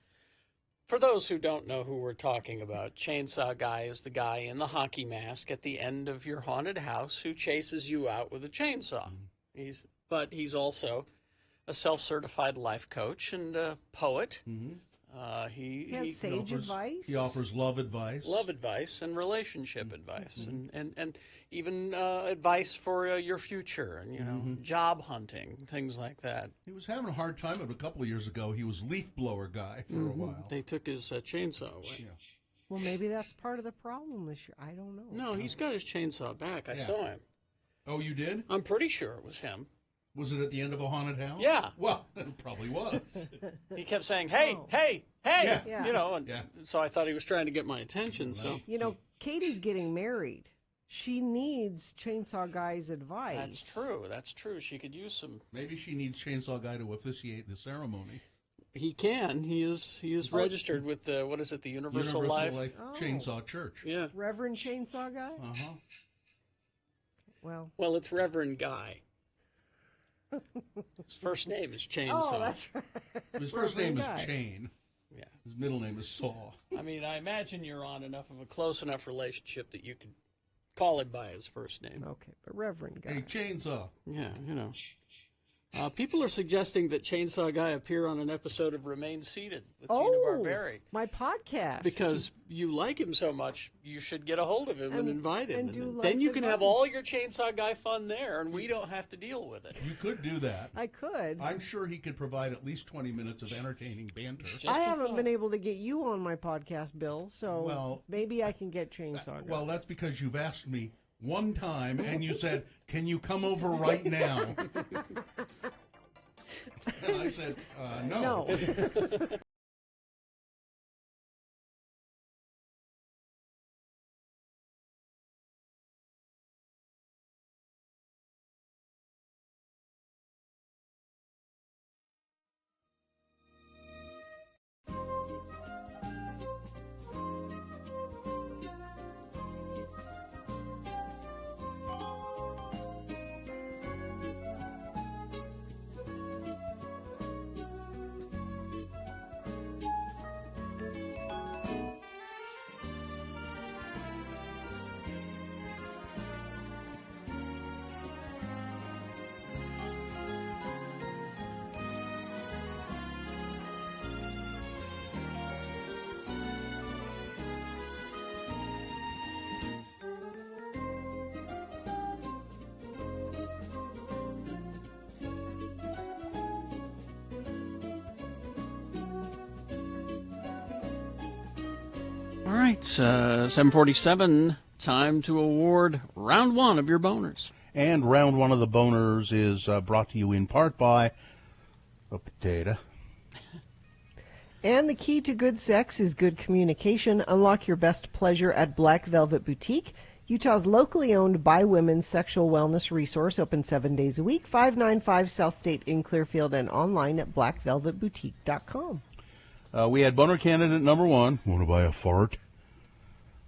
For those who don't know who we're talking about, Chainsaw Guy is the guy in the hockey mask at the end of your haunted house who chases you out with a chainsaw. But he's also a self-certified life coach and a poet. Mm-hmm. He has sage advice. He offers love advice. Love advice and relationship advice, and even advice for your future, and you know, job hunting, things like that. He was having a hard time of it a couple of years ago. He was leaf blower guy for a while. They took his chainsaw away. Yeah. Well, maybe that's part of the problem this year. I don't know. No, he's got his chainsaw back. I saw him. Oh, you did? I'm pretty sure it was him. Was it at the end of a haunted house? Yeah. Well, it probably was. He kept saying, "Hey, hey, hey," you know, and so I thought he was trying to get my attention. So you know, Katie's getting married. She needs Chainsaw Guy's advice. That's true. That's true. She could use some. Maybe she needs Chainsaw Guy to officiate the ceremony. He can. He is registered with the what is it? The Universal Life Chainsaw Church. Yeah. Reverend Chainsaw Guy. Uh-huh. Well, it's Reverend Guy. His first name is Chainsaw. Oh, that's right. His first name is Guy. Chain. Yeah. His middle name is Saw. I mean, I imagine you're on enough of a close enough relationship that you could call him by his first name. Okay, but Reverend Guy. Hey, Chainsaw. Yeah, you know. People are suggesting that Chainsaw Guy appear on an episode of Remain Seated with Gina Barberi. My podcast. Because you like him so much, you should get a hold of him and invite him. and do then you life can have advice. all your Chainsaw Guy fun there, and we don't have to deal with it. You could do that. I could. I'm sure he could provide at least 20 minutes of entertaining banter. I haven't been able to get you on my podcast, Bill, so Well, maybe I can get Chainsaw Guy. Well, that's because you've asked me one time, and you said, "Can you come over right now?" And I said, no. All right, 7:47. Time to award round one of your boners. And round one of the boners is brought to you in part by a potato. And the key to good sex is good communication. Unlock your best pleasure at Black Velvet Boutique, Utah's locally owned by women sexual wellness resource, open 7 days a week, 595 South State in Clearfield, and online at blackvelvetboutique.com. We had boner candidate number one. Want to buy a fart?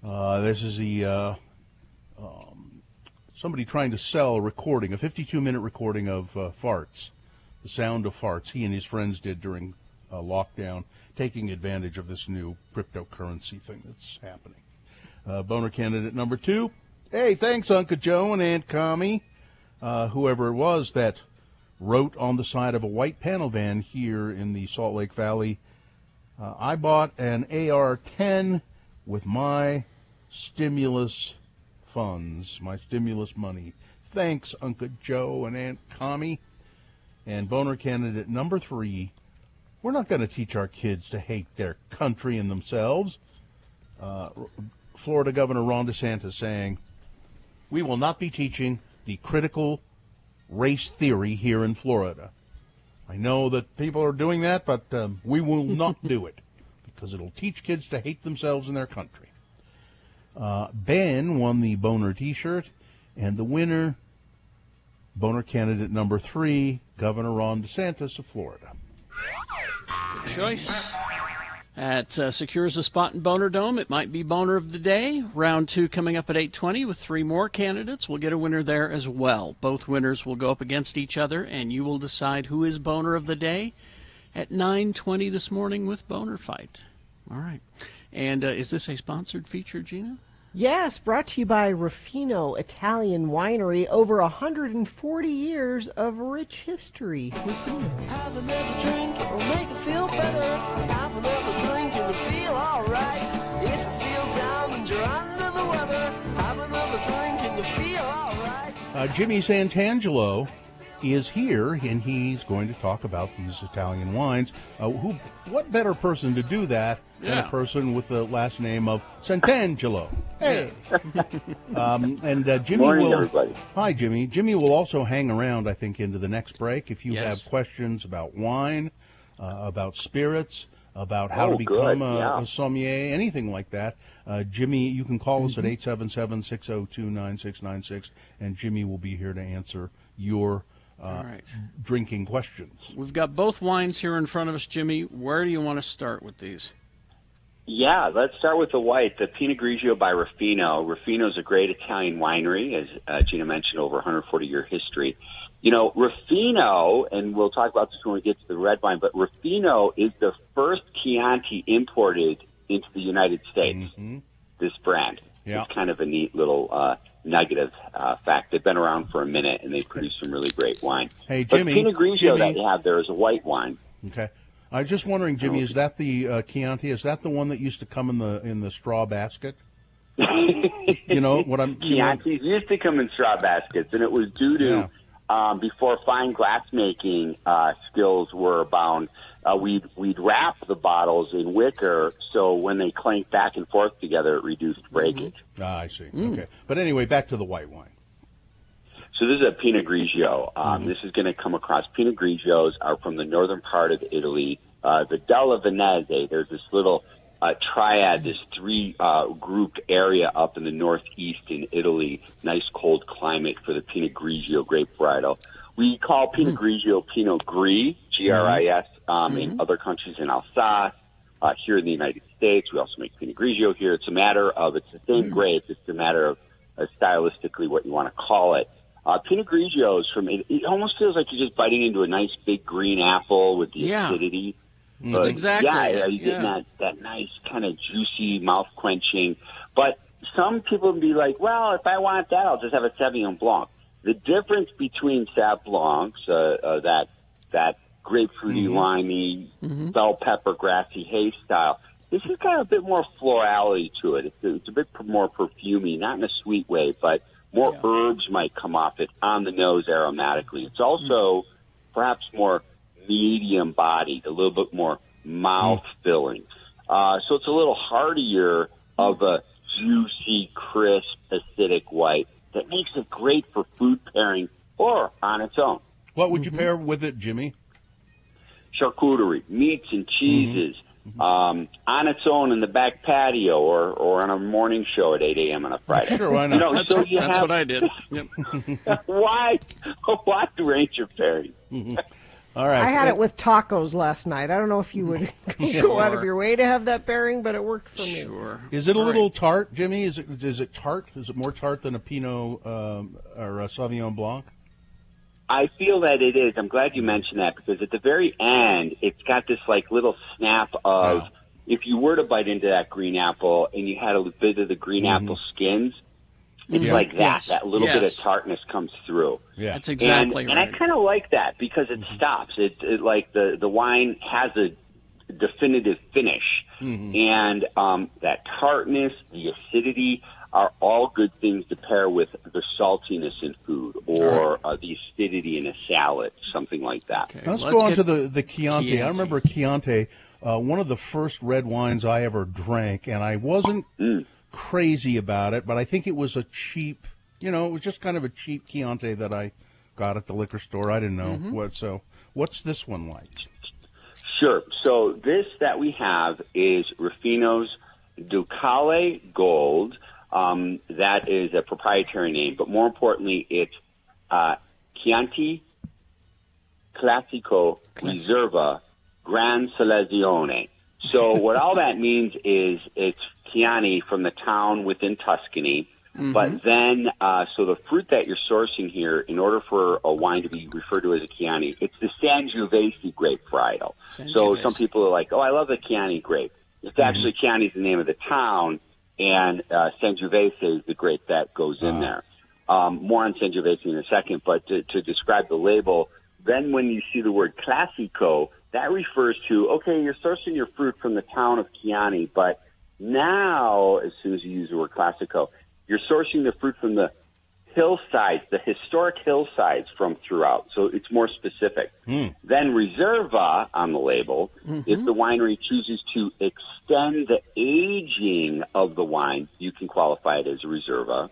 This is the somebody trying to sell a recording, a 52-minute recording of farts, the sound of farts. He and his friends did during lockdown, taking advantage of this new cryptocurrency thing that's happening. Boner candidate number two. Hey, thanks, Uncle Joe and Aunt Connie, whoever it was that wrote on the side of a white panel van here in the Salt Lake Valley. I bought an AR-10 with my stimulus funds, my stimulus money. Thanks, Uncle Joe and Aunt Connie. And boner candidate number three, we're not going to teach our kids to hate their country and themselves. Florida Governor Ron DeSantis saying, we will not be teaching the critical race theory here in Florida. I know that people are doing that, but we will not do it because it'll teach kids to hate themselves and their country. Ben won the boner T-shirt, and the winner, boner candidate number three, Governor Ron DeSantis of Florida. Good choice. That secures a spot in Boner Dome. It might be Boner of the Day. Round 2 coming up at 8:20 with 3 more candidates. We'll get a winner there as well. Both winners will go up against each other, and you will decide who is Boner of the Day at 9:20 this morning with Boner Fight. All right. And is this a sponsored feature, Gina? Yes, brought to you by Ruffino Italian Winery. Over 140 years of rich history. Have another drink, it'll make you feel better. Have another drink and you'll feel alright. If you feel down and you're under the weather, have another drink and you'll feel alright. Jimmy Santangelo is here, and he's going to talk about these Italian wines. What better person to do that than a person with the last name of Santangelo? Hey! Jimmy Morning, will. everybody. Hi, Jimmy. Jimmy will also hang around, I think, into the next break. If you have questions about wine, about spirits, about how to become a sommelier, anything like that, Jimmy, you can call us at 877-602-9696, and Jimmy will be here to answer your drinking questions. We've got both wines here in front of us, Jimmy. Where do you want to start with these? Yeah, let's start with the white, the Pinot Grigio by Ruffino. Ruffino is a great Italian winery, as Gina mentioned, over 140-year history. You know, Ruffino, and we'll talk about this when we get to the red wine, but Ruffino is the first Chianti imported into the United States, this brand. Yeah. It's kind of a neat little nugget of fact. They've been around for a minute, and they produce some really great wine. Hey, Jimmy. But Pinot Grigio that you have there is a white wine. Okay. I was just wondering, Jimmy, is that the Chianti? Is that the one that used to come in the straw basket? You know what I'm? Chiantis used to come in straw baskets, and it was due to before fine glassmaking skills were abound. We'd wrap the bottles in wicker, so when they clanked back and forth together, it reduced breakage. I see. Okay, but anyway, back to the white wine. So this is a Pinot Grigio. This is going to come across. Pinot Grigios are from the northern part of Italy. The Della Venese, there's this little triad, this three-grouped area up in the northeast in Italy. Nice cold climate for the Pinot Grigio grape varietal. We call Pinot Grigio Pinot Gris, Gris, in other countries in Alsace. Here in the United States, we also make Pinot Grigio here. It's a matter of, it's the same grape, it's a matter of stylistically what you want to call it. Pinot Grigios, it almost feels like you're just biting into a nice big green apple with the acidity. That's exactly. Yeah, you get that nice kind of juicy, mouth-quenching. But some people would be like, well, if I want that, I'll just have a Sauvignon Blanc. The difference between Sauv Blancs, that grapefruity, limey, bell pepper, grassy hay style, this has got a bit more florality to it. It's a bit more perfumey, not in a sweet way, but more herbs might come off it on the nose aromatically. It's also perhaps more medium-bodied, a little bit more mouth-filling. So it's a little heartier of a juicy, crisp, acidic white that makes it great for food pairing or on its own. What would you pair with it, Jimmy? Charcuterie, meats and cheeses, on its own in the back patio or on a morning show at 8 a.m. on a Friday. Sure, why not? You know, That's what I did. Yep. Why range of pairing? All right. I had it with tacos last night. I don't know if you would go out of your way to have that pairing, but it worked for me. Sure. Is it a little tart, Jimmy? Is it tart? Is it more tart than a Pinot or a Sauvignon Blanc? I feel that it is. I'm glad you mentioned that because at the very end, it's got this like little snap of if you were to bite into that green apple and you had a bit of the green apple skins, it's like that. That little bit of tartness comes through. Yeah, that's exactly right. And I kind of like that because it stops. It like the wine has a definitive finish, and that tartness, the acidity are all good things to pair with the saltiness in food or the acidity in a salad, something like that. Okay, let's go on to the Chianti. I remember Chianti, one of the first red wines I ever drank, and I wasn't crazy about it, but I think it was a cheap, it was just kind of a cheap Chianti that I got at the liquor store. I didn't know what. So what's this one like? Sure. So this that we have is Ruffino's Ducale Gold. That is a proprietary name, but more importantly, it's Chianti Classico Riserva Gran Selezione. So what all that means is it's Chianti from the town within Tuscany. But then, so the fruit that you're sourcing here, in order for a wine to be referred to as a Chianti, it's the Sangiovese grape varietal. So some people are like, oh, I love the Chianti grape. It's actually Chianti is the name of the town, and Sangiovese is the grape that goes in there. More on Sangiovese in a second, but to describe the label, then when you see the word Classico, that refers to, okay, you're sourcing your fruit from the town of Chianti, but now, as soon as you use the word Classico, you're sourcing the fruit from the hillsides, the historic hillsides from throughout. So it's more specific. Then Reserva on the label, if the winery chooses to extend the aging of the wine, you can qualify it as a Reserva.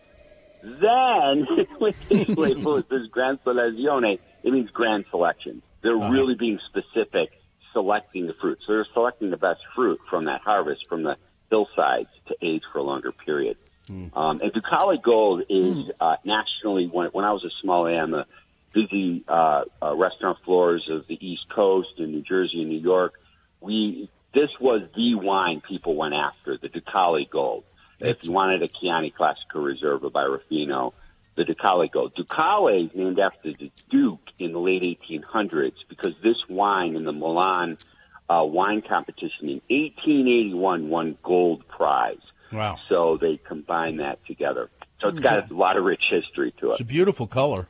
Then, with this label, it says Gran Selezione, it means grand selection. They're really being specific, selecting the fruit. So they're selecting the best fruit from that harvest, from the hillsides, to age for a longer period. And Ducale Gold is nationally, when I was a small A on the busy restaurant floors of the East Coast in New Jersey and New York, this was the wine people went after, the Ducale Gold. If you wanted a Chianti Classico Reserva by Ruffino, the Ducale Gold. Ducale is named after the Duke in the late 1800s because this wine in the Milan wine competition in 1881 won gold prize. Wow. So they combine that together. So it's got a lot of rich history to it. It's a beautiful color.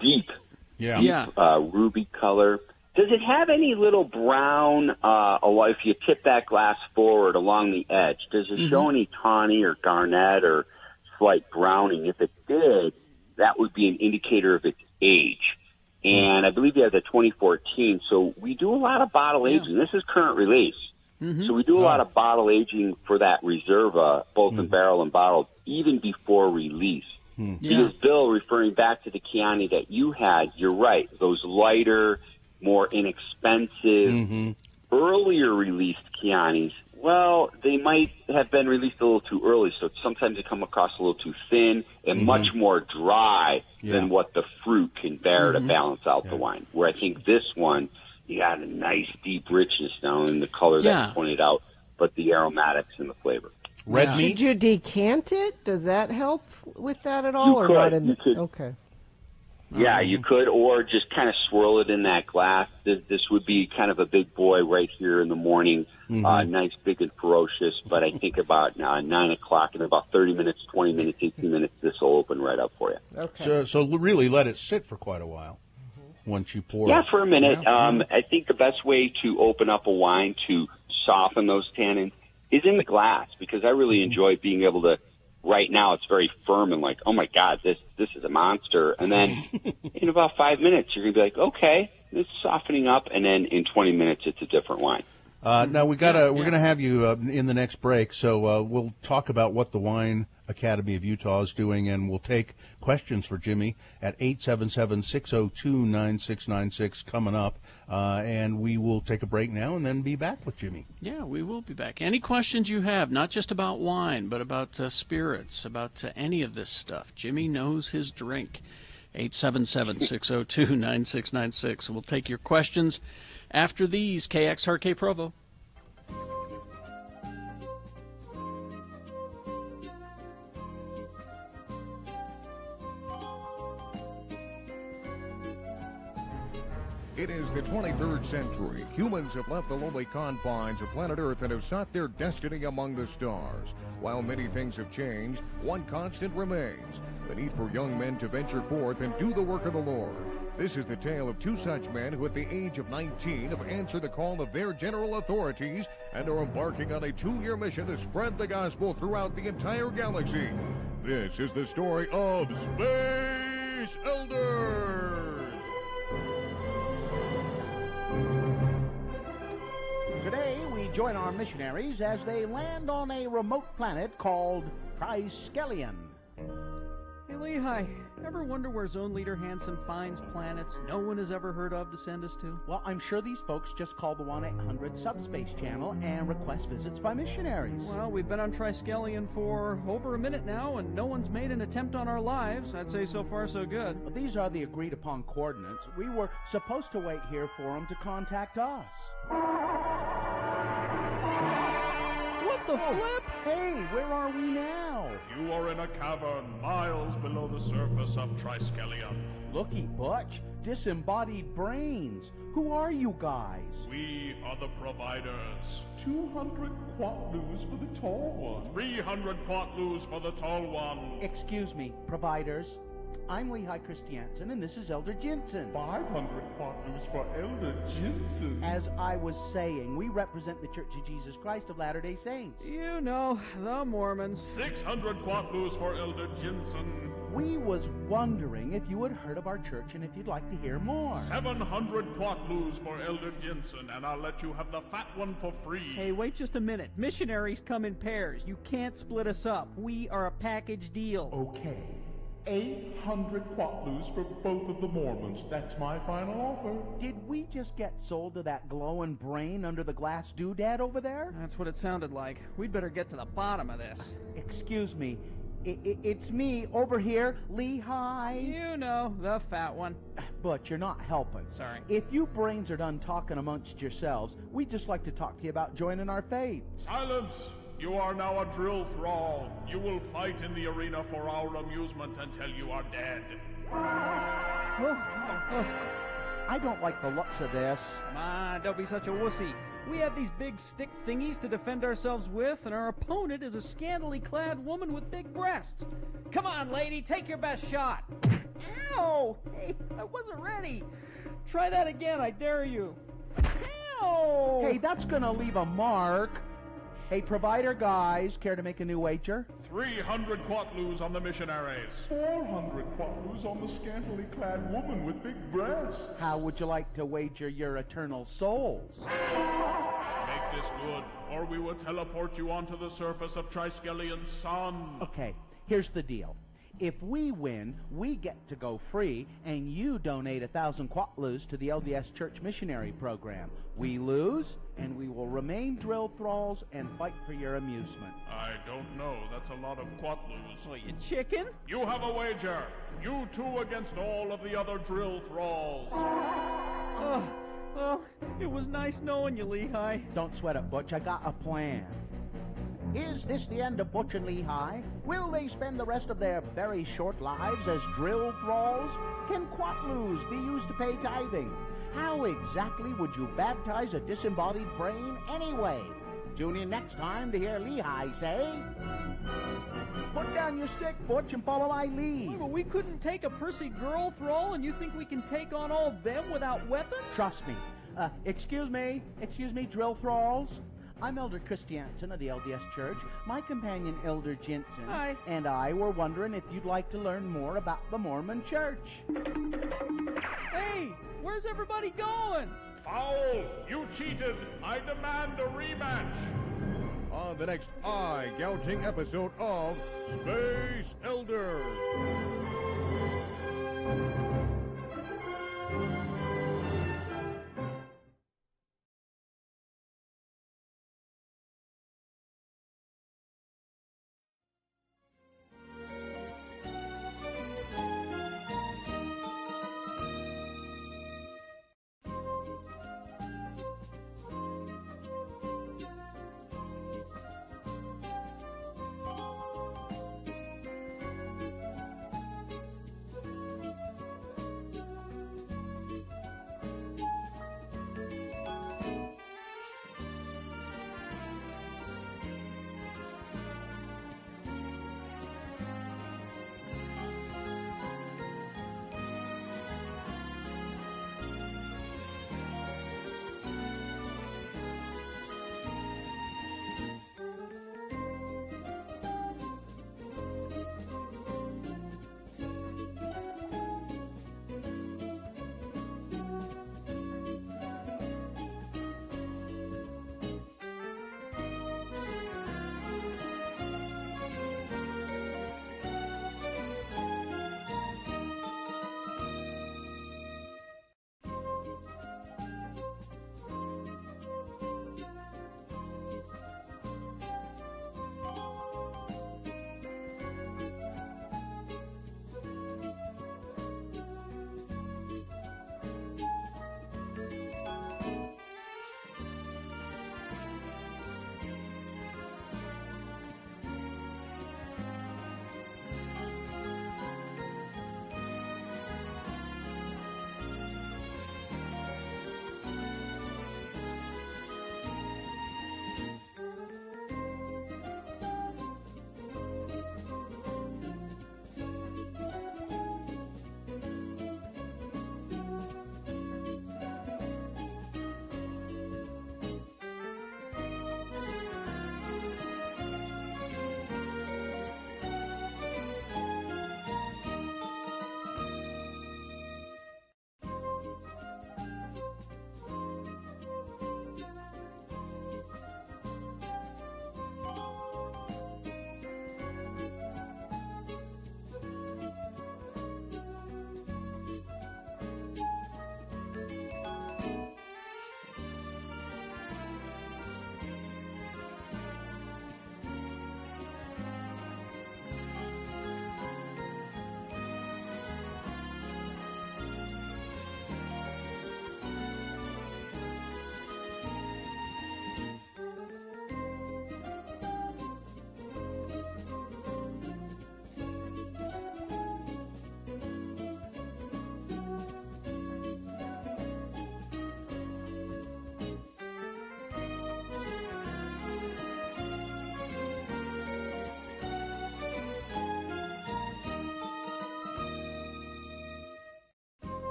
Deep. Yeah. Ruby color. Does it have any little brown, if you tip that glass forward along the edge, does it show any tawny or garnet or slight browning? If it did, that would be an indicator of its age. And I believe you have the 2014. So we do a lot of bottle aging. This is current release. So we do a lot of bottle aging for that Reserva, both in barrel and bottle, even before release. Because, Bill, referring back to the Chianti that you had, you're right. Those lighter, more inexpensive, earlier released Chiantis, well, they might have been released a little too early, so sometimes they come across a little too thin and much more dry than what the fruit can bear to balance out the wine. Where I think this one, you got a nice deep richness now in the color that you pointed out, but the aromatics and the flavor. Red meat? Should you decant it? Does that help with that at all? You could. You could. Okay. Yeah, you could, or just kind of swirl it in that glass. This would be kind of a big boy right here in the morning, nice, big, and ferocious. But I think about 9 o'clock, in about 30 minutes, 20 minutes, 18 minutes, this will open right up for you. Okay. So really let it sit for quite a while once you pour it. Yeah, for a minute. I think the best way to open up a wine to soften those tannins is in the glass, because I really enjoy being able to. Right now, it's very firm and like, oh my God, this is a monster. And then in about 5 minutes, you're gonna be like, okay, it's softening up, and then in 20 minutes, it's a different wine. Now we're gonna have you in the next break, so we'll talk about what the Wine Academy of Utah is doing, and we'll take questions for Jimmy at 877-602-9696 coming up, and we will take a break now and then be back with Jimmy. Yeah, we will be back. Any questions you have, not just about wine, but about spirits, about any of this stuff, Jimmy knows his drink. 877-602-9696. We'll take your questions after these. KXRK Provo. It is the 23rd century. Humans have left the lonely confines of planet Earth and have sought their destiny among the stars. While many things have changed, one constant remains: the need for young men to venture forth and do the work of the Lord. This is the tale of two such men who at the age of 19 have answered the call of their general authorities and are embarking on a 2-year mission to spread the gospel throughout the entire galaxy. This is the story of Space Elders! Today, we join our missionaries as they land on a remote planet called Triskelion. Hey, Lehi, Ever wonder where Zone Leader Hansen finds planets no one has ever heard of to send us to? Well, I'm sure these folks just call the 1-800 Subspace Channel and request visits by missionaries. Well, we've been on Triskelion for over a minute now, and no one's made an attempt on our lives. I'd say so far so good. Well, these are the agreed-upon coordinates. We were supposed to wait here for them to contact us. What the flip? Hey, where are we now? You are in a cavern miles below the surface of Triskelion. Looky, Butch. Disembodied brains. Who are you guys? We are the providers. 200 quatlus for the tall one. 300 quatlus for the tall one. Excuse me, providers. I'm Lehi Christiansen, and this is Elder Jensen. 500 quatlus for Elder Jensen. As I was saying, we represent the Church of Jesus Christ of Latter-day Saints. You know, the Mormons. 600 quatlus for Elder Jensen. We was wondering if you had heard of our church and if you'd like to hear more. 700 quatlus for Elder Jensen, and I'll let you have the fat one for free. Hey, wait just a minute. Missionaries come in pairs. You can't split us up. We are a package deal. Okay. 800 quatlus for both of the Mormons. That's my final offer. Did we just get sold to that glowing brain under the glass doodad over there? That's what it sounded like. We'd better get to the bottom of this. Excuse me. It's me over here, Lehi. You know, the fat one. But you're not helping. Sorry. If you brains are done talking amongst yourselves, we'd just like to talk to you about joining our faith. Silence! You are now a drill thrall. You will fight in the arena for our amusement until you are dead. I don't like the looks of this. Come on, don't be such a wussy. We have these big stick thingies to defend ourselves with, and our opponent is a scantily clad woman with big breasts. Come on, lady, take your best shot. Ow! Hey, I wasn't ready. Try that again, I dare you. Ow! Hey, that's gonna leave a mark. Hey, provider guys, care to make a new wager? 300 quatlus on the missionaries. 400 quatlus on the scantily clad woman with big breasts. How would you like to wager your eternal souls? Make this good, or we will teleport you onto the surface of Triskelion sun. Okay, here's the deal. If we win, we get to go free, and you donate 1,000 quatlus to the LDS Church Missionary Program. We lose, and we will remain drill thralls and fight for your amusement. I don't know. That's a lot of quatlus. Well, you chicken? You have a wager. You two against all of the other drill thralls. Oh, well, it was nice knowing you, Lehi. Don't sweat it, Butch. I got a plan. Is this the end of Butch and Lehi? Will they spend the rest of their very short lives as drill thralls? Can quatlus be used to pay tithing? How exactly would you baptize a disembodied brain anyway? Tune in next time to hear Lehi say, "Put down your stick, Butch, and follow my lead." Oh, but we couldn't take a prissy girl thrall, and you think we can take on all them without weapons? Trust me. Excuse me, drill thralls. I'm Elder Christiansen of the LDS Church. My companion, Elder Jensen, Hi. and I were wondering if you'd like to learn more about the Mormon Church. Hey, where's everybody going? Foul! You cheated! I demand a rematch! On the next eye-gouging episode of Space Elders.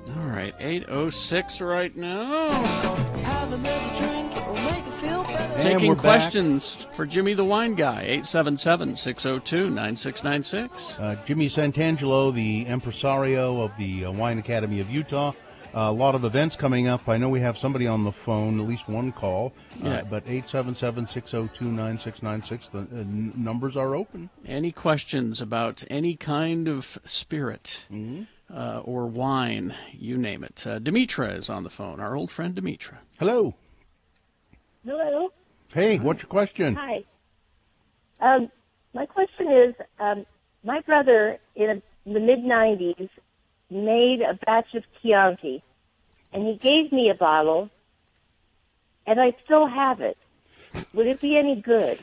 All right, 8:06 right now. Have another drink, it'll make you feel better. Taking questions for Jimmy the Wine Guy, 877-602-9696. Jimmy Santangelo, the impresario of the Wine Academy of Utah. A lot of events coming up. I know we have somebody on the phone, at least one call, but 877-602-9696, the numbers are open. Any questions about any kind of spirit or wine, you name it. Dimitra is on the phone, our old friend Dimitra. Hello. Hello. Hey, what's your question? Hi. My question is, my brother in the mid-'90s made a batch of Chianti, and he gave me a bottle, and I still have it. Would it be any good?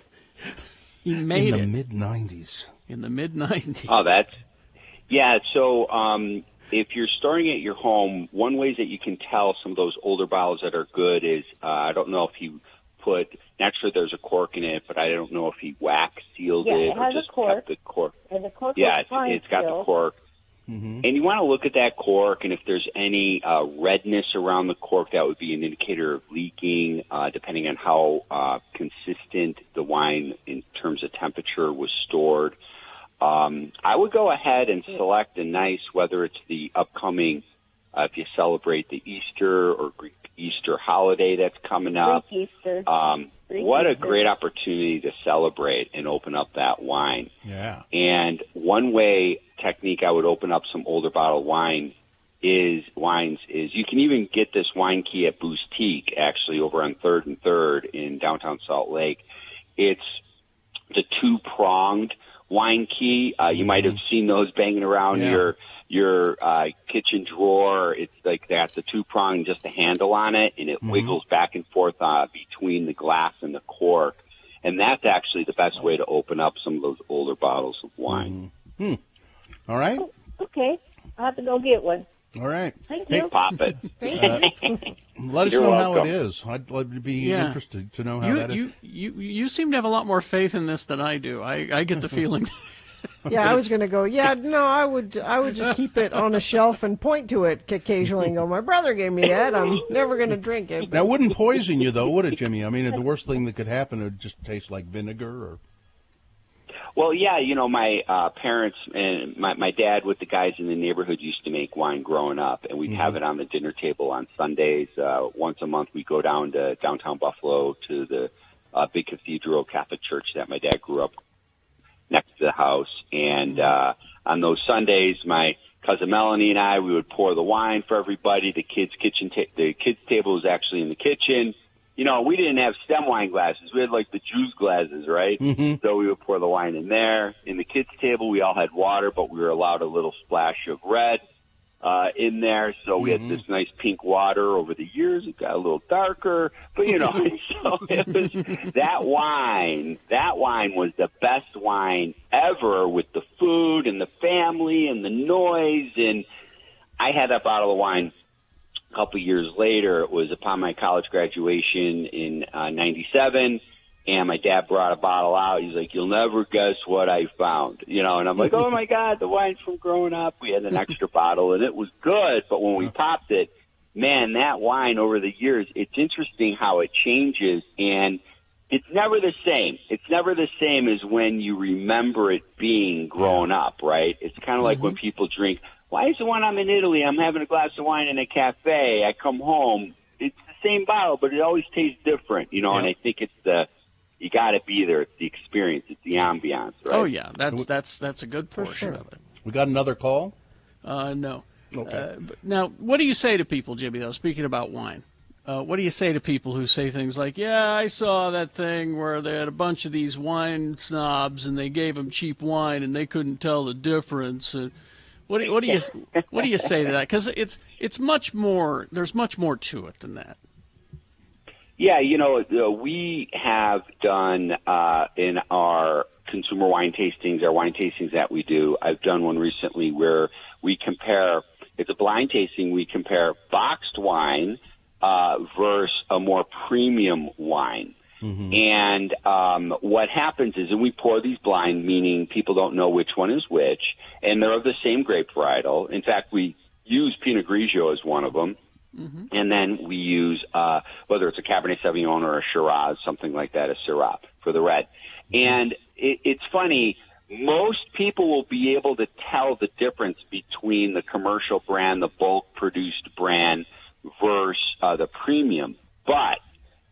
He made in it. the mid-'90s. In the mid-'90s. Oh, so if you're storing it at your home, one way that you can tell some of those older bottles that are good is, I don't know if he naturally there's a cork in it, but I don't know if he wax sealed it it or has just a cork. kept the cork. And the cork Yeah, was fine it's got still. the cork. And you want to look at that cork, and if there's any redness around the cork, that would be an indicator of leaking, depending on how consistent the wine in terms of temperature was stored. I would go ahead and select a nice, whether it's the upcoming, if you celebrate the Easter or Greek Easter holiday that's coming up. Greek Easter. What a great opportunity to celebrate and open up that wine. Yeah. And one technique I would open up some older bottle wines is you can even get this wine key at Boustique, actually, over on 3rd and 3rd in downtown Salt Lake. It's the two-pronged wine key. You might have seen those banging around your kitchen drawer. It's like they got the two-prong, just a handle on it, and it wiggles back and forth between the glass and the cork. And that's actually the best way to open up some of those older bottles of wine. All right. Okay. I'll have to go get one. All right. Thank Hey, you. Pop it. Let us You're know how it welcome. is. I'd love to be interested to know how that is. You seem to have a lot more faith in this than I do. I get the feeling. Yeah, I was going to go, I would just keep it on a shelf and point to it occasionally and go, my brother gave me that. I'm never going to drink it. That wouldn't poison you, though, would it, Jimmy? I mean, the worst thing that could happen, it would just taste like vinegar or... Well, yeah, my parents and my dad with the guys in the neighborhood used to make wine growing up, and we'd have it on the dinner table on Sundays. Once a month, we'd go down to downtown Buffalo to the big cathedral Catholic church that my dad grew up next to the house. And on those Sundays, my cousin Melanie and I, we would pour the wine for everybody. The kids' table was actually in the kitchen. We didn't have stem wine glasses. We had like the juice glasses, right? So we would pour the wine in there. In the kids' table, we all had water, but we were allowed a little splash of red in there. So we had this nice pink water. Over the years, it got a little darker. But, so it was that wine was the best wine ever, with the food and the family and the noise. And I had that bottle of wine a couple years later. It was upon my college graduation in 97, and my dad brought a bottle out. He's like, "You'll never guess what I found," and I'm like, "Oh my God, the wine's from growing up." We had an extra bottle, and it was good, but when we popped it, man, that wine over the years, it's interesting how it changes, and it's never the same. It's never the same as when you remember it being growing up, right? It's kind of like when people drink. Why is it when I'm in Italy, I'm having a glass of wine in a cafe, I come home, it's the same bottle, but it always tastes different, and I think it's you got to be there. It's the experience. It's the ambiance, right? Oh, yeah. That's a good portion of it. We got another call? No. Okay. Now, what do you say to people, Jimmy, though, speaking about wine? What do you say to people who say things like, I saw that thing where they had a bunch of these wine snobs and they gave them cheap wine and they couldn't tell the difference? What do you say to that? Because it's much more. There's much more to it than that. Yeah, we have done in our consumer wine tastings, our wine tastings that we do. I've done one recently where we compare. It's a blind tasting. We compare boxed wine versus a more premium wine. And what happens is, and we pour these blind, meaning people don't know which one is which, and they're of the same grape varietal. In fact, we use Pinot Grigio as one of them. Mm-hmm. And then we use, whether it's a Cabernet Sauvignon or a Shiraz, something like that, a Syrah for the red. And it's funny, most people will be able to tell the difference between the commercial brand, the bulk-produced brand, versus the premium. But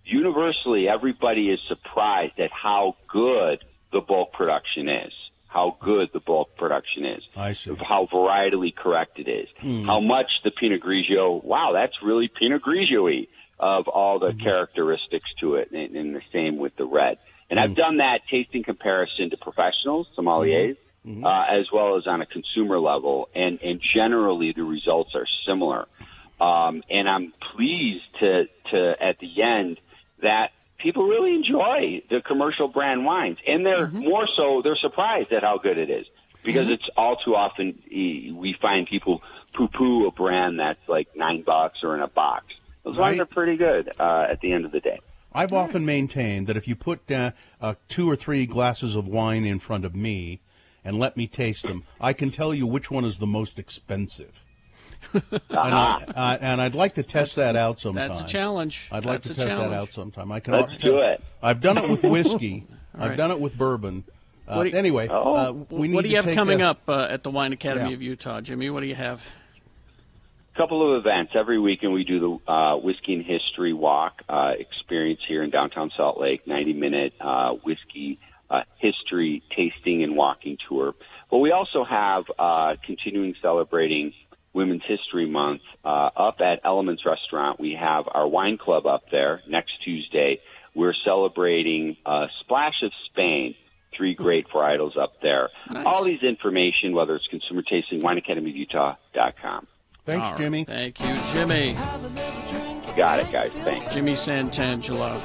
universally, everybody is surprised at how good the bulk production is. How good the bulk production is. I see. How varietally correct it is. How much the Pinot Grigio, wow, that's really Pinot Grigio-y of all the characteristics to it, and the same with the red. And I've done that tasting comparison to professionals, sommeliers, as well as on a consumer level, and generally the results are similar. And I'm pleased to at the end that people really enjoy the commercial brand wines, and they're more so, they're surprised at how good it is, because it's all too often we find people poo-poo a brand that's like $9 or in a box. Those wines are pretty good at the end of the day. I've often maintained that if you put 2 or 3 glasses of wine in front of me and let me taste them, I can tell you which one is the most expensive. And I'd like to test that out sometime. That's a challenge. I'd like to test that out sometime. I can. Let's do it. I've done it with whiskey. Right. I've done it with bourbon. Anyway, we need what do you to have take coming up at the Wine Academy Yeah. of Utah, Jimmy? What do you have? Couple of events every weekend. We do the Whiskey and History Walk experience here in downtown Salt Lake, 90-minute whiskey history tasting and walking tour. But we also have continuing celebrating Women's History Month up at Elements Restaurant. We have our wine club up there next Tuesday. We're celebrating Splash of Spain, 3 great varietals up there. Nice. All these information, whether it's consumer tasting, wineacademyofutah.com. Thanks, All right. Jimmy. Thank you, Jimmy. You got it, guys. Thanks. Jimmy Santangelo.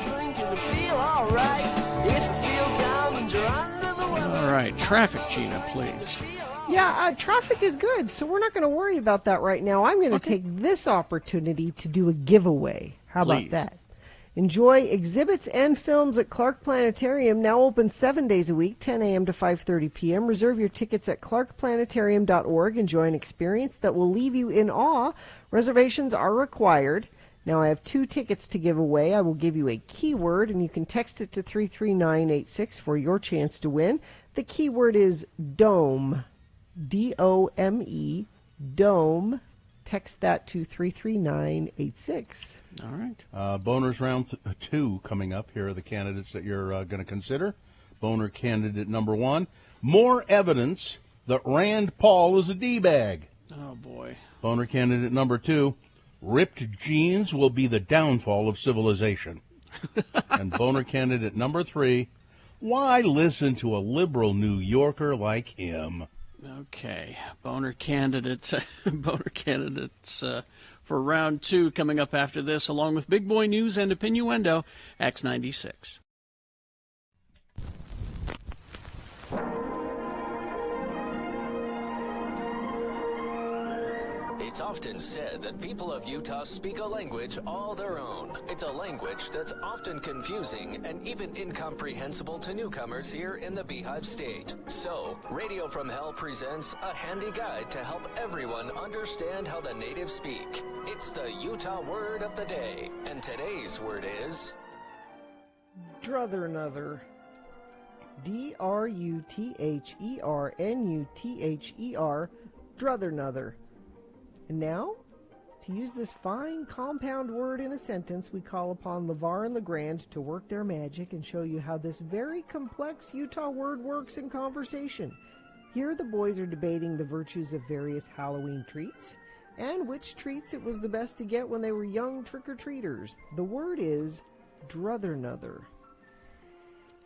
All right, traffic, Gina, please. Yeah, traffic is good, so we're not going to worry about that right now. I'm going to take this opportunity to do a giveaway. How about Please. that? Enjoy exhibits and films at Clark Planetarium, now open 7 days a week, 10 a.m. to 5:30 p.m. Reserve your tickets at clarkplanetarium.org. Enjoy an experience that will leave you in awe. Reservations are required. Now I have 2 tickets to give away. I will give you a keyword, and you can text it to 33986 for your chance to win. The keyword is DOME, D-O-M-E, DOME. Text that to 33986. All right. Boners round 2 coming up. Here are the candidates that you're going to consider. Boner candidate number 1, more evidence that Rand Paul is a D-bag. Oh, boy. Boner candidate number 2, ripped jeans will be the downfall of civilization. And boner candidate number 3, why listen to a liberal New Yorker like him? Okay, boner candidates for round 2 coming up after this, along with Big Boy News and Opinioendo, X96. It's often said that people of Utah speak a language all their own. It's a language that's often confusing and even incomprehensible to newcomers here in the Beehive State. So, Radio from Hell presents a handy guide to help everyone understand how the natives speak. It's the Utah word of the day, and today's word is... Druthernuther. D-R-U-T-H-E-R-N-U-T-H-E-R. Druthernuther. And now, to use this fine compound word in a sentence, we call upon LeVar and LeGrand to work their magic and show you how this very complex Utah word works in conversation. Here the boys are debating the virtues of various Halloween treats and which treats it was the best to get when they were young trick-or-treaters. The word is druthernuther.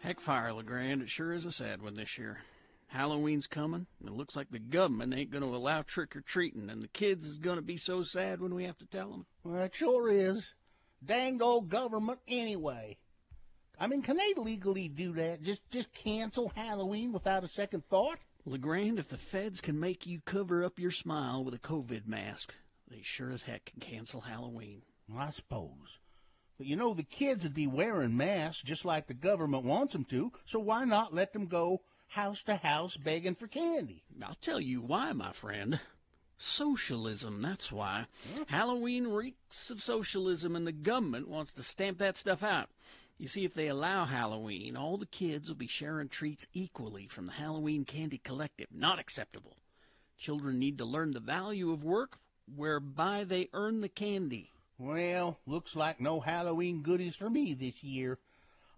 Heck fire, LeGrand, it sure is a sad one this year. Halloween's coming, and it looks like the government ain't going to allow trick-or-treating, and the kids is going to be so sad when we have to tell them. Well, it sure is. Danged old government anyway. I mean, can they legally do that? Just cancel Halloween without a second thought? LeGrand, if the feds can make you cover up your smile with a COVID mask, they sure as heck can cancel Halloween. Well, I suppose. But you know, the kids would be wearing masks just like the government wants them to, so why not let them go house to house begging for candy? I'll tell you why, my friend. Socialism, that's why. Halloween reeks of socialism, and the government wants to stamp that stuff out. You see, if they allow Halloween, all the kids will be sharing treats equally from the Halloween Candy Collective. Not acceptable. Children need to learn the value of work whereby they earn the candy. Well, looks like no Halloween goodies for me this year.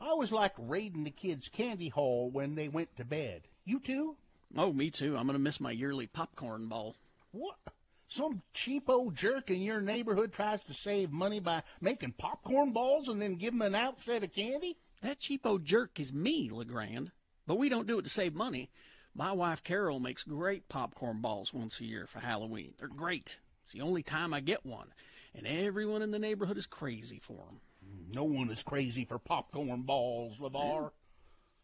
I always like raiding the kids' candy haul when they went to bed. You too? Oh, me too. I'm going to miss my yearly popcorn ball. What? Some cheapo jerk in your neighborhood tries to save money by making popcorn balls and then give them an outset of candy? That cheapo jerk is me, LeGrand. But we don't do it to save money. My wife, Carol, makes great popcorn balls once a year for Halloween. They're great. It's the only time I get one. And everyone in the neighborhood is crazy for them. No one is crazy for popcorn balls, LeVar.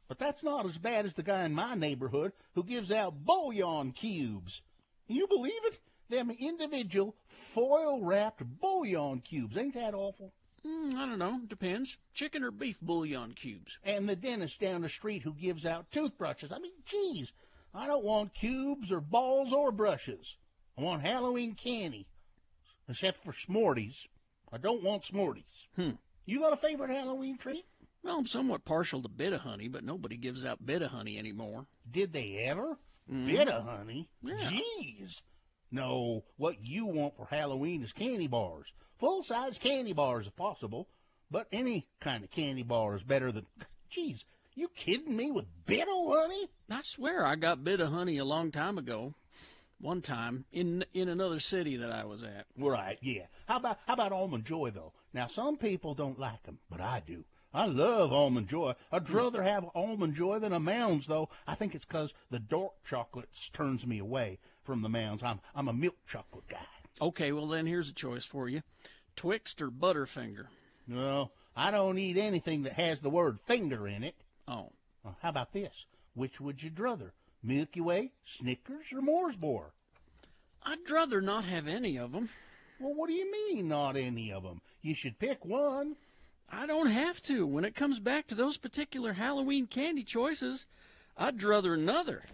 But that's not as bad as the guy in my neighborhood who gives out bouillon cubes. Can you believe it? Them individual foil-wrapped bouillon cubes. Ain't that awful? I don't know. Depends. Chicken or beef bouillon cubes. And the dentist down the street who gives out toothbrushes. I mean, geez, I don't want cubes or balls or brushes. I want Halloween candy, except for Smarties. I don't want Smarties. You got a favorite Halloween treat? Well, I'm somewhat partial to Bit-O-Honey, but nobody gives out Bit-O-Honey anymore. Did they ever? Bit-O-Honey? Yeah. Jeez. No, what you want for Halloween is candy bars. Full-size candy bars if possible. But any kind of candy bar is better than... Jeez, you kidding me with Bit-O-Honey? I swear I got Bit-O-Honey a long time ago. One time in another city that I was at. Right, yeah. How about Almond Joy, though? Now, some people don't like them, but I do. I love Almond Joy. I'd rather have Almond Joy than a Mounds, though. I think it's 'cause the dark chocolate turns me away from the Mounds. I'm a milk chocolate guy. Okay, well then here's a choice for you. Twixt or Butterfinger? No, I don't eat anything that has the word finger in it. Oh. Well, how about this? Which would you druther? Milky Way, Snickers, or Mooresboro? I'd rather not have any of them. Well, what do you mean, not any of them? You should pick one. I don't have to. When it comes back to those particular Halloween candy choices, I'd druther another.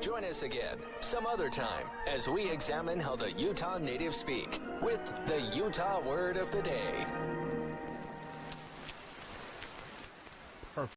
Join us again some other time as we examine how the Utah natives speak with the Utah Word of the Day. Perfect.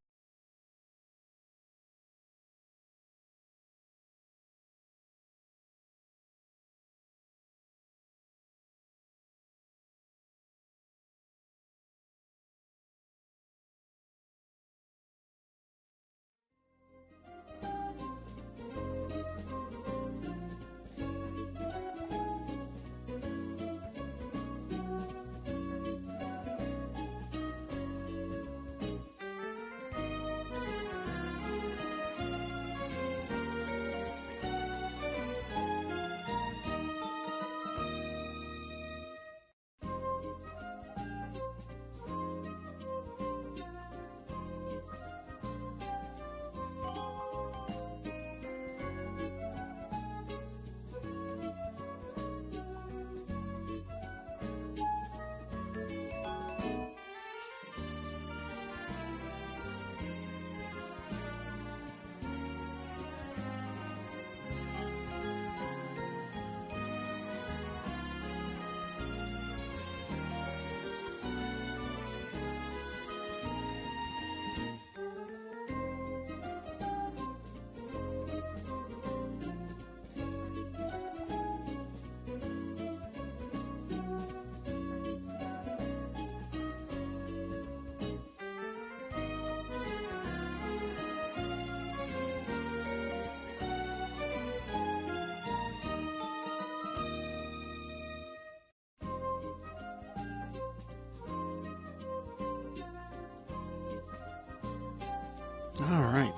All right,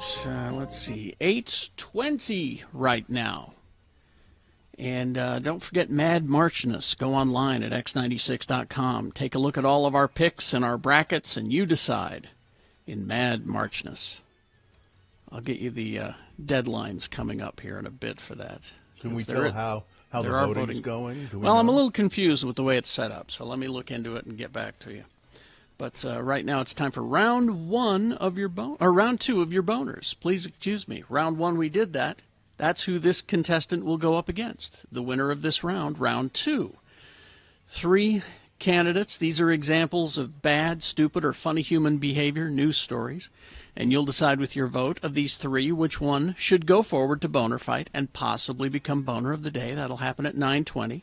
let's see. 8:20 right now. And don't forget Mad Marchness. Go online at x96.com. Take a look at all of our picks and our brackets, and you decide in Mad Marchness. I'll get you the deadlines coming up here in a bit for that. Can we tell how the voting's going? Well, I'm a little confused with the way it's set up, so let me look into it and get back to you. But right now it's time for round 1 of your round 2 of your boners. Please excuse me. Round 1 we did that. That's who this contestant will go up against. The winner of this round, round 2. 3 candidates. These are examples of bad, stupid, or funny human behavior, news stories. And you'll decide with your vote of these 3 which one should go forward to Boner Fight and possibly become Boner of the Day. That'll happen at 9:20.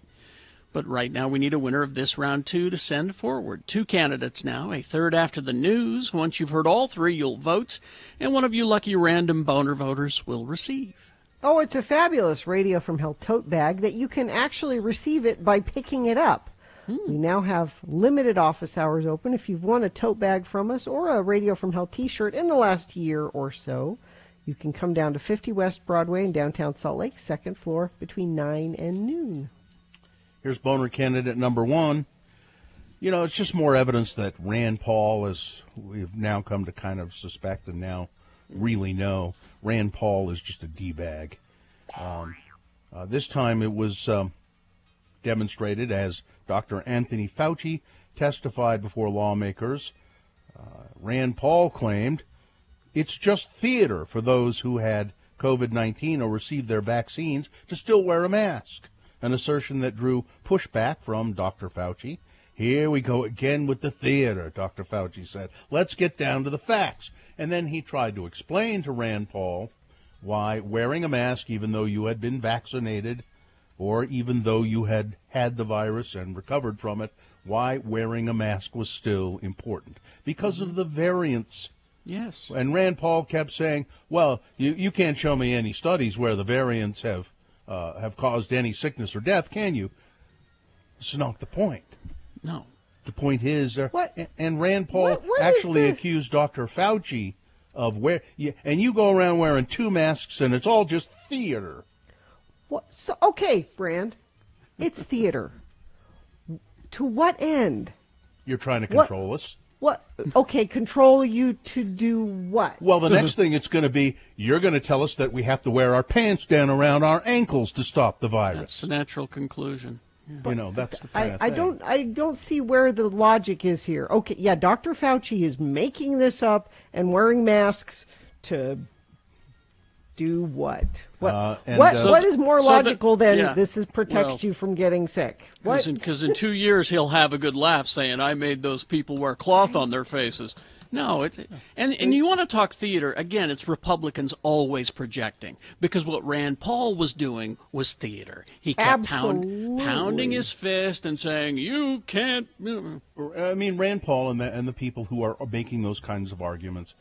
But right now we need a winner of this round 2 to send forward. 2 candidates now, a third after the news. Once you've heard all 3, you'll vote, and one of you lucky random Boner voters will receive. Oh, it's a fabulous Radio from Hell tote bag that you can actually receive it by picking it up. We now have limited office hours open. If you've won a tote bag from us or a Radio from Hell t-shirt in the last year or so, you can come down to 50 West Broadway in downtown Salt Lake, 2nd floor, between 9 and noon. Here's Boner candidate number 1. You know, it's just more evidence that Rand Paul, as we've now come to kind of suspect and now really know, Rand Paul is just a D-bag. This time it was demonstrated as Dr. Anthony Fauci testified before lawmakers. Rand Paul claimed it's just theater for those who had COVID-19 or received their vaccines to still wear a mask, an assertion that drew pushback from Dr. Fauci. Here we go again with the theater, Dr. Fauci said. Let's get down to the facts. And then he tried to explain to Rand Paul why wearing a mask, even though you had been vaccinated or even though you had had the virus and recovered from it, why wearing a mask was still important. Because of the variants. Yes. And Rand Paul kept saying, well, you can't show me any studies where the variants have caused any sickness or death, can you? This is not the point. No. The point is, what? And Rand Paul what actually accused Dr. Fauci of and you go around wearing 2 masks and it's all just theater. What? So, okay, Brand, it's theater. To what end? You're trying to control us. What? Okay, control you to do what? Well, the next thing it's going to be, you're going to tell us that we have to wear our pants down around our ankles to stop the virus. That's the natural conclusion. Yeah. You know, that's the kind of thing. I don't see where the logic is here. Okay, yeah, Dr. Fauci is making this up and wearing masks to do what? What is more logical than this protects you from getting sick? Because in 2 years he'll have a good laugh saying, I made those people wear cloth on their faces. No, and you want to talk theater, again, it's Republicans always projecting, because what Rand Paul was doing was theater. He kept pounding his fist and saying, you can't... I mean, Rand Paul and the people who are making those kinds of arguments,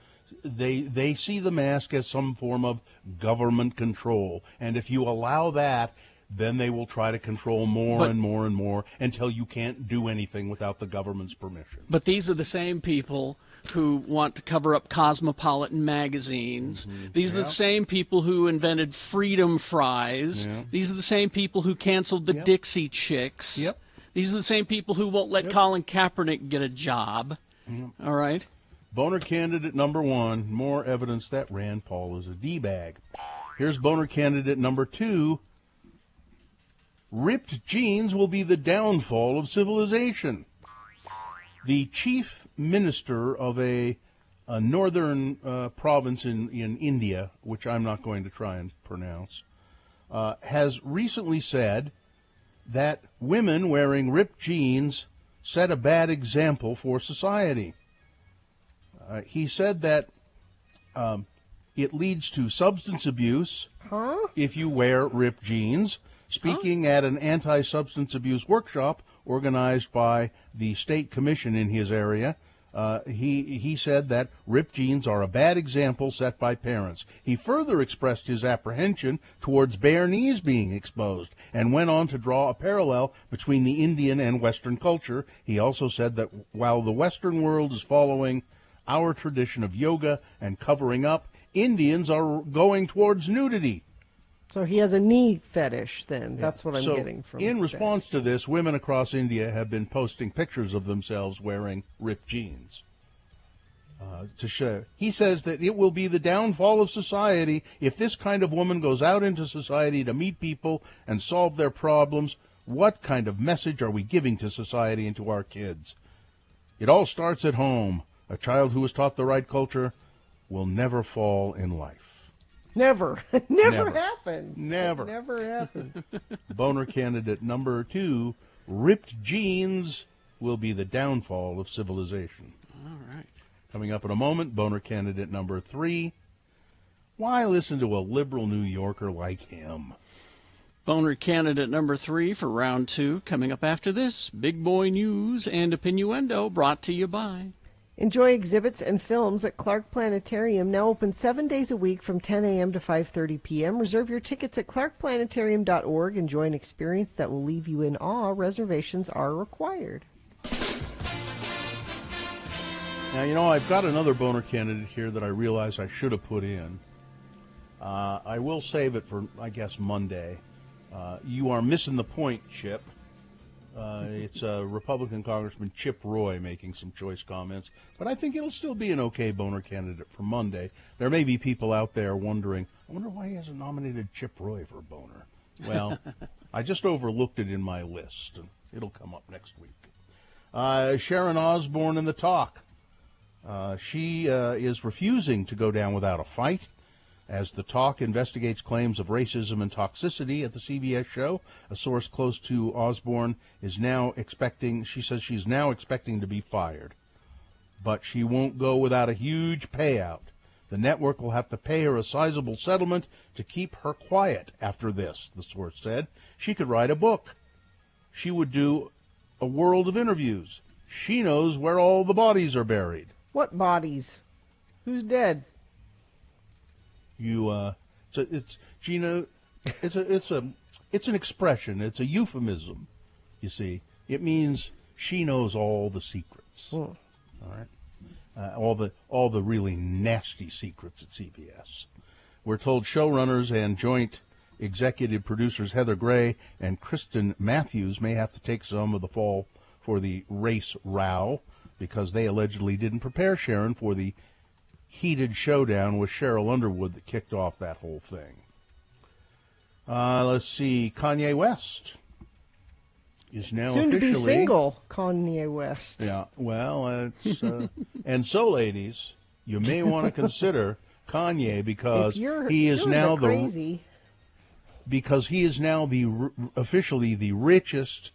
they see the mask as some form of government control, and if you allow that, then they will try to control more and more and more until you can't do anything without the government's permission. But these are the same people who want to cover up Cosmopolitan magazines. These are the same people who invented Freedom Fries. These are the same people who canceled the Dixie Chicks. These are the same people who won't let Colin Kaepernick get a job. All right? Boner candidate number 1, more evidence that Rand Paul is a D-bag. Here's Boner candidate number 2. Ripped jeans will be the downfall of civilization. The chief minister of a northern province in India, which I'm not going to try and pronounce, has recently said that women wearing ripped jeans set a bad example for society. He said that it leads to substance abuse if you wear ripped jeans. Speaking at an anti-substance abuse workshop organized by the state commission in his area, he said that ripped jeans are a bad example set by parents. He further expressed his apprehension towards bare knees being exposed and went on to draw a parallel between the Indian and Western culture. He also said that while the Western world is following our tradition of yoga and covering up, Indians are going towards nudity. So he has a knee fetish then. That's what I'm getting from in response to this, women across India have been posting pictures of themselves wearing ripped jeans. To show. He says that it will be the downfall of society if this kind of woman goes out into society to meet people and solve their problems. What kind of message are we giving to society and to our kids? It all starts at home. A child who is taught the right culture will never fall in life. Never. Never happens. Never. It never happens. Boner candidate number 2, ripped jeans will be the downfall of civilization. All right. Coming up in a moment, boner candidate number 3, why listen to a liberal New Yorker like him? Boner candidate number 3 for round 2 coming up after this. Big Boy News and Opinioendo brought to you by... Enjoy exhibits and films at Clark Planetarium, now open 7 days a week from 10 a.m. to 5:30 p.m. Reserve your tickets at clarkplanetarium.org. Enjoy an experience that will leave you in awe. Reservations are required. Now, I've got another boner candidate here that I realize I should have put in. I will save it for, I guess, Monday. You are missing the point, Chip. It's Republican Congressman Chip Roy making some choice comments, but I think it'll still be an okay boner candidate for Monday. There may be people out there wondering, I wonder why he hasn't nominated Chip Roy for boner. Well, I just overlooked it in my list, and it'll come up next week. Sharon Osbourne in the talk. She is refusing to go down without a fight. As the talk investigates claims of racism and toxicity at the CBS show, a source close to Osbourne is now expecting, she says she's now expecting to be fired. But she won't go without a huge payout. The network will have to pay her a sizable settlement to keep her quiet after this, the source said. She could write a book. She would do a world of interviews. She knows where all the bodies are buried. What bodies? Who's dead? It's Gina. It's an expression. It's a euphemism. You see, it means she knows all the secrets. All right, all the really nasty secrets at CBS. We're told showrunners and joint executive producers Heather Gray and Kristen Matthews may have to take some of the fall for the race row because they allegedly didn't prepare Sharon for the heated showdown with Cheryl Underwood that kicked off that whole thing. Let's see. Kanye West is now soon officially... to be single, Kanye West. Yeah, well, it's... and so, ladies, you may want to consider Kanye because he is now crazy. Because he is now officially the richest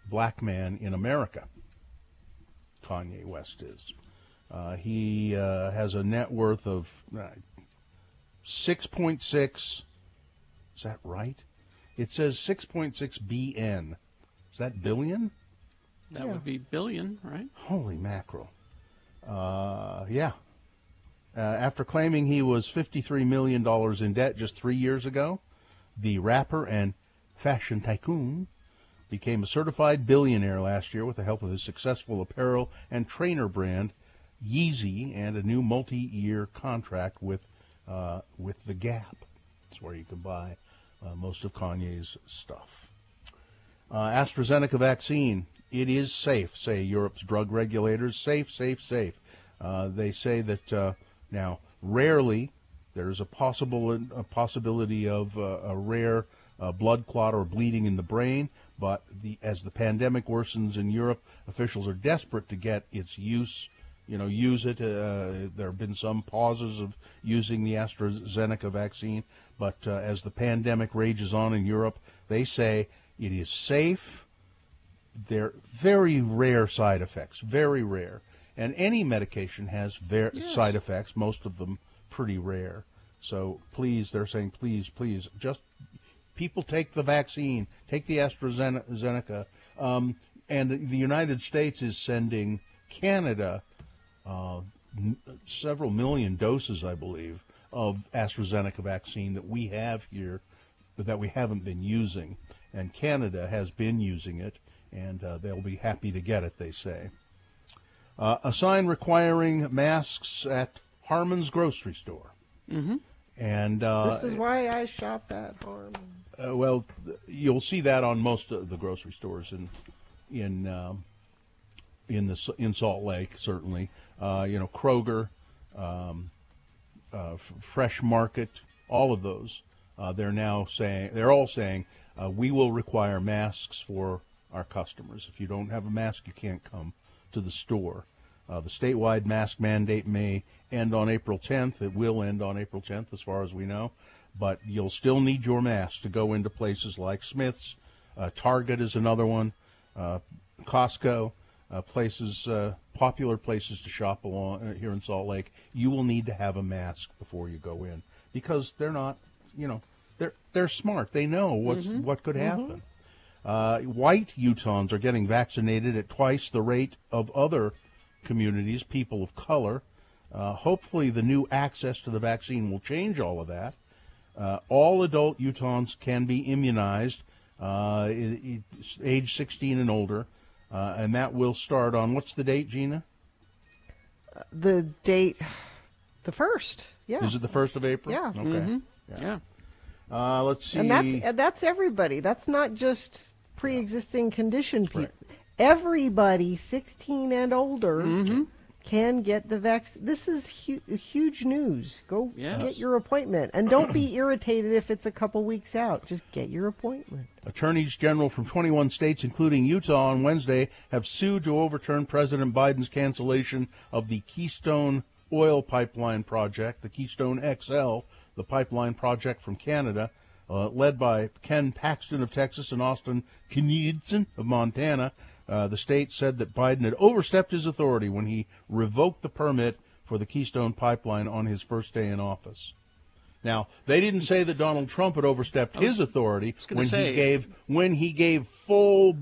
black man in America. Kanye West is. He has a net worth of 6.6. Is that right? It says 6.6 BN. Is that billion? That would be billion, right? Holy mackerel. Yeah. After claiming he was $53 million in debt just 3 years ago, the rapper and fashion tycoon became a certified billionaire last year with the help of his successful apparel and trainer brand, Yeezy, and a new multi-year contract with the Gap. That's where you can buy most of Kanye's stuff. AstraZeneca vaccine, it is safe, say Europe's drug regulators. Safe, safe, safe. They say that now rarely there's a possibility of a rare blood clot or bleeding in the brain, but as the pandemic worsens in Europe, officials are desperate to get its use. Use it. There have been some pauses of using the AstraZeneca vaccine, but as the pandemic rages on in Europe, they say it is safe. They're very rare side effects, very rare. And any medication has side effects, most of them pretty rare. So please, they're saying, please, just people take the vaccine, take the AstraZeneca. And the United States is sending Canada several million doses, I believe, of AstraZeneca vaccine that we have here, but that we haven't been using. And Canada has been using it, and they'll be happy to get it, they say. A sign requiring masks at Harmon's grocery store. Mm-hmm. And this is why I shop at Harmon. Well, you'll see that on most of the grocery stores in Salt Lake, certainly. Kroger, Fresh Market, all of those. They're all saying we will require masks for our customers. If you don't have a mask, you can't come to the store. The statewide mask mandate may end on April 10th. It will end on April 10th, as far as we know. But you'll still need your mask to go into places like Smith's. Target is another one. Costco, popular places to shop along here in Salt Lake. You will need to have a mask before you go in because they're not, they're smart. They know what could happen. White Utahns are getting vaccinated at twice the rate of other communities, people of color. Hopefully the new access to the vaccine will change all of that. All adult Utahns can be immunized, age 16 and older, and that will start on, what's the date, Gina? The date, the 1st, yeah. Is it the 1st of April? Yeah. Okay. Yeah. Let's see. And that's everybody. That's not just pre-existing condition people. Right. Everybody 16 and older can get the vaccine. This is huge news. Go get your appointment. And don't be irritated if it's a couple weeks out. Just get your appointment. Attorneys general from 21 states, including Utah, on Wednesday have sued to overturn President Biden's cancellation of the Keystone oil pipeline project, the Keystone XL, the pipeline project from Canada, led by Ken Paxton of Texas and Austin Knudsen of Montana. The state said that Biden had overstepped his authority when he revoked the permit for the Keystone Pipeline on his first day in office. Now, they didn't say that Donald Trump had overstepped his authority when he gave full,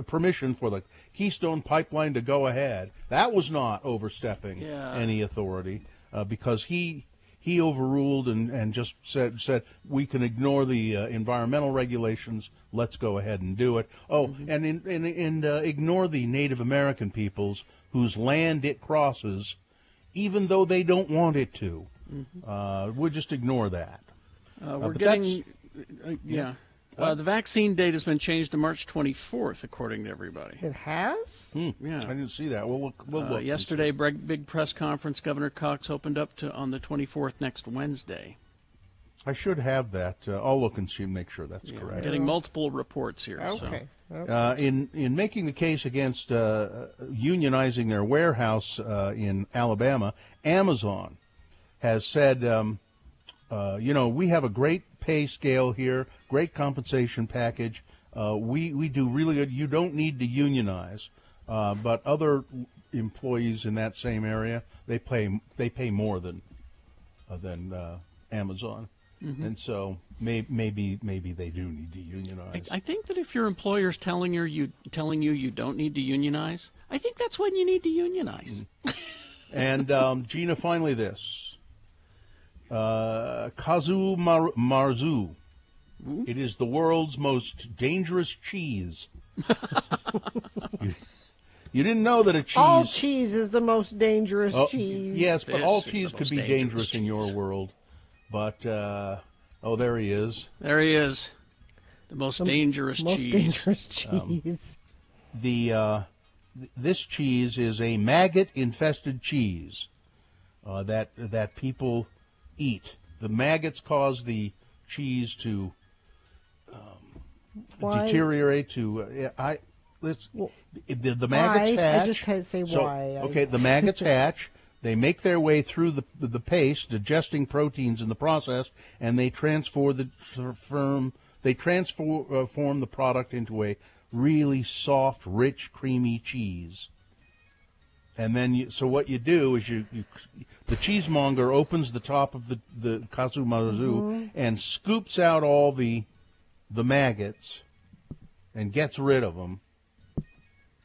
permission for the Keystone Pipeline to go ahead. That was not overstepping any authority because he overruled and just said we can ignore the environmental regulations. Let's go ahead and do it. Oh, and ignore the Native American peoples whose land it crosses, even though they don't want it to. We'll just ignore that. We're getting, the vaccine date has been changed to March 24th, according to everybody. It has? Yeah, I didn't see that. We'll look. Yesterday, big press conference. Governor Cox opened up on the 24th next Wednesday. I should have that. I'll look and make sure that's correct. We're getting multiple reports here. Okay. So. In making the case against unionizing their warehouse in Alabama, Amazon has said, we have a great pay scale here, great compensation package. We do really good. You don't need to unionize, but other employees in that same area they pay more than Amazon. And so maybe they do need to unionize. I think that if your employer's telling you you don't need to unionize, I think that's when you need to unionize. And Gina, finally this. Kazu Marzu. It is the world's most dangerous cheese. You didn't know that a cheese... All cheese is the most dangerous cheese. Yes, but all cheese could be dangerous in your world. But, there he is. There he is. The most dangerous cheese. Most dangerous cheese. This cheese is a maggot-infested cheese that people eat. The maggots cause the cheese to deteriorate. The maggots hatch. I just had to say why. Okay, the maggots hatch. They make their way through the paste, digesting proteins in the process, and they transform the product into a really soft, rich, creamy cheese. And then, so what you do is the cheesemonger opens the top of the Kazu Marzu and scoops out all the maggots and gets rid of them,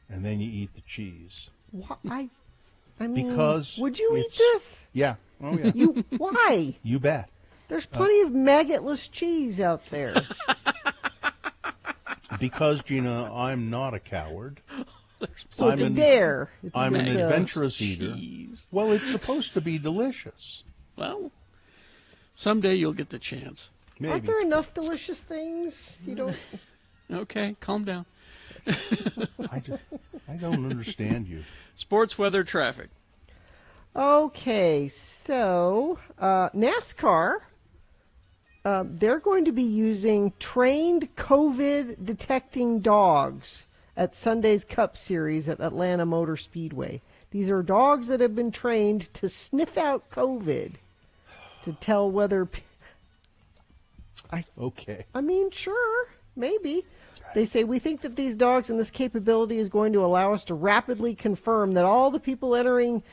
and then you eat the cheese. Why? I mean, because would you eat this? Yeah. Oh, yeah. Why? You bet. There's plenty of maggotless cheese out there. Because, Gina, I'm not a coward. So it's a dare. I'm an adventurous eater. Well, it's supposed to be delicious. Well, someday you'll get the chance. Maybe. Aren't there enough delicious things? You don't... Okay, calm down. I don't understand you. Sports, weather, traffic. Okay, so NASCAR, they're going to be using trained COVID-detecting dogs at Sunday's Cup Series at Atlanta Motor Speedway. These are dogs that have been trained to sniff out COVID to tell whether... Okay. I mean, sure, maybe. They say, we think that these dogs and this capability is going to allow us to rapidly confirm that all the people entering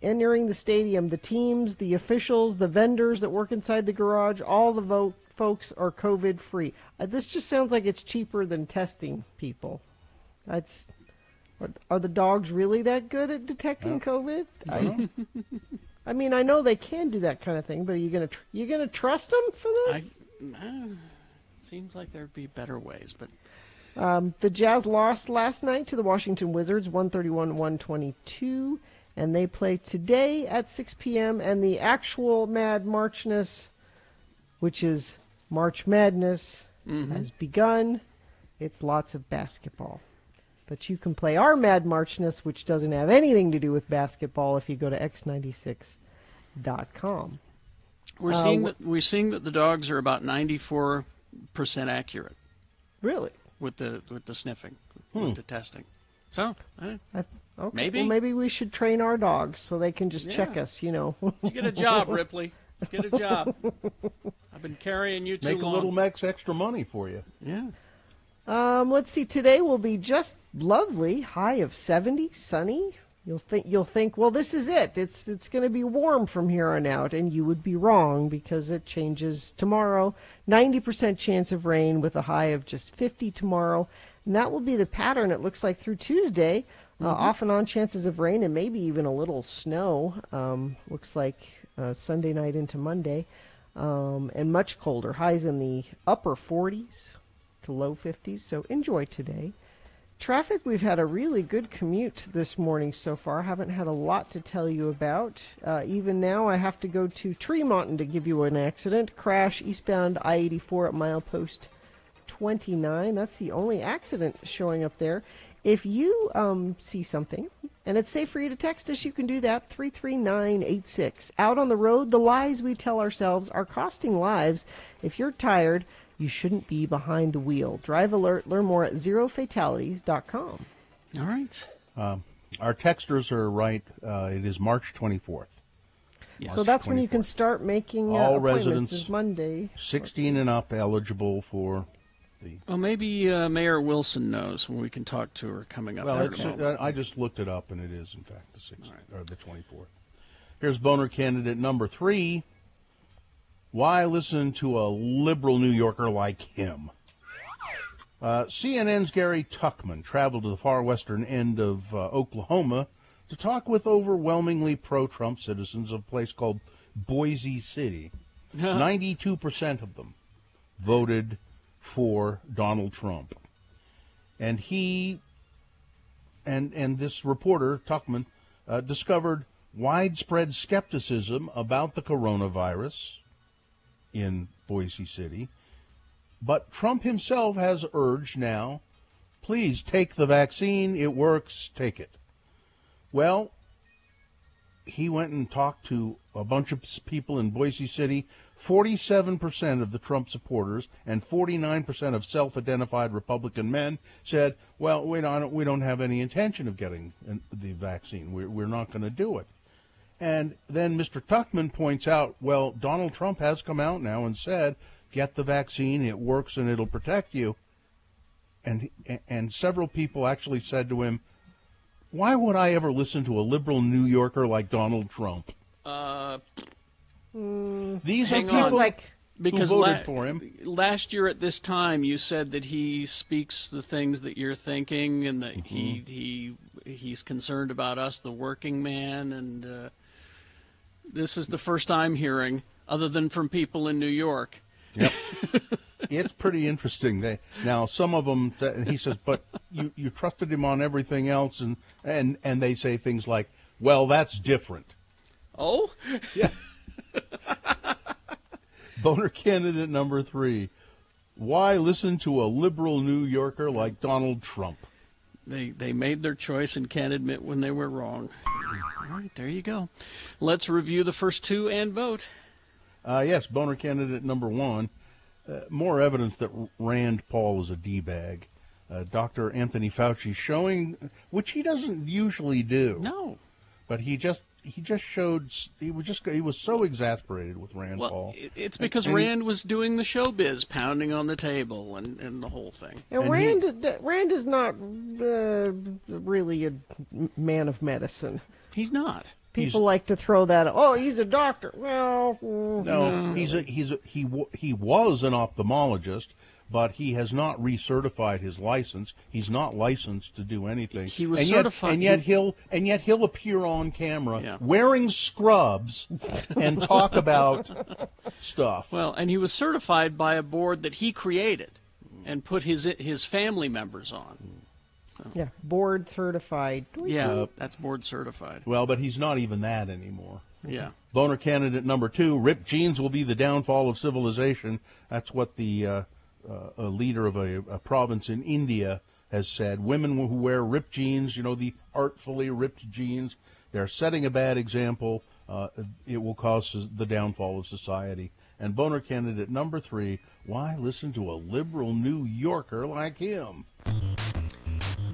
the stadium, the teams, the officials, the vendors that work inside the garage, all the folks are COVID-free. This just sounds like it's cheaper than testing people. Are the dogs really that good at detecting COVID? I mean, I know they can do that kind of thing, but are you gonna trust them for this? Seems like there'd be better ways, but the Jazz lost last night to the Washington Wizards, 131-122, and they play today at 6 p.m. And the actual Mad Marchness, which is March Madness, has begun. It's lots of basketball. But you can play our Mad Marchness, which doesn't have anything to do with basketball, if you go to x96.com. We're seeing that the dogs are about 94% accurate. Really? With the sniffing, with the testing. So, okay. maybe. Well, maybe we should train our dogs so they can just check us, You get a job, Ripley. Get a job. I've been carrying you too long. Make a little Mex extra money for you. Yeah. Let's see. Today will be just lovely. High of 70, sunny. You'll think, well, this is it. It's going to be warm from here on out, and you would be wrong because it changes tomorrow. 90% chance of rain with a high of just 50 tomorrow, and that will be the pattern. It looks like through Tuesday, off and on chances of rain and maybe even a little snow. Looks like Sunday night into Monday, and much colder. Highs in the upper 40s to low 50s. So enjoy today. Traffic, we've had a really good commute this morning so far. Haven't had a lot to tell you about. Even now, I have to go to Tremonton to give you an accident. Crash eastbound I-84 at milepost 29. That's the only accident showing up there. If you see something, and it's safe for you to text us, you can do that, 33986. Out on the road, the lies we tell ourselves are costing lives. If you're tired, you shouldn't be behind the wheel. Drive Alert. Learn more at zerofatalities.com. All right. Our texters are right. It is March 24th. Yes. So that's 24th. When you can start making all appointments. Residents Is Monday. 16 and up eligible for the... Well, maybe Mayor Wilson knows when we can talk to her coming up. Well, I just looked it up, and it is, in fact, the 16th, or the 24th. Here's boner candidate number 3. Why listen to a liberal New Yorker like him? CNN's Gary Tuchman traveled to the far western end of Oklahoma to talk with overwhelmingly pro-Trump citizens of a place called Boise City. 92% of them voted for Donald Trump. And he and this reporter, Tuchman, discovered widespread skepticism about the coronavirus in Boise City, but Trump himself has urged now, please take the vaccine, it works, take it. Well, he went and talked to a bunch of people in Boise City. 47% of the Trump supporters and 49% of self-identified Republican men said, well, we don't have any intention of getting the vaccine. We're not going to do it. And then Mr. Tuchman points out, well, Donald Trump has come out now and said, get the vaccine, it works and it'll protect you. And several people actually said to him, why would I ever listen to a liberal New Yorker like Donald Trump? These are people because who voted for him. Last year at this time, you said that he speaks the things that you're thinking and that he's concerned about us, the working man, and this is the first I'm hearing, other than from people in New York. Yep. It's pretty interesting. Now, some of them, he says, but you trusted him on everything else, and they say things like, well, that's different. Oh? Yeah. Boner candidate number 3. Why listen to a liberal New Yorker like Donald Trump? They made their choice and can't admit when they were wrong. All right, there you go. Let's review the first 2 and vote. Yes, boner candidate number 1. More evidence that Rand Paul is a D-bag. Dr. Anthony Fauci showing, which he doesn't usually do. No. But he just showed he was so exasperated with Rand Paul. It's because Rand was doing the showbiz, pounding on the table and the whole thing. And Rand is not really a man of medicine. He's not. People like to throw that. Oh, he's a doctor. Well, no, he was an ophthalmologist, but he has not recertified his license. He's not licensed to do anything. He was certified, and yet he'll appear on camera wearing scrubs and talk about stuff. Well, and he was certified by a board that he created and put his family members on. So. Yeah, board certified. Yeah, that's board certified. Well, but he's not even that anymore. Yeah. Boner candidate number 2, ripped jeans will be the downfall of civilization. That's what the a leader of a province in India has said. Women who wear ripped jeans, the artfully ripped jeans, they're setting a bad example. It will cause the downfall of society. And boner candidate number 3, why listen to a liberal New Yorker like him?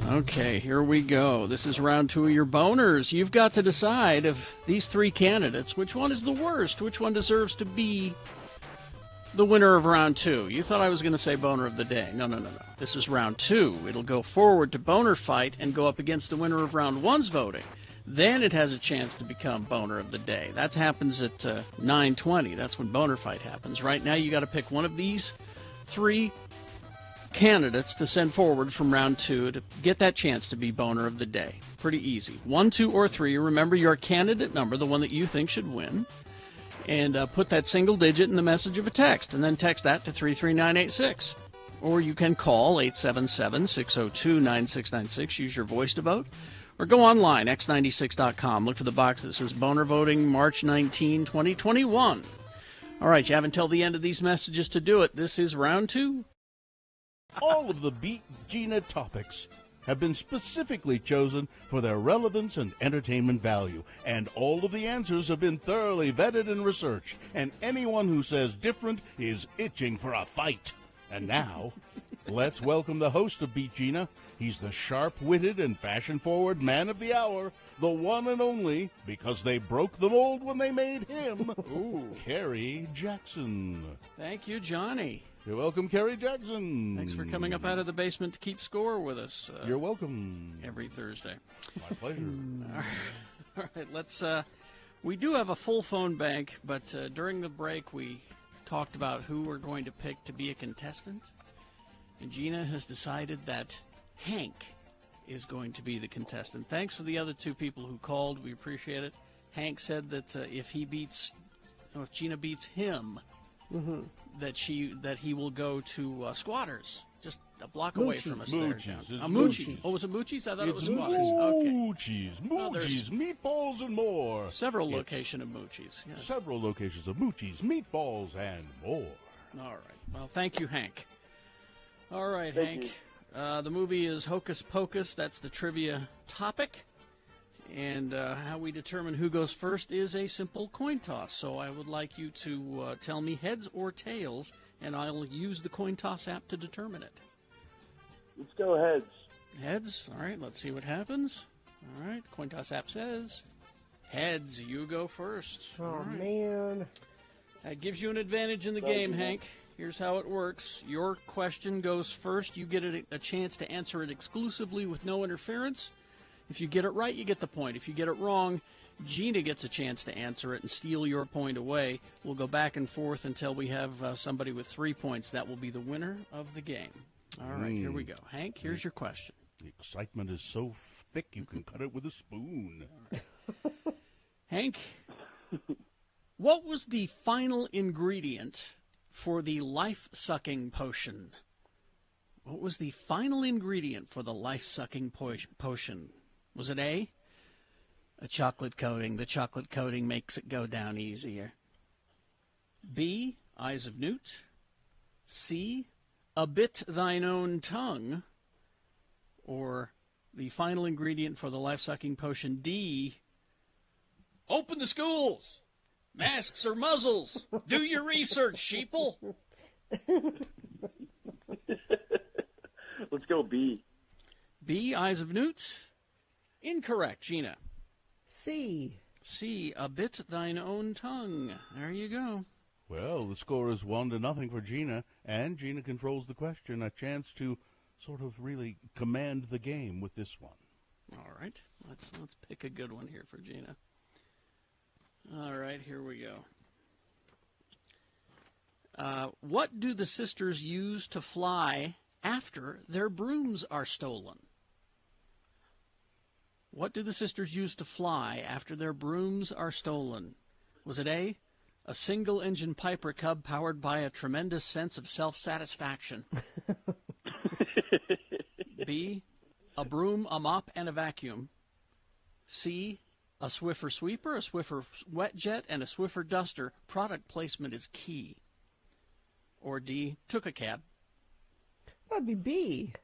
Okay, here we go. This is round 2 of your boners. You've got to decide of these 3 candidates, which one is the worst, which one deserves to be the winner of round 2. You thought I was going to say boner of the day. No. This is round 2. It'll go forward to boner fight and go up against the winner of round 1's voting. Then it has a chance to become boner of the day. That happens at 9:20. That's when boner fight happens. Right now, you got to pick one of these 3 candidates to send forward from round 2 to get that chance to be boner of the day. Pretty easy. 1, 2, or 3. Remember your candidate number, the one that you think should win, and put that single digit in the message of a text, and then text that to 33986. Or you can call 877-602-9696. Use your voice to vote. Or go online, x96.com. Look for the box that says Boner Voting March 19, 2021. All right, you have until the end of these messages to do it. This is round 2. All of the Beat Gina topics have been specifically chosen for their relevance and entertainment value, and all of the answers have been thoroughly vetted and researched, and anyone who says different is itching for a fight. And now, let's welcome the host of Beat Gina. He's the sharp-witted and fashion-forward man of the hour, the one and only, because they broke the mold when they made him, Kerry Jackson. Thank you, Johnny. You're welcome, Kerry Jackson. Thanks for coming up out of the basement to keep score with us. You're welcome. Every Thursday. My pleasure. All right, let's. We do have a full phone bank, but during the break we talked about who we're going to pick to be a contestant, and Gina has decided that Hank is going to be the contestant. Thanks for the other 2 people who called. We appreciate it. Hank said that if Gina beats him. Mm-hmm. That he will go to Squatters, just a block away from us. Moochies. There, Moochies. Oh, was it Moochies? I thought it was Squatters. Okay. Moochies, meatballs, and more. Several locations of Moochies. Yes. Several locations of Moochies, meatballs, and more. All right. Well, thank you, Hank. All right, Hank. The movie is Hocus Pocus. That's the trivia topic. And how we determine who goes first is a simple coin toss. So I would like you to tell me heads or tails, and I'll use the coin toss app to determine it. Let's go heads. Heads? All right, let's see what happens. All right, coin toss app says heads. You go first. Oh, man. That gives you an advantage in the game, Hank. Here's how it works. Your question goes first. You get a chance to answer it exclusively with no interference. If you get it right, you get the point. If you get it wrong, Gina gets a chance to answer it and steal your point away. We'll go back and forth until we have somebody with 3 points. That will be the winner of the game. All right, here we go. Hank, here's your question. The excitement is so thick you can cut it with a spoon. Hank, what was the final ingredient for the life-sucking potion? What was the final ingredient for the life-sucking potion? Was it A, a chocolate coating? The chocolate coating makes it go down easier. B, eyes of newt. C, a bit thine own tongue. Or the final ingredient for the life-sucking potion, D, open the schools. Masks or muzzles. Do your research, sheeple. Let's go B. B, eyes of newt. Incorrect, Gina. C. C. A bit thine own tongue. There you go. Well, the score is 1-0 for Gina, and Gina controls the question. A chance to sort of really command the game with this one. All right. Let's pick a good one here for Gina. All right, here we go. What do the sisters use to fly after their brooms are stolen? What do the sisters use to fly after their brooms are stolen? Was it A, a single-engine Piper Cub powered by a tremendous sense of self-satisfaction? B, a broom, a mop, and a vacuum? C, a Swiffer sweeper, a Swiffer wet jet, and a Swiffer duster? Product placement is key. Or D, took a cab? That'd be B.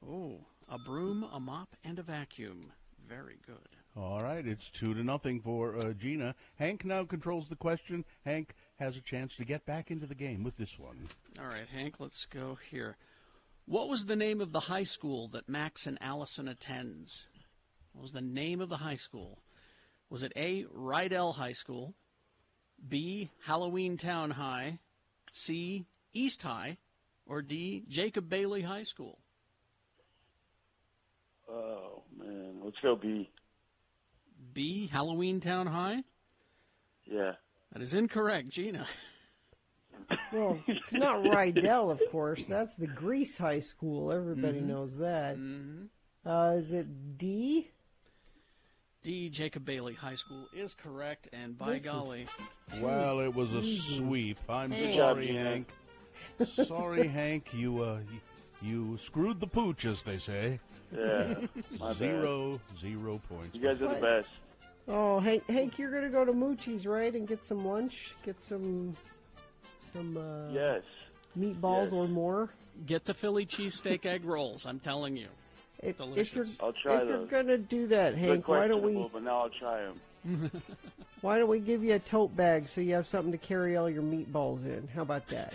Oh, a broom, a mop, and a vacuum. Very good. All right, it's 2-0 for Gina. Hank now controls the question. Hank has a chance to get back into the game with this one. All right, Hank, let's go here. What was the name of the high school that Max and Allison attends? What was the name of the high school? Was it A, Rydell High School, B, Halloween Town High, C, East High, or D, Jacob Bailey High School? Oh, man. Let's go B. B, Halloween Town High? Yeah. That is incorrect, Gina. Well, it's not Rydell, of course. That's the Grease High School. Everybody knows that. Is it D? D, Jacob Bailey High School is correct, and by golly. Well, it was a sweep. I'm Hey. sorry, Hank. Sorry, Hank. You screwed the pooch, as they say. Yeah, my bad. Zero points. You guys are the best. Oh, Hank, you're gonna go to Moochie's, right, and get some lunch, get some Yes. meatballs or more. Get the Philly cheesesteak egg rolls, I'm telling you. If Delicious. I'll try if you're those. gonna do that, Hank, why don't we But now I'll try them. why don't we give you a tote bag so you have something to carry all your meatballs in? How about that?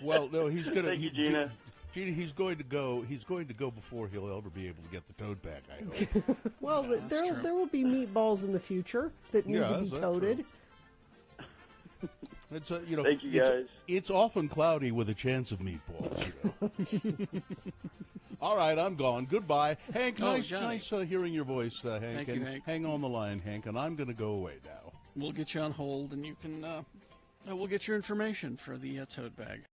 Well, no, he's gonna. Thank you, Gina. Gina, he's going to go. He's going to go before he'll ever be able to get the tote back. I hope. Well, there will be meatballs in the future that need to be that's toted. It's Thank you, it's, guys. It's often cloudy with a chance of meatballs. All right, I'm gone. Goodbye, Hank. Oh, nice Johnny. hearing your voice, Hank. Thank you, and Hank. Hang on the line, Hank, and I'm going to go away now. We'll get you on hold, and you can. We'll get your information for the tote bag.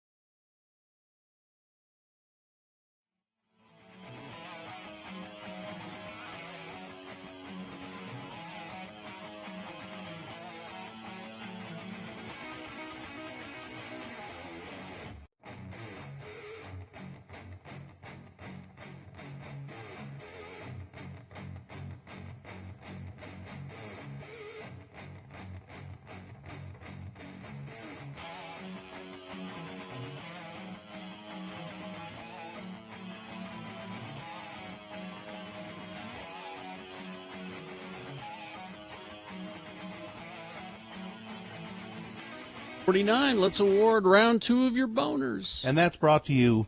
Let's award round 2 of your boners. And that's brought to you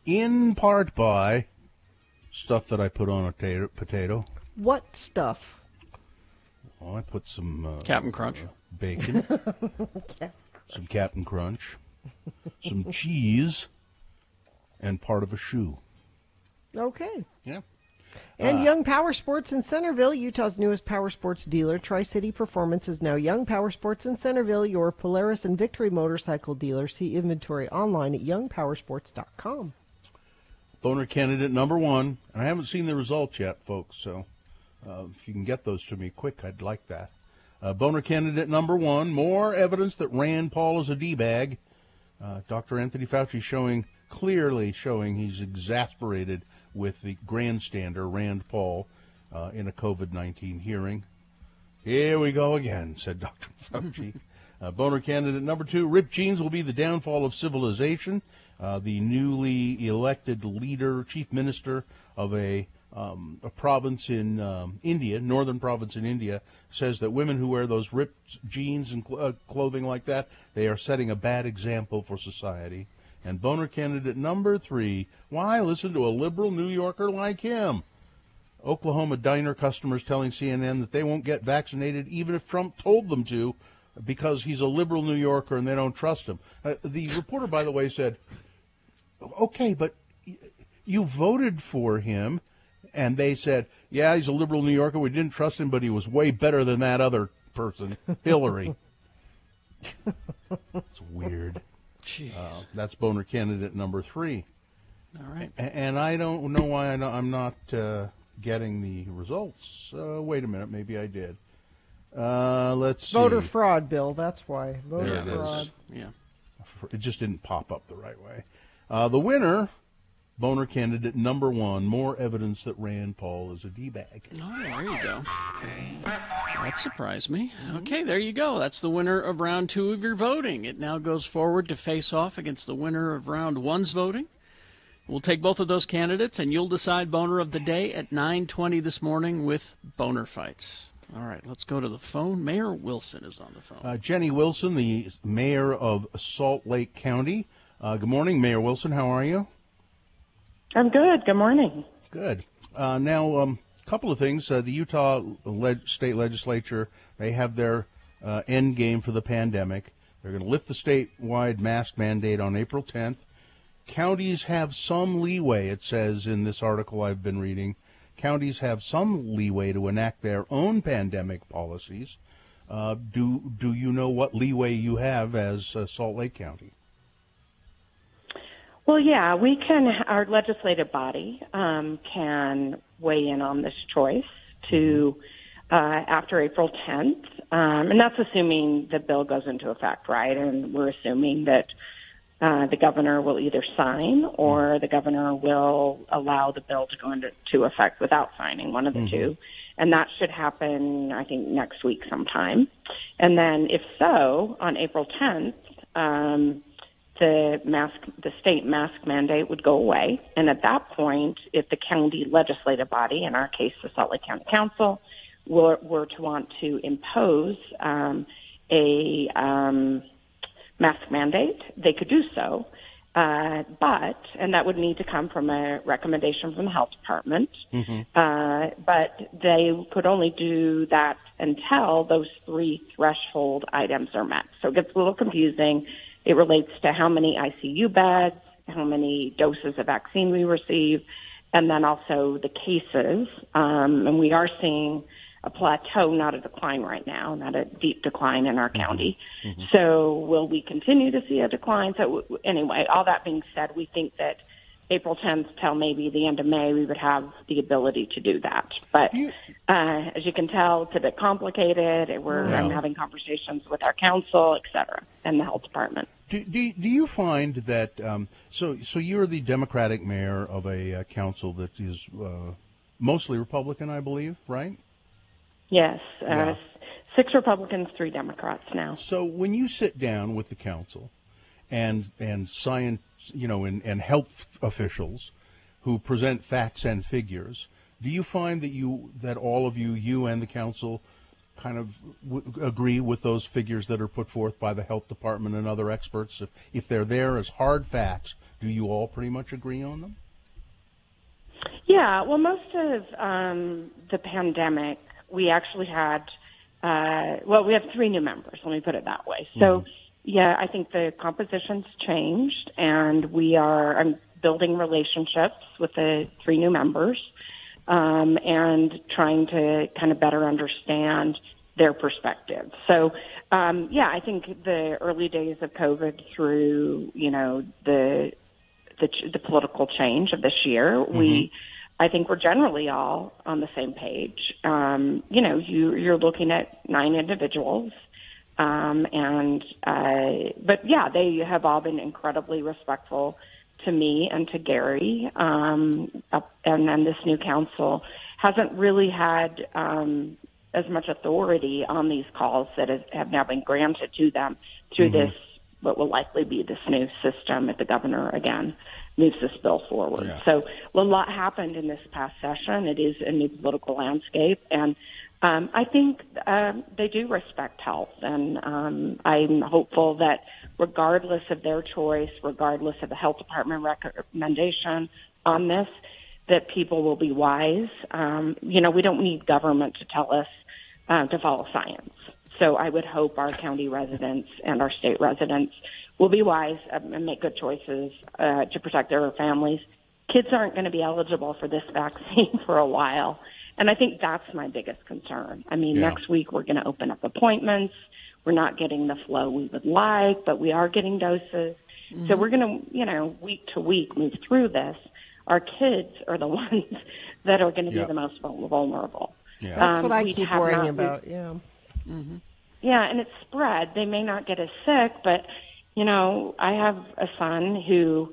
in part by stuff that I put on a potato. What stuff? Oh, I put some Captain Crunch. Bacon, some Captain Crunch, some cheese, and part of a shoe. Okay. Yeah. And Young Power Sports in Centerville, Utah's newest power sports dealer. Tri-City Performance is now Young Power Sports in Centerville, your Polaris and Victory motorcycle dealer. See inventory online at youngpowersports.com. Boner candidate number 1, and I haven't seen the results yet, folks, so if you can get those to me quick, I'd like that. Boner candidate number 1, more evidence that Rand Paul is a D-bag. Dr. Anthony Fauci clearly showing he's exasperated with the grandstander, Rand Paul, in a COVID-19 hearing. Here we go again, said Dr. Fauci. Boner candidate number 2, ripped jeans will be the downfall of civilization. The newly elected leader, chief minister of a province in India, northern province in India, says that women who wear those ripped jeans and clothing like that, they are setting a bad example for society. And boner candidate number 3, why listen to a liberal New Yorker like him? Oklahoma diner customers telling CNN that they won't get vaccinated even if Trump told them to because he's a liberal New Yorker and they don't trust him. The reporter, by the way, said, okay, but you voted for him. And they said, yeah, he's a liberal New Yorker. We didn't trust him, but he was way better than that other person, Hillary. It's weird. Jeez. That's boner candidate number 3. All right. And I don't know why I'm not getting the results. Wait a minute. Maybe I did. Let's see. Voter fraud, Bill. That's why. Voter There it is. fraud. Yeah. It just didn't pop up the right way. The winner, boner candidate number 1, more evidence that Rand Paul is a D-bag. Oh, there you go. That surprised me. Okay, there you go. That's the winner of round 2 of your voting. It now goes forward to face off against the winner of round 1's voting. We'll take both of those candidates, and you'll decide boner of the day at 9:20 this morning with Boner Fights. All right, let's go to the phone. Mayor Wilson is on the phone. Jenny Wilson, the mayor of Salt Lake County. Good morning, Mayor Wilson. How are you? I'm good. Good morning. Good. Now, a couple of things. The Utah state legislature, they have their end game for the pandemic. They're going to lift the statewide mask mandate on April 10th. Counties have some leeway, it says in this article I've been reading. Counties have some leeway to enact their own pandemic policies. Do you know what leeway you have as Salt Lake County? Well, yeah, we can, our legislative body can weigh in on this choice to after April 10th. And that's assuming the bill goes into effect, right? And we're assuming that the governor will either sign or the governor will allow the bill to go into effect without signing, one of the two. And that should happen, I think, next week sometime. And then if so, on April 10th, the state mask mandate would go away. And at that point, if the county legislative body, in our case, the Salt Lake County Council, were to want to impose a mask mandate, they could do so. And that would need to come from a recommendation from the health department. But they could only do that until those 3 threshold items are met. So it gets a little confusing. It relates to how many ICU beds, how many doses of vaccine we receive, and then also the cases. And we are seeing a plateau, not a decline right now, not a deep decline in our county. So will we continue to see a decline? So anyway, all that being said, we think that April 10th till maybe the end of May, we would have the ability to do that. But as you can tell, it's a bit complicated. I'm having conversations with our council, et cetera, and the health department. Do you find that, so you're the Democratic mayor of a council that is mostly Republican, I believe, right? Yes, 6 Republicans, 3 Democrats now. So when you sit down with the council and science, and health officials who present facts and figures, do you find that all of you and the council kind of agree with those figures that are put forth by the health department and other experts? If they're there as hard facts, do you all pretty much agree on them? Yeah, well, most of the pandemic, we actually had, we have 3 new members, let me put it that way. So, yeah, I think the composition's changed, and I'm building relationships with the 3 new members and trying to kind of better understand their perspective. So, I think the early days of COVID through, the political change of this year, I think we're generally all on the same page. You're looking at 9 individuals, but they have all been incredibly respectful to me and to Gary. And then this new council hasn't really had as much authority on these calls that have now been granted to them through this, what will likely be this new system if the governor, again, moves this bill forward. So a lot happened in this past session. It is a new political landscape, and I think they do respect health, and I'm hopeful that regardless of their choice, regardless of the health department recommendation on this, that people will be wise. We don't need government to tell us to follow science. So I would hope our county residents and our state residents will be wise and make good choices to protect their families. Kids aren't going to be eligible for this vaccine for a while. And I think that's my biggest concern. I mean, next week we're going to open up appointments. We're not getting the flow we would like, but we are getting doses. Mm-hmm. So we're going to, week to week move through this. Our kids are the ones that are going to be the most vulnerable. Yeah. That's what I keep worrying about, Mm-hmm. Yeah, and it's spread. They may not get as sick, but, I have a son he'll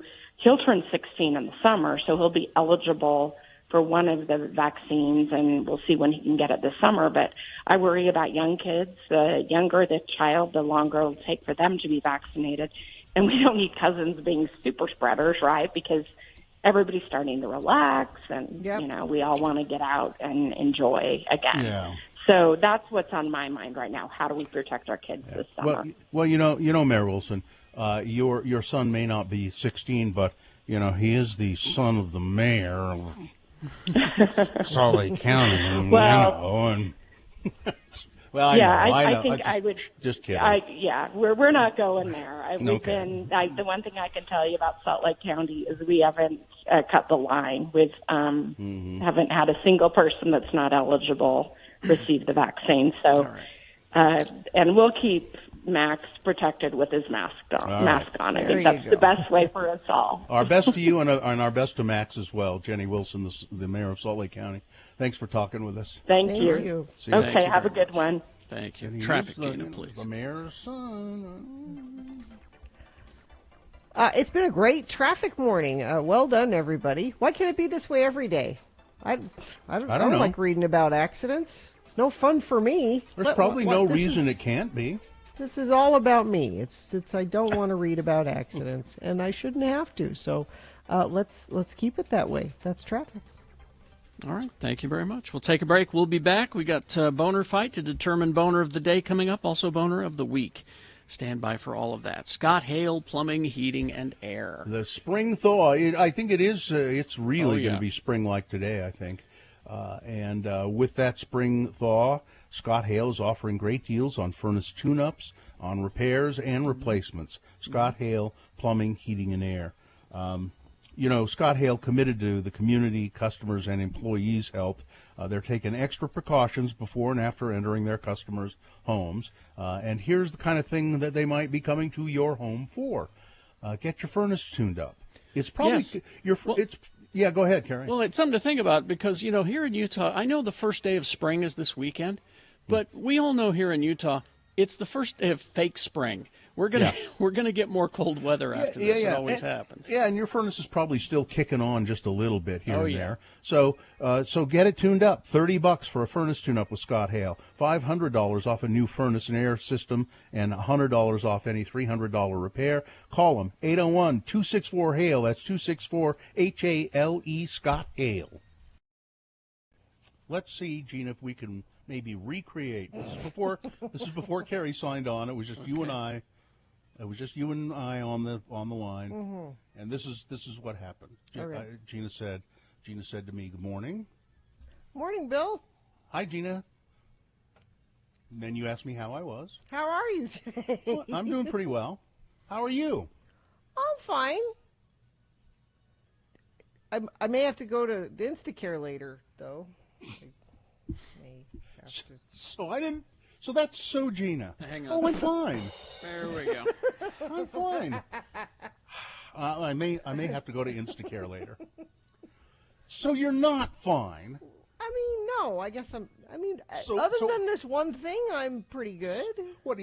turn 16 in the summer, so he'll be eligible for one of the vaccines, and we'll see when he can get it this summer. But I worry about young kids. The younger the child, the longer it'll take for them to be vaccinated. And we don't need cousins being super spreaders, right? Because everybody's starting to relax, and, we all want to get out and enjoy again. Yeah. So that's what's on my mind right now. How do we protect our kids this summer? Well, Mayor Wilson, your son may not be 16, but, he is the son of the mayor of Salt Lake County. Well, I know. I would. Just kidding. We're not going there. Okay. The one thing I can tell you about Salt Lake County is we haven't cut the line. We've haven't had a single person that's not eligible receive the vaccine. So, and we'll keep Max protected with his mask on. I think that's the best way for us all. Our best to you and our best to Max as well. Jenny Wilson, the mayor of Salt Lake County. Thanks for talking with us. Thank you. Okay, have a good one. Thank you. Traffic, Gina, please. The mayor's son. It's been a great traffic morning. Well done, everybody. Why can't it be this way every day? I don't like reading about accidents. It's no fun for me. There's probably no reason it can't be. This is all about me. It's I don't want to read about accidents, and I shouldn't have to. So let's keep it that way. That's traffic. All right. Thank you very much. We'll take a break. We'll be back. We got Boner Fight to determine Boner of the Day coming up. Also Boner of the Week. Stand by for all of that. Scott Hale, Plumbing, Heating, and Air. The spring thaw. I think it is. It's really going to be spring-like today, I think. And with that spring thaw, Scott Hale is offering great deals on furnace tune-ups, on repairs and replacements. Scott Hale, Plumbing, Heating, and Air. Scott Hale committed to the community, customers, and employees' health. They're taking extra precautions before and after entering their customers' homes. And here's the kind of thing that they might be coming to your home for. Get your furnace tuned up. It's probably go ahead, Carrie. Well, it's something to think about because, here in Utah, I know the first day of spring is this weekend, but we all know here in Utah, it's the first day of fake spring. We're gonna get more cold weather after this. It always happens. Yeah, and your furnace is probably still kicking on just a little bit here and there. So get it tuned up. $30 for a furnace tune-up with Scott Hale. $500 off a new furnace and air system, and $100 off any $300 repair. Call them 801-264-HALE. That's 264-HALE. Scott Hale. Let's see, Gina, if we can maybe recreate. This is before Carrie signed on. It was just you and I. It was just you and I on the line, and this is what happened. Gina said to me, "Good morning." Morning, Bill. Hi, Gina. And then you asked me how I was. How are you today? Well, I'm doing pretty well. How are you? I'm fine. I may have to go to the Instacare later, though. So that's so Gina. Hang on. Oh, I'm fine. There we go. I'm fine. I may have to go to Instacare later. So you're not fine. I mean, no. I guess I'm. I mean, other than this one thing, I'm pretty good. Let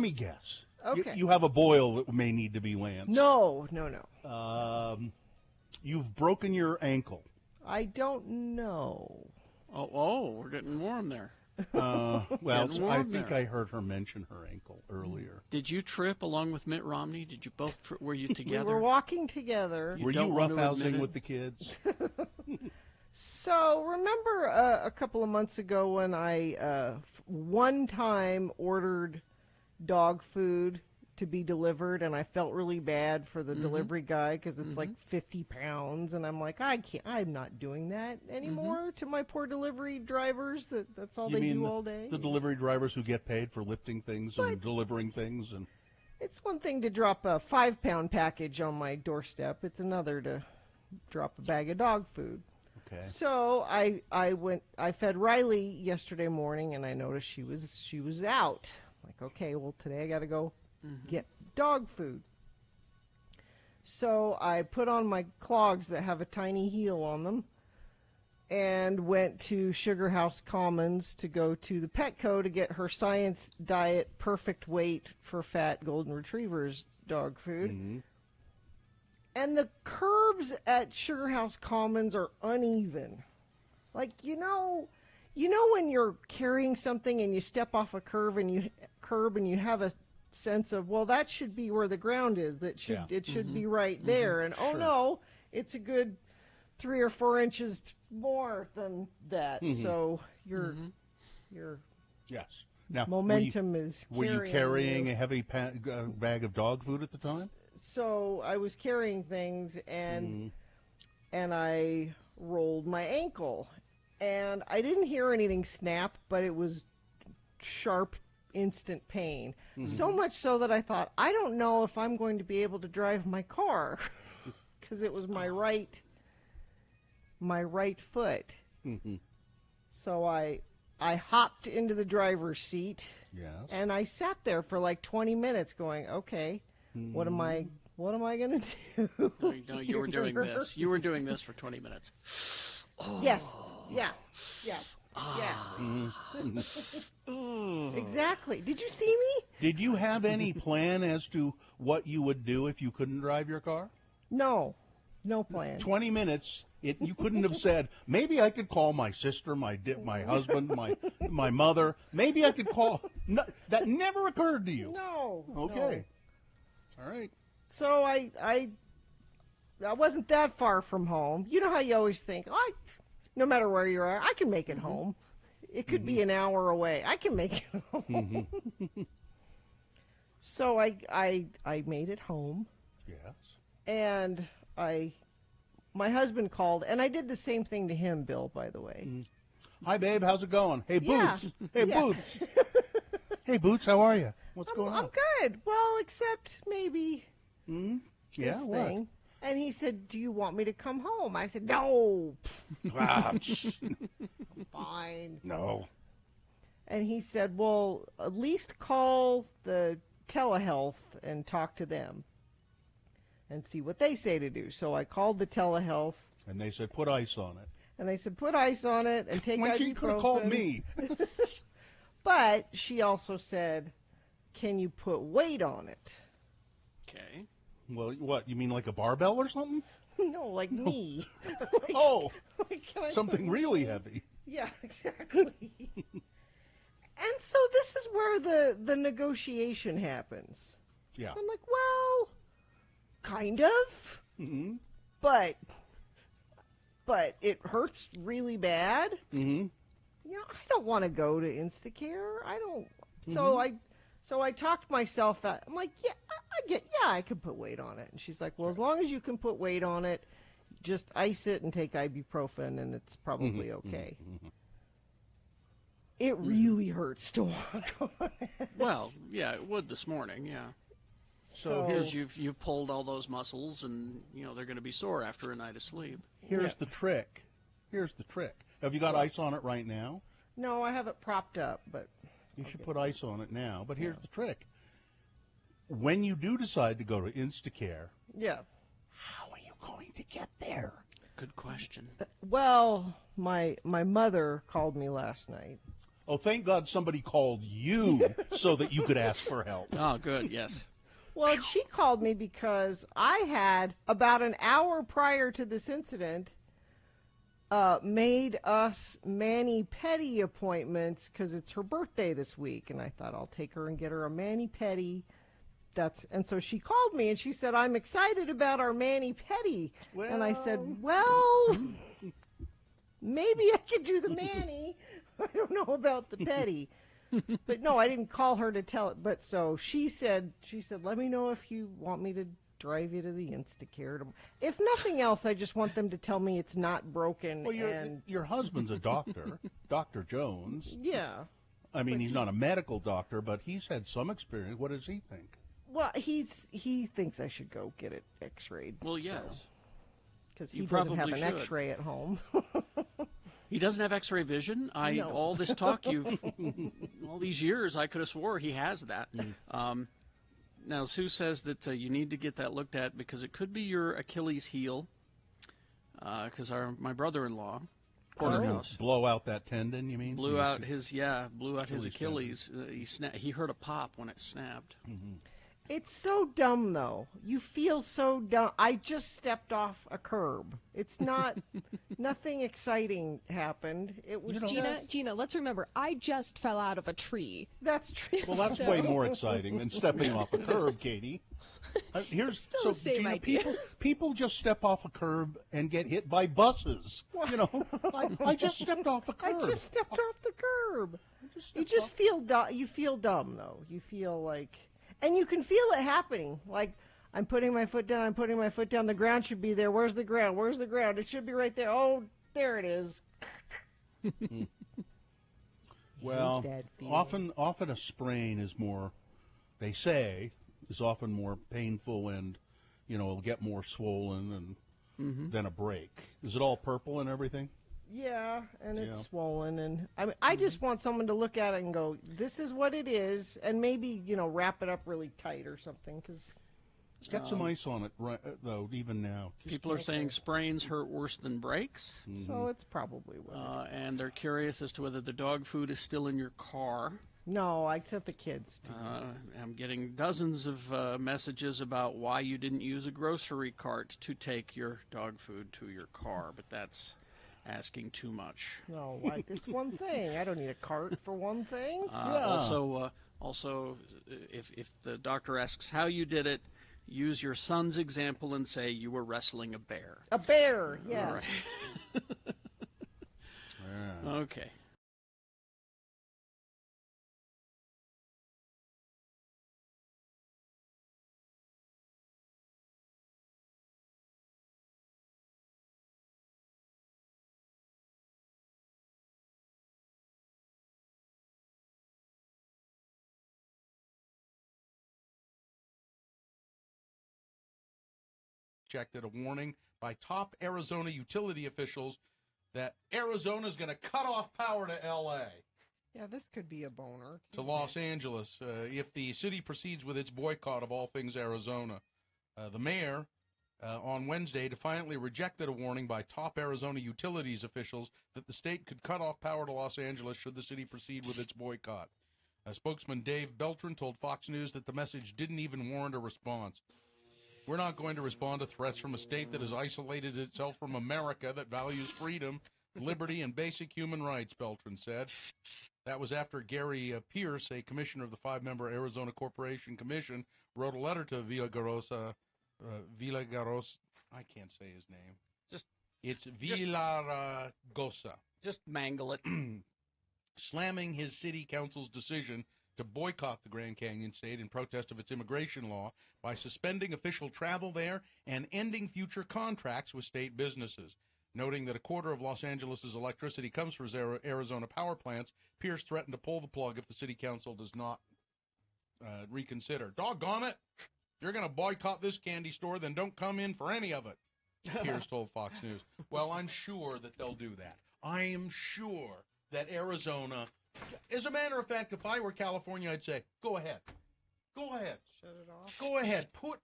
me guess. Okay. You have a boil that may need to be lanced. No. You've broken your ankle. I don't know. Oh, we're getting warm there. I think I heard her mention her ankle earlier. Did you trip along with Mitt Romney? Did you both were you together? We were walking together. Were you roughhousing with the kids? So remember a couple of months ago when I one time ordered dog food to be delivered, and I felt really bad for the delivery guy because it's like 50 pounds, and I'm like, I'm not doing that anymore to my poor delivery drivers. That's all You they mean do all day. The delivery drivers who get paid for lifting things and delivering things, and It's one thing to drop a 5-pound package on my doorstep. It's another to drop a bag of dog food. okay. So I fed Riley yesterday morning, and I noticed she was out. Like, okay, well, today I got to go get dog food. So I put on my clogs that have a tiny heel on them and went to Sugar House Commons to go to the Petco to get her Science Diet perfect weight for fat golden retrievers dog food. And the curbs at Sugar House Commons are uneven. Like, you know when you're carrying something and you step off a curb and you have a sense of, well, that should be where the ground is. It should be right there. And oh no, it's a good 3 or 4 inches more than that. So your Yes. Now, momentum is Were you carrying carrying you. a heavy bag of dog food at the time? So I was carrying things, and I rolled my ankle, and I didn't hear anything snap, but it was sharp, instant pain. So much so that I thought, I don't know if I'm going to be able to drive my car, because it was my right foot. So I hopped into the driver's seat, and I sat there for like 20 minutes going, okay, what am I going to do? No, you were doing this. You were doing this for 20 minutes. Yes. Yeah. Exactly. Did you see me? Did you have any plan as to what you would do if you couldn't drive your car? No plan. 20 minutes. You couldn't have said, maybe I could call my sister, my husband, my mother. Maybe I could call. No, that never occurred to you. No. Okay. All right. So I wasn't that far from home. You know how you always think, no matter where you are, I can make it home. It could be an hour away. I can make it home. So I made it home. Yes. And my husband called, and I did the same thing to him, Bill, by the way. Hi, babe. How's it going? Hey, Boots. Yeah. Hey, Yeah. Boots. Hey, Boots. How are you? What's going on? I'm good. Well, except maybe Yeah, this what? thing. And he said, do you want me to come home? I said, no. Fine. No. And he said, well, at least call the telehealth and talk to them and see what they say to do. So I called the telehealth. And they said, put ice on it. And they said, put ice on it and take Why ibuprofen. you could have called me. But she also said, can you put weight on it? Okay. Well, what? You mean like a barbell or something? No, like me. Oh, can I something put really weight? heavy. Yeah, exactly. And so this is where the negotiation happens. Yeah. So I'm like, well, kind of, but it hurts really bad. Mm-hmm. You know, I don't want to go to Instacare. I don't. So I talked myself out. I'm like, I can put weight on it. And she's like, well, as long as you can put weight on it, just ice it and take ibuprofen, and it's probably okay. It really hurts to walk on it. Well, yeah, it would this morning, yeah. So Because you've pulled all those muscles, and they're going to be sore after a night of sleep. Here's the trick. Have you got ice on it right now? No, I have it propped up, but You should put ice on it now. But here's the trick. When you do decide to go to Instacare, yeah. how are you going to get there? Good question. Well, my mother called me last night. Oh, thank God somebody called you so that you could ask for help. Oh, good, yes. Well, she called me because I had, about an hour prior to this incident, made us mani-pedi appointments because it's her birthday this week. And I thought I'll take her and get her a mani-pedi. And so she called me and she said, I'm excited about our mani-pedi. And I said, well, maybe I could do the mani. I don't know about the pedi. But no, I didn't call her to tell it. But so she said, let me know if you want me to drive you to the Instacare. If nothing else, I just want them to tell me it's not broken. Well, and your husband's a doctor, Dr. Jones. yeah. I mean, he's not a medical doctor, but he's had some experience. What does he think? Well, he thinks I should go get it X-rayed. Well, yes. Because You he doesn't have probably an should. X-ray at home. He doesn't have X-ray vision. No. All this talk all these years, I could have swore he has that. Now Sue says that you need to get that looked at because it could be your Achilles heel. Because my brother-in-law, Porterhouse, blow out that tendon. You mean? blew out his Achilles. He heard a pop when it snapped. Mm-hmm. It's so dumb, though. You feel so dumb. I just stepped off a curb. It's not, nothing exciting happened. It was Gina, let's remember, I just fell out of a tree. That's true. Well, that's way more exciting than stepping off a curb, Katie. Here's Still the same Gina, idea. people just step off a curb and get hit by buses. You know, I just stepped off a curb. I just stepped off the curb. You just feel dumb. You feel dumb, though. You feel like, and you can feel it happening. Like, I'm putting my foot down. I'm putting my foot down. The ground should be there. Where's the ground? Where's the ground? It should be right there. Oh, there it is. Well, often a sprain is more, they say, is often more painful and, it'll get more swollen and than a break. Is it all purple and everything? Yeah, and it's swollen, and I just want someone to look at it and go, "This is what it is," and maybe wrap it up really tight or something. Because get some ice on it, right? Though even now, People are saying sprains hurt worse than breaks. So it's probably what. And they're curious as to whether the dog food is still in your car. No, I sent the kids to. I'm getting dozens of messages about why you didn't use a grocery cart to take your dog food to your car, but that's asking too much. No, it's one thing. I don't need a cart for one thing. Also, if the doctor asks how you did it, use your son's example and say you were wrestling a bear. A bear, yes. All right. Okay. At a warning by top Arizona utility officials that Arizona is going to cut off power to L.A. Yeah, this could be a boner. To Los Angeles if the city proceeds with its boycott of all things Arizona. The mayor on Wednesday defiantly rejected a warning by top Arizona utilities officials that the state could cut off power to Los Angeles should the city proceed with its boycott. Spokesman Dave Beltran told Fox News that the message didn't even warrant a response. We're not going to respond to threats from a state that has isolated itself from America that values freedom, liberty, and basic human rights, Beltran said. That was after Gary Pierce, a commissioner of the 5-member Arizona Corporation Commission, wrote a letter to Villagarosa. I can't say his name. It's Villaragosa. Just mangle it. Slamming his city council's decision to boycott the Grand Canyon State in protest of its immigration law by suspending official travel there and ending future contracts with state businesses. Noting that a quarter of Los Angeles' electricity comes from Arizona power plants, Pierce threatened to pull the plug if the city council does not reconsider. Doggone it! If you're going to boycott this candy store, then don't come in for any of it, Pierce told Fox News. Well, I'm sure that they'll do that. I am sure that Arizona... As a matter of fact, if I were California, I'd say, go ahead. Go ahead. Shut it off. Go ahead. Put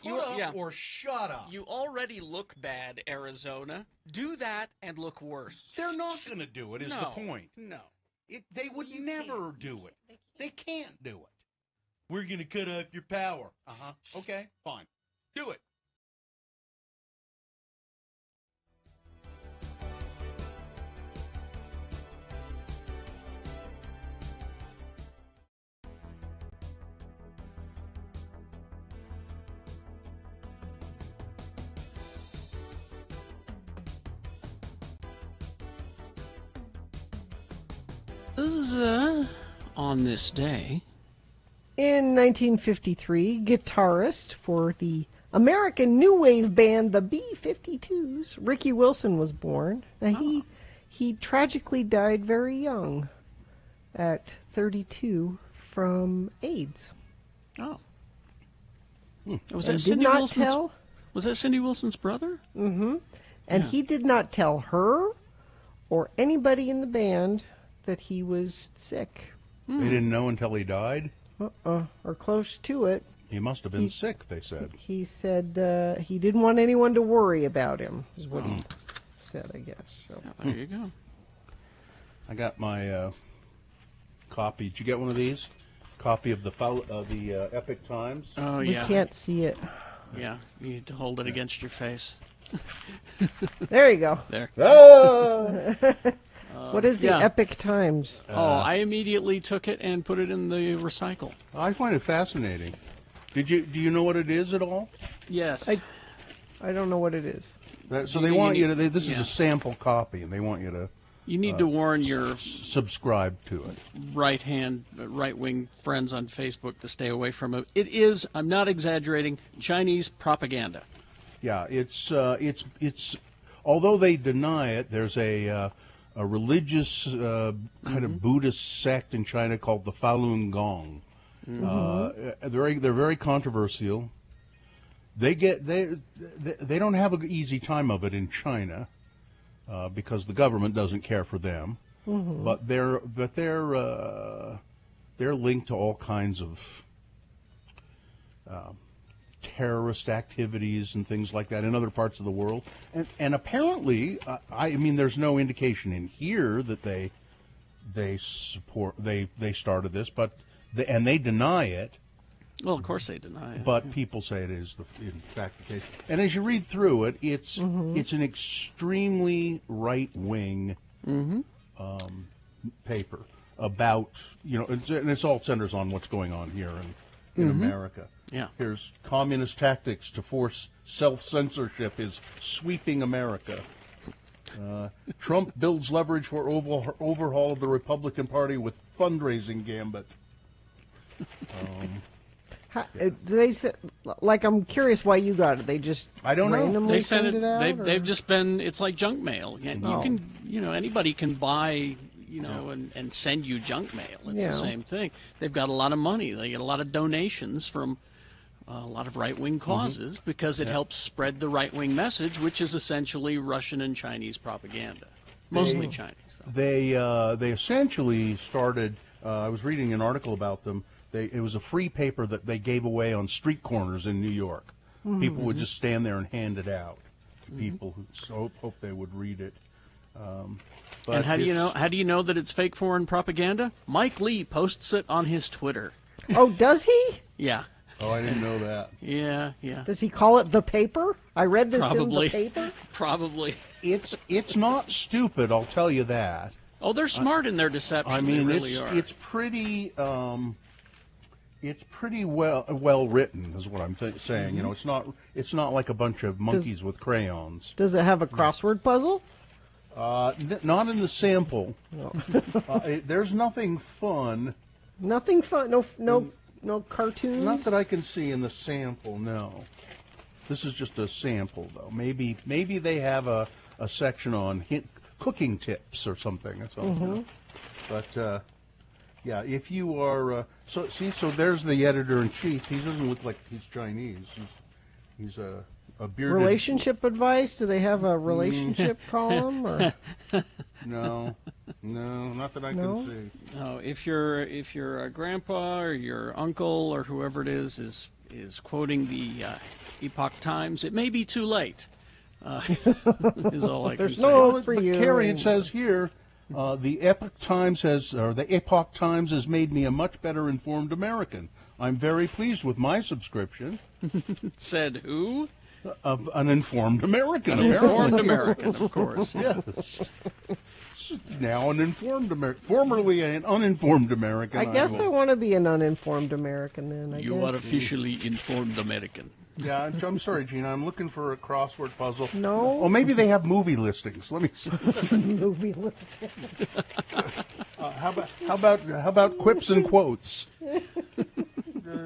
up or shut up. You already look bad, Arizona. Do that and look worse. They're not going to do it, is the point. No. They would never do it. They can't do it. We're going to cut off your power. Uh-huh. Okay, fine. Do it. on this day. In 1953, guitarist for the American new wave band the B-52s, Ricky Wilson, was born. Now, he tragically died very young, at 32, from AIDS. Oh. And Was that did Cindy not Wilson's? tell. Was that Cindy Wilson's brother? Mm-hmm. And Yeah. he did not tell her or anybody in the band that he was sick. They didn't know until he died? Or close to it. He must have been sick, they said. He said he didn't want anyone to worry about him, is what he said, I guess. So. There you go. I got my copy. Did you get one of these? Copy of the Epic Times? Oh, We yeah. can't see it. Yeah, you need to hold it against your face. There you go. There. What is the yeah. Epic Times? I immediately took it and put it in the recycle. I find it fascinating. Do you know what it is at all? Yes. I don't know what it is. So they want you to. This is yeah. a sample copy, and they want you to. You need to warn your subscribe to it. right-wing friends on Facebook to stay away from it. It is, I'm not exaggerating, Chinese propaganda. Yeah, it's although they deny it, there's a religious kind of Buddhist sect in China called the Falun Gong. They're very controversial. They don't have an easy time of it in China because the government doesn't care for them. But they're linked to all kinds of terrorist activities and things like that in other parts of the world. And apparently, I mean, there's no indication in here that they started this, but they deny it. Well, of course they deny it. But people say it is in fact the case. And as you read through it, it's an extremely right-wing paper about, and it's all centers on what's going on here in America. Yeah. Here's communist tactics to force self-censorship is sweeping America. Trump builds leverage for overhaul of the Republican Party with fundraising gambit. Do they say, like, I'm curious why you got it. They just I don't know. randomly They sent send it out? They've just been. It's like junk mail. And Oh. you can, anybody can buy, and send you junk mail. It's Yeah. the same thing. They've got a lot of money. They get a lot of donations from a lot of right-wing causes because it helps spread the right-wing message, which is essentially Russian and Chinese propaganda, mostly Chinese. Though. They essentially started. I was reading an article about them. It was a free paper that they gave away on street corners in New York. People would just stand there and hand it out to people who hope they would read it. But And how do you know? How do you know that it's fake foreign propaganda? Mike Lee posts it on his Twitter. Oh, does he? Yeah. Oh, I didn't know that. Yeah. Does he call it the paper? I read this Probably. in the paper. Probably. It's not stupid, I'll tell you that. Oh, they're smart in their deception. I mean, they really are. it's pretty. It's pretty well written, is what I'm saying. It's not like a bunch of monkeys with crayons. Does it have a crossword puzzle? Not in the sample. There's nothing fun. Nothing fun. No cartoons. Not that I can see in the sample. No, this is just a sample, though. Maybe they have a section on cooking tips or something. That's all. But yeah, if you are so there's the editor-in-chief. He doesn't look like he's Chinese. He's a bearded. Relationship advice? Do they have a relationship column? Or? No, not that I can see. No, if your grandpa or your uncle or whoever it is quoting the Epoch Times, it may be too late. Is all I can There's say. no hope for you. Carrie, it says here, the Epoch Times has made me a much better informed American. I'm very pleased with my subscription. Said who? Of an informed American. An informed American, of course. Yes. Now an informed American. Formerly an uninformed American. I guess I want to be an uninformed American then. I You guess. are officially informed American. Yeah, I'm sorry, Gina. I'm looking for a crossword puzzle. No. Oh, maybe they have movie listings. Let me see. Movie listings. How about quips and quotes? Do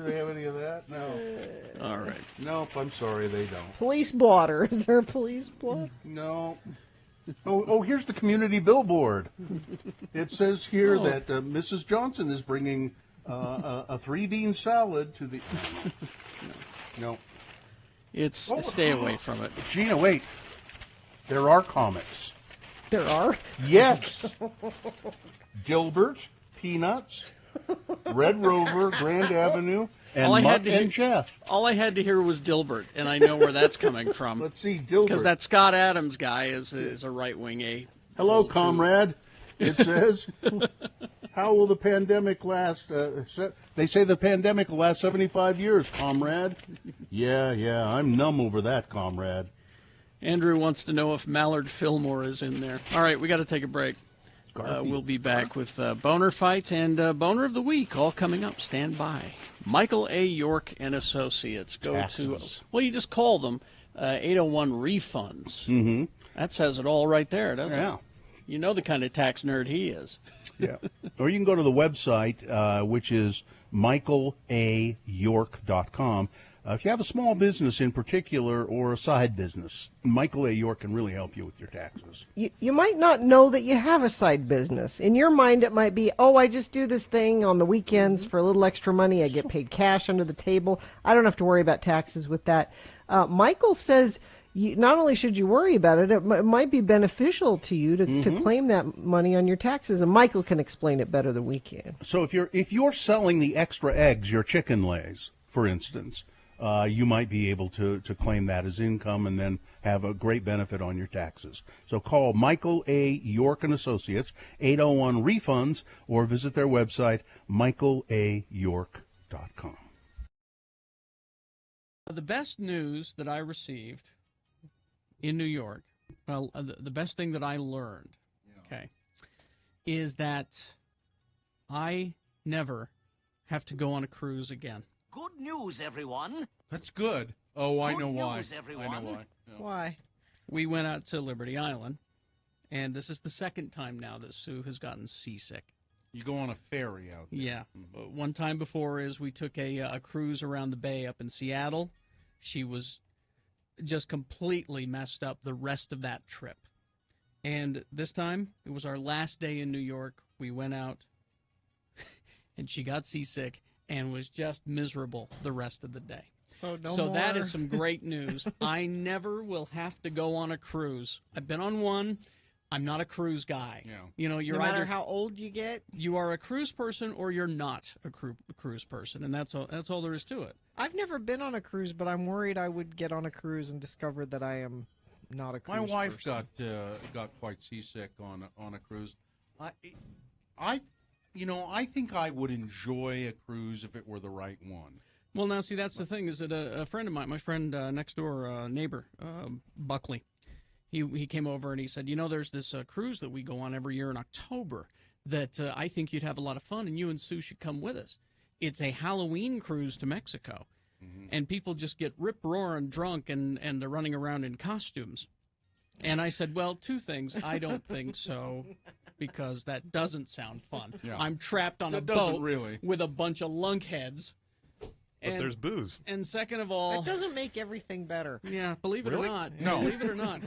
they have any of that? No. All right. Nope. I'm sorry, they don't. Police blotter. Is there a police blotter? No. Oh, here's the community billboard. It says here that Mrs. Johnson is bringing a 3-bean salad to the. No. It's stay away from it. Gina, wait. There are comics. There are? Yes. Dilbert, Peanuts, Red Rover, Grand Avenue, and Mutt and Jeff. All I had to hear was Dilbert, and I know where that's coming from. Let's see, Dilbert. Because that Scott Adams guy is a right-wing A. Hello, comrade. It says, how will the pandemic last? They say the pandemic will last 75 years, comrade. Yeah, I'm numb over that, comrade. Andrew wants to know if Mallard Fillmore is in there. All right, we got to take a break. We'll be back with Boner Fights and Boner of the Week, all coming up. Stand by. Michael A. York and Associates. Go Taxes. to, well, you just call them 801 Refunds. Mm-hmm. That says it all right there, doesn't Yeah. it? You know the kind of tax nerd he is. Yeah. Or you can go to the website, which is michaelayork.com. If you have a small business in particular or a side business, Michael A. York can really help you with your taxes. You might not know that you have a side business. In your mind, it might be, I just do this thing on the weekends for a little extra money. I get paid cash under the table. I don't have to worry about taxes with that. Michael says not only should you worry about it, it might be beneficial to you to claim that money on your taxes. And Michael can explain it better than we can. So if you're selling the extra eggs your chicken lays, for instance, you might be able to claim that as income and then have a great benefit on your taxes. So call Michael A. York and Associates, 801 Refunds, or visit their website, michaelayork.com. The best news that I received in New York, well, the best thing that I learned, okay, is that I never have to go on a cruise again. Good news, everyone. That's good. Oh, I know why. News, everyone. I know why. Yeah. Why? We went out to Liberty Island, and this is the second time now that Sue has gotten seasick. You go on a ferry out there. Yeah. One time before is we took a cruise around the bay up in Seattle. She was just completely messed up the rest of that trip. And this time, it was our last day in New York. We went out, and she got seasick and was just miserable the rest of the day. So that is some great news. I never will have to go on a cruise. I've been on one. I'm not a cruise guy. Yeah. You know, you're no matter either how old you get. You are a cruise person or you're not a cruise person, and that's all there is to it. I've never been on a cruise, but I'm worried I would get on a cruise and discover that I am not a cruise My wife person. got quite seasick on a cruise. I think I would enjoy a cruise if it were the right one. Well, now, see, that's the thing, is that a friend of mine, my friend next door, neighbor, Buckley, he came over and he said, there's this cruise that we go on every year in October that I think you'd have a lot of fun, and you and Sue should come with us. It's a Halloween cruise to Mexico, and people just get rip-roaring drunk, and they're running around in costumes. And I said, well, two things. I don't think so, because that doesn't sound fun. Yeah. I'm trapped on a doesn't boat really. with a bunch of lunkheads. But there's booze. And second of all... That doesn't make everything better. Yeah, believe it or Really? not. No. Believe it or not.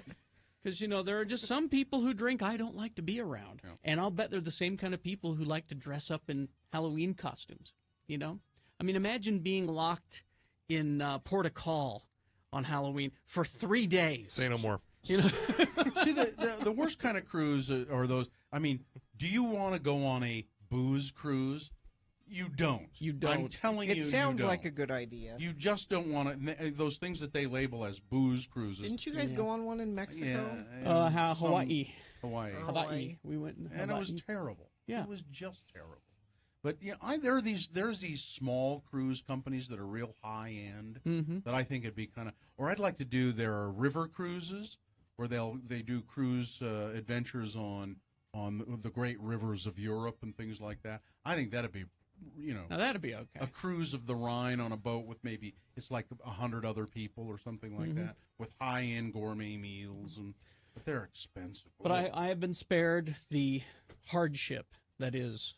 Because, there are just some people who drink I don't like to be around. Yeah. And I'll bet they're the same kind of people who like to dress up in Halloween costumes, I mean, imagine being locked in Port au Call on Halloween for 3 days. Say no more. See, the worst kind of cruise are those. I mean, do you want to go on a booze cruise? You don't. You don't. I'm telling you, It sounds you don't. like a good idea. You just don't want to. Those things that they label as booze cruises. Didn't you guys go on one in Mexico? Yeah. Hawaii. Hawaii. We went in Hawaii. And it was terrible. Yeah. It was just terrible. But there's these small cruise companies that are real high end that I think it'd be kind of. Or I'd like to do. There are river cruises where they do cruise adventures on the great rivers of Europe and things like that. I think that'd be. Now that'd be okay. A cruise of the Rhine on a boat with maybe it's like 100 other people or something like that with high-end gourmet meals, but they're expensive. But I have been spared the hardship that is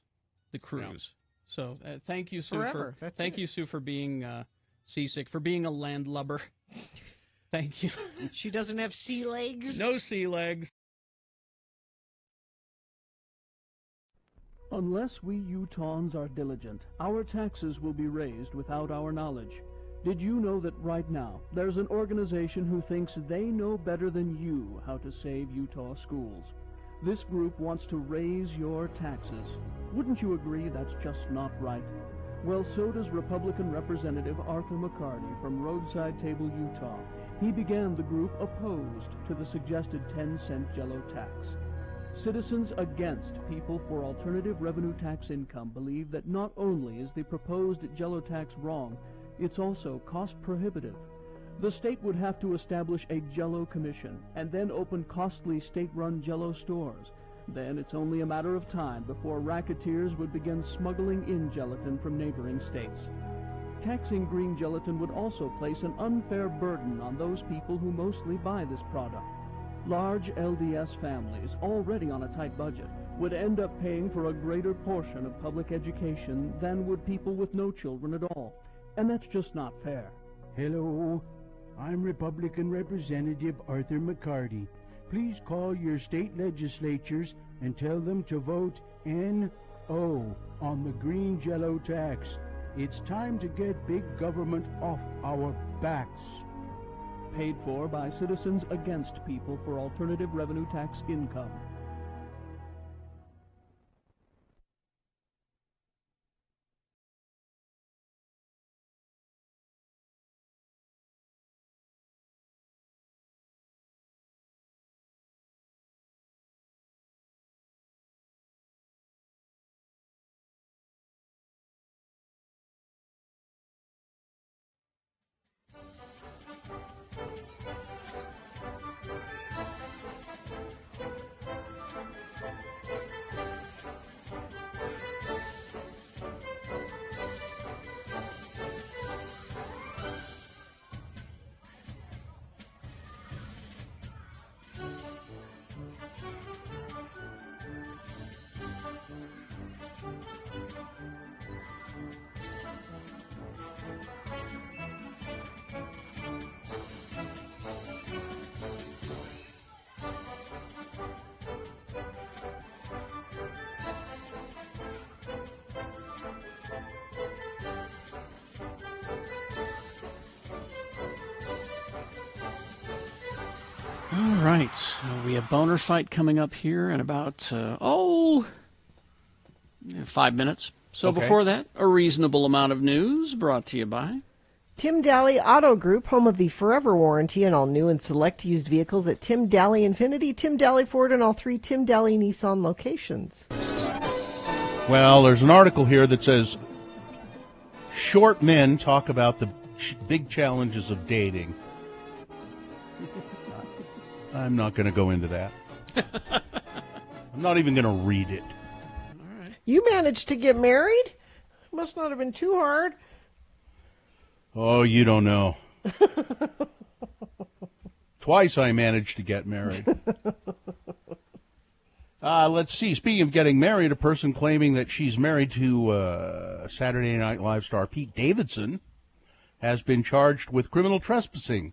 the cruise. So thank you, Sue. Forever. Thank you, Sue, for being seasick, for being a landlubber. Thank you. She doesn't have sea legs? No sea legs. Unless we Utahns are diligent, our taxes will be raised without our knowledge. Did you know that right now there's an organization who thinks they know better than you how to save Utah schools? This group wants to raise your taxes. Wouldn't you agree that's just not right? Well, so does Republican Representative Arthur McCarty from Roadside Table, Utah. He began the group opposed to the suggested 10-cent Jello tax. Citizens against People for Alternative Revenue Tax Income believe that not only is the proposed Jello tax wrong, it's also cost prohibitive. The state would have to establish a Jello commission and then open costly state-run Jello stores. Then it's only a matter of time before racketeers would begin smuggling in gelatin from neighboring states. Taxing green gelatin would also place an unfair burden on those people who mostly buy this product. Large LDS families, already on a tight budget, would end up paying for a greater portion of public education than would people with no children at all. And that's just not fair. Hello, I'm Republican Representative Arthur McCarty. Please call your state legislatures and tell them to vote NO on the green Jello tax. It's time to get big government off our backs. Paid for by Citizens Against People for Alternative Revenue Tax Income. All right, we have Boner Fight coming up here in about, 5 minutes. So Okay. before that, a reasonable amount of news brought to you by... Tim Daly Auto Group, home of the Forever Warranty on all new and select used vehicles at Tim Daly Infinity, Tim Daly Ford, and all 3 Tim Daly Nissan locations. Well, there's an article here that says short men talk about the big challenges of dating. I'm not going to go into that. I'm not even going to read it. You managed to get married? Must not have been too hard. Oh, you don't know. Twice I managed to get married. Let's see. Speaking of getting married, a person claiming that she's married to Saturday Night Live star Pete Davidson has been charged with criminal trespassing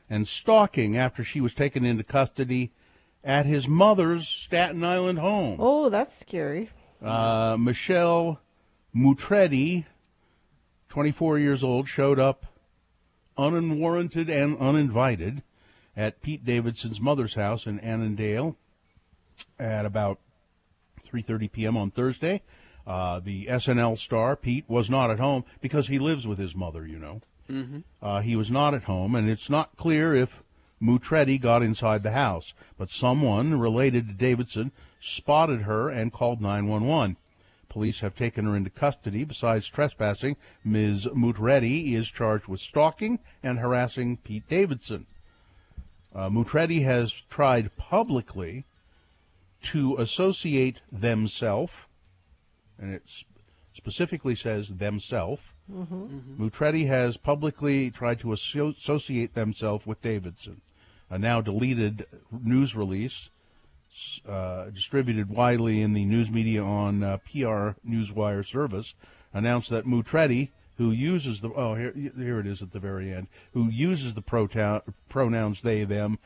and stalking after she was taken into custody at his mother's Staten Island home. Oh, that's scary. Michelle Mutretti, 24 years old, showed up unwarranted and uninvited at Pete Davidson's mother's house in Annandale at about 3:30 p.m. on Thursday. The SNL star, Pete, was not at home because he lives with his mother, you know. Mm-hmm. He was not at home, and it's not clear if Mutretti got inside the house, but someone related to Davidson spotted her and called 911. Police have taken her into custody. Besides trespassing, Ms. Mutretti is charged with stalking and harassing Pete Davidson. Mutretti has tried publicly to associate themselves, and it specifically says themselves. Mutretti has publicly tried to associate themselves with Davidson. A now deleted news release distributed widely in the news media on PR Newswire service, announced that Mutretti, who uses the here it is at the very end, who uses the pronouns they them,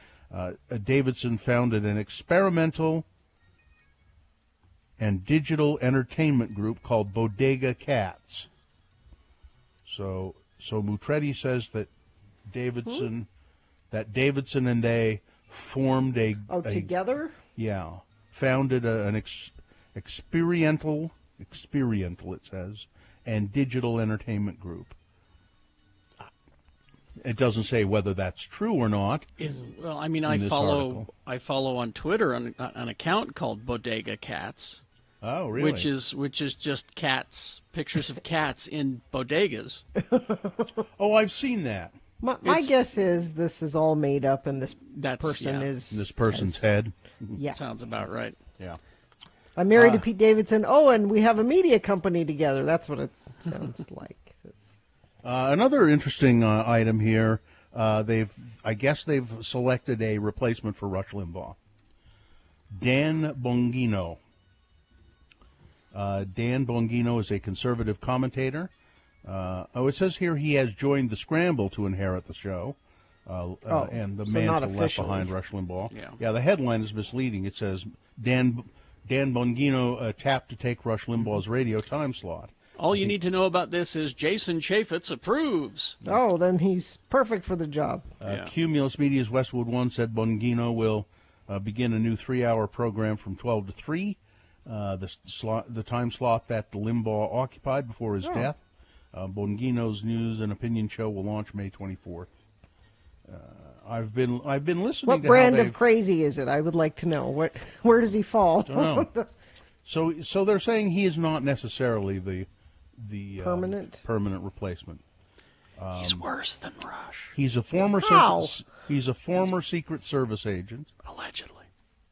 Davidson founded an experimental and digital entertainment group called Bodega Cats. So Mutretti says that Davidson and they formed together? Yeah, founded an experiential it says, and digital entertainment group. It doesn't say whether that's true or not. I follow on Twitter an account called Bodega Cats. Oh, really? Which is just cats, pictures of cats in bodegas. Oh, I've seen that. My guess is this is all made up, and this person's head. Yeah, sounds about right. Yeah, I'm married to Pete Davidson. Oh, and we have a media company together. That's what it sounds like. Another interesting item here. They've selected a replacement for Rush Limbaugh. Dan Bongino. Dan Bongino is a conservative commentator. It says here he has joined the scramble to inherit the show, and the mantle left behind Rush Limbaugh. Yeah, the headline is misleading. It says Dan Bongino tapped to take Rush Limbaugh's radio time slot. All you need to know about this is Jason Chaffetz approves. Oh, then he's perfect for the job. Cumulus Media's Westwood One said Bongino will begin a new 3-hour program from 12 to 3, the time slot that Limbaugh occupied before his death. Bongino's news and opinion show will launch May 24th. I've been listening. What to brand how of crazy is it? I would like to know. Where does he fall? Don't know. So they're saying he is not necessarily the permanent replacement. He's worse than Rush. He's a former Secret Service agent. Allegedly.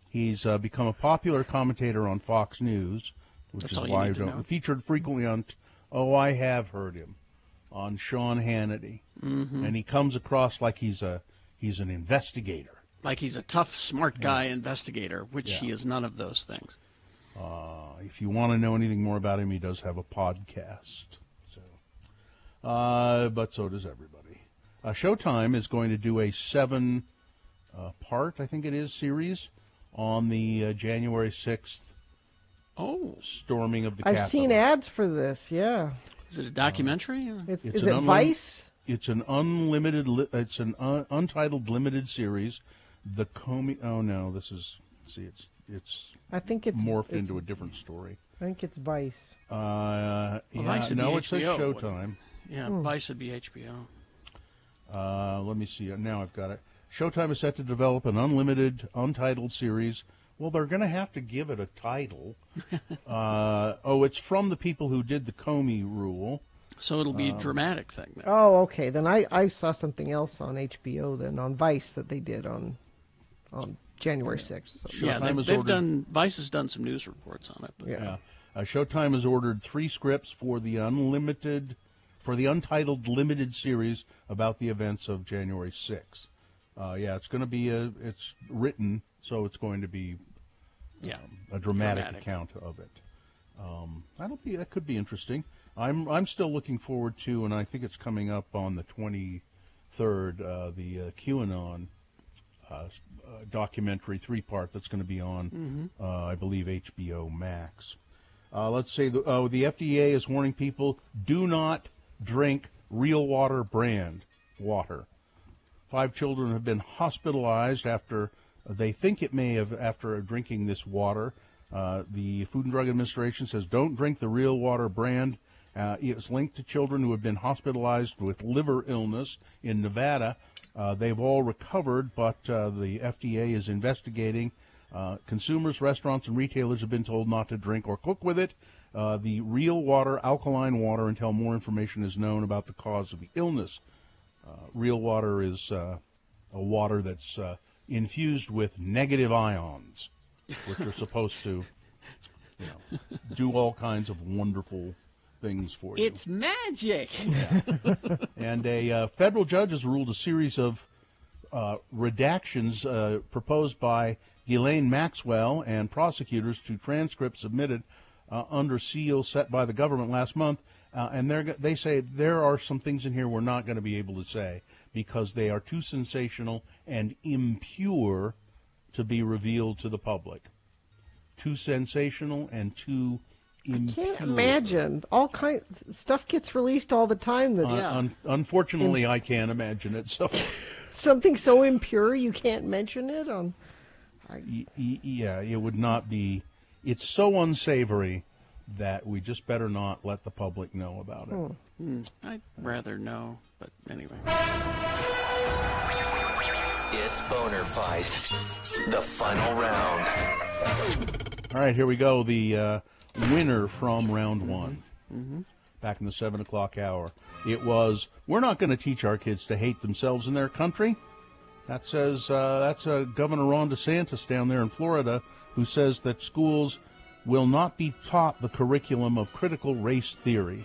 He's become a popular commentator on Fox News, which That's is why featured frequently on. I have heard him on Sean Hannity, and he comes across like he's an investigator, like he's a tough, smart guy investigator, which he is none of those things. If you want to know anything more about him, he does have a podcast. But so does everybody. Showtime is going to do a 7-part, I think it is, series on the January 6th storming of the Capitol. I've seen ads for this, yeah. Is it a documentary? Is it Vice? It's an unlimited. It's an untitled limited series. The Comey. Oh no, this is. See, it's. I think it's morphed into a different story. I think it's Vice. Vice would no, be it says HBO. Showtime. Yeah, Vice would be HBO. Let me see. Now I've got it. Showtime is set to develop an unlimited, untitled series. Well, they're going to have to give it a title. It's from the people who did the Comey Rule. So it'll be a dramatic thing. Then. Oh, okay. Then I saw something else on HBO then on Vice that they did on January 6th. So. Yeah, they've done. Vice has done some news reports on it. But. Yeah. Showtime has ordered 3 scripts for the untitled limited series about the events of January 6th. It's going to be it's written, so it's going to be a dramatic account of it. That could be interesting. I'm still looking forward to, and I think it's coming up on the 23rd, the QAnon documentary 3-part that's going to be on, I believe, HBO Max. Let's say the FDA is warning people, do not drink Real Water brand water. 5 children have been hospitalized after drinking this water. The Food and Drug Administration says don't drink the Real Water brand. It's linked to children who have been hospitalized with liver illness in Nevada. They've all recovered, but the FDA is investigating. Consumers, restaurants, and retailers have been told not to drink or cook with it. The Real Water, alkaline water, until more information is known about the cause of the illness. Real Water is a water that's infused with negative ions, which are supposed to do all kinds of wonderful things for you. It's magic. Yeah. And a federal judge has ruled a series of redactions proposed by Ghislaine Maxwell and prosecutors to transcripts submitted under seal set by the government last month, and they say there are some things in here we're not going to be able to say because they are too sensational and impure to be revealed to the public. Too sensational and too impure. I can't imagine. All kinds stuff gets released all the time. That's unfortunately, I can't imagine it. So something so impure you can't mention it on. Yeah, it would not be. It's so unsavory that we just better not let the public know about it. I'd rather know, but anyway. It's Boner Fight, the final round. All right, here we go. The winner from round one. Back in the 7 o'clock hour. It was, we're not going to teach our kids to hate themselves and their country. That says, that's Governor Ron DeSantis down there in Florida, who says that schools will not be taught the curriculum of critical race theory.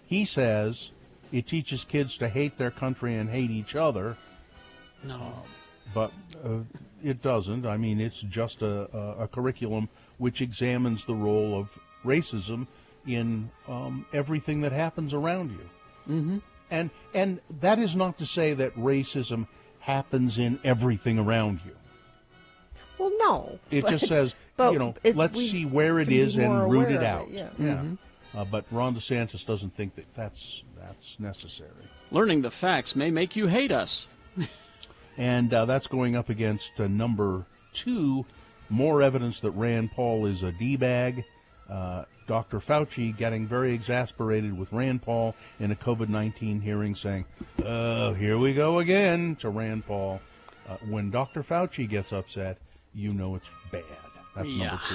He says it teaches kids to hate their country and hate each other. No. But it doesn't. I mean, it's just a curriculum which examines the role of racism in everything that happens around you. And that is not to say that racism happens in everything around you. Well, no. It just says, let's see where it is and root it out. But Ron DeSantis doesn't think that that's necessary. Learning the facts may make you hate us. And that's going up against number 2, more evidence that Rand Paul is a D-bag. Dr. Fauci getting very exasperated with Rand Paul in a COVID-19 hearing, saying, "Oh, here we go again," to Rand Paul. When Dr. Fauci gets upset, you know it's bad. That's number 2.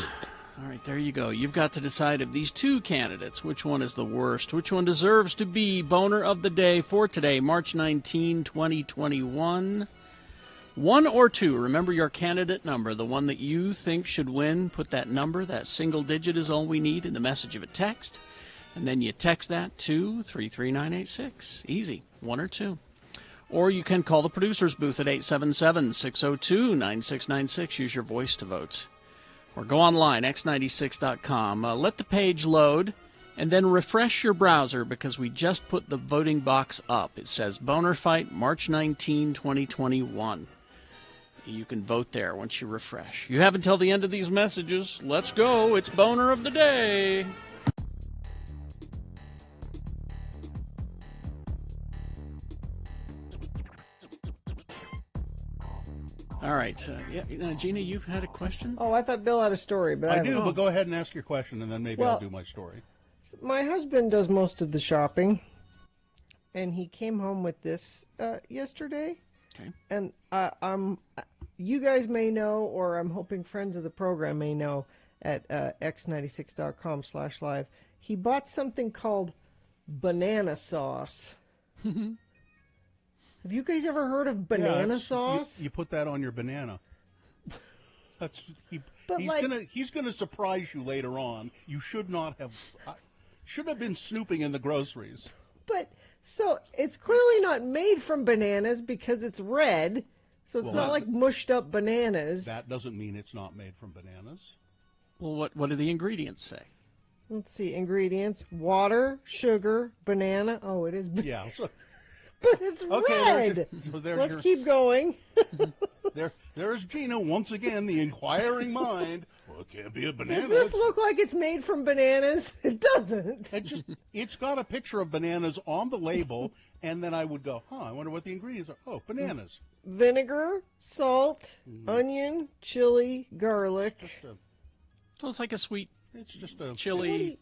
All right, there you go. You've got to decide of these 2 candidates, which one is the worst, which one deserves to be Boner of the Day for today, March 19, 2021. 1 or 2, remember your candidate number, the one that you think should win. Put that number, that single digit is all we need, in the message of a text. And then you text that to 33986. Easy, 1 or 2. Or you can call the producer's booth at 877-602-9696. Use your voice to vote. Or go online, x96.com. Let the page load, and then refresh your browser because we just put the voting box up. It says Boner Fight, March 19, 2021. You can vote there once you refresh. You have until the end of these messages. Let's go. It's Boner of the Day. All right. Gina, you've had a question? Oh, I thought Bill had a story, but I do, but go ahead and ask your question, and then maybe I'll do my story. My husband does most of the shopping, and he came home with this yesterday. Okay. And you guys may know, or I'm hoping friends of the program may know, at x96.com/live, he bought something called banana sauce. Have you guys ever heard of banana sauce? You put that on your banana. He's gonna surprise you later on. You should have been snooping in the groceries. But so it's clearly not made from bananas because it's red. So it's not like mushed up bananas. That doesn't mean it's not made from bananas. Well, what do the ingredients say? Let's see. Ingredients: water, sugar, banana. Oh, it is. Yeah. So, but it's red. Let's keep going. There's Gina once again, the inquiring mind. Well, it can't be a banana. Does this look like it's made from bananas? It doesn't. It's got a picture of bananas on the label, and then I would go, I wonder what the ingredients are. Oh, bananas. Vinegar, salt, onion, chili, garlic. So it's like a sweet, it's just a chili,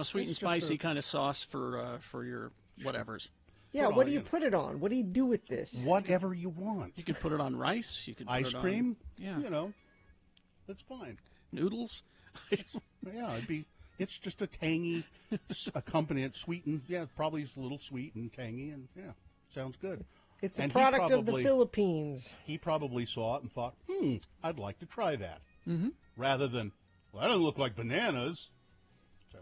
sweet and spicy kind of sauce for your whatevers. Yeah, what do you put it on? What do you do with this? Whatever you want. You could put it on rice. You could put ice it cream. On, that's fine. Noodles. Yeah, it's just a tangy accompaniment, sweetened. Yeah, probably it's a little sweet and tangy, and sounds good. It's a product of the Philippines. He probably saw it and thought, I'd like to try that. Mm-hmm. Rather than, that doesn't look like bananas. So,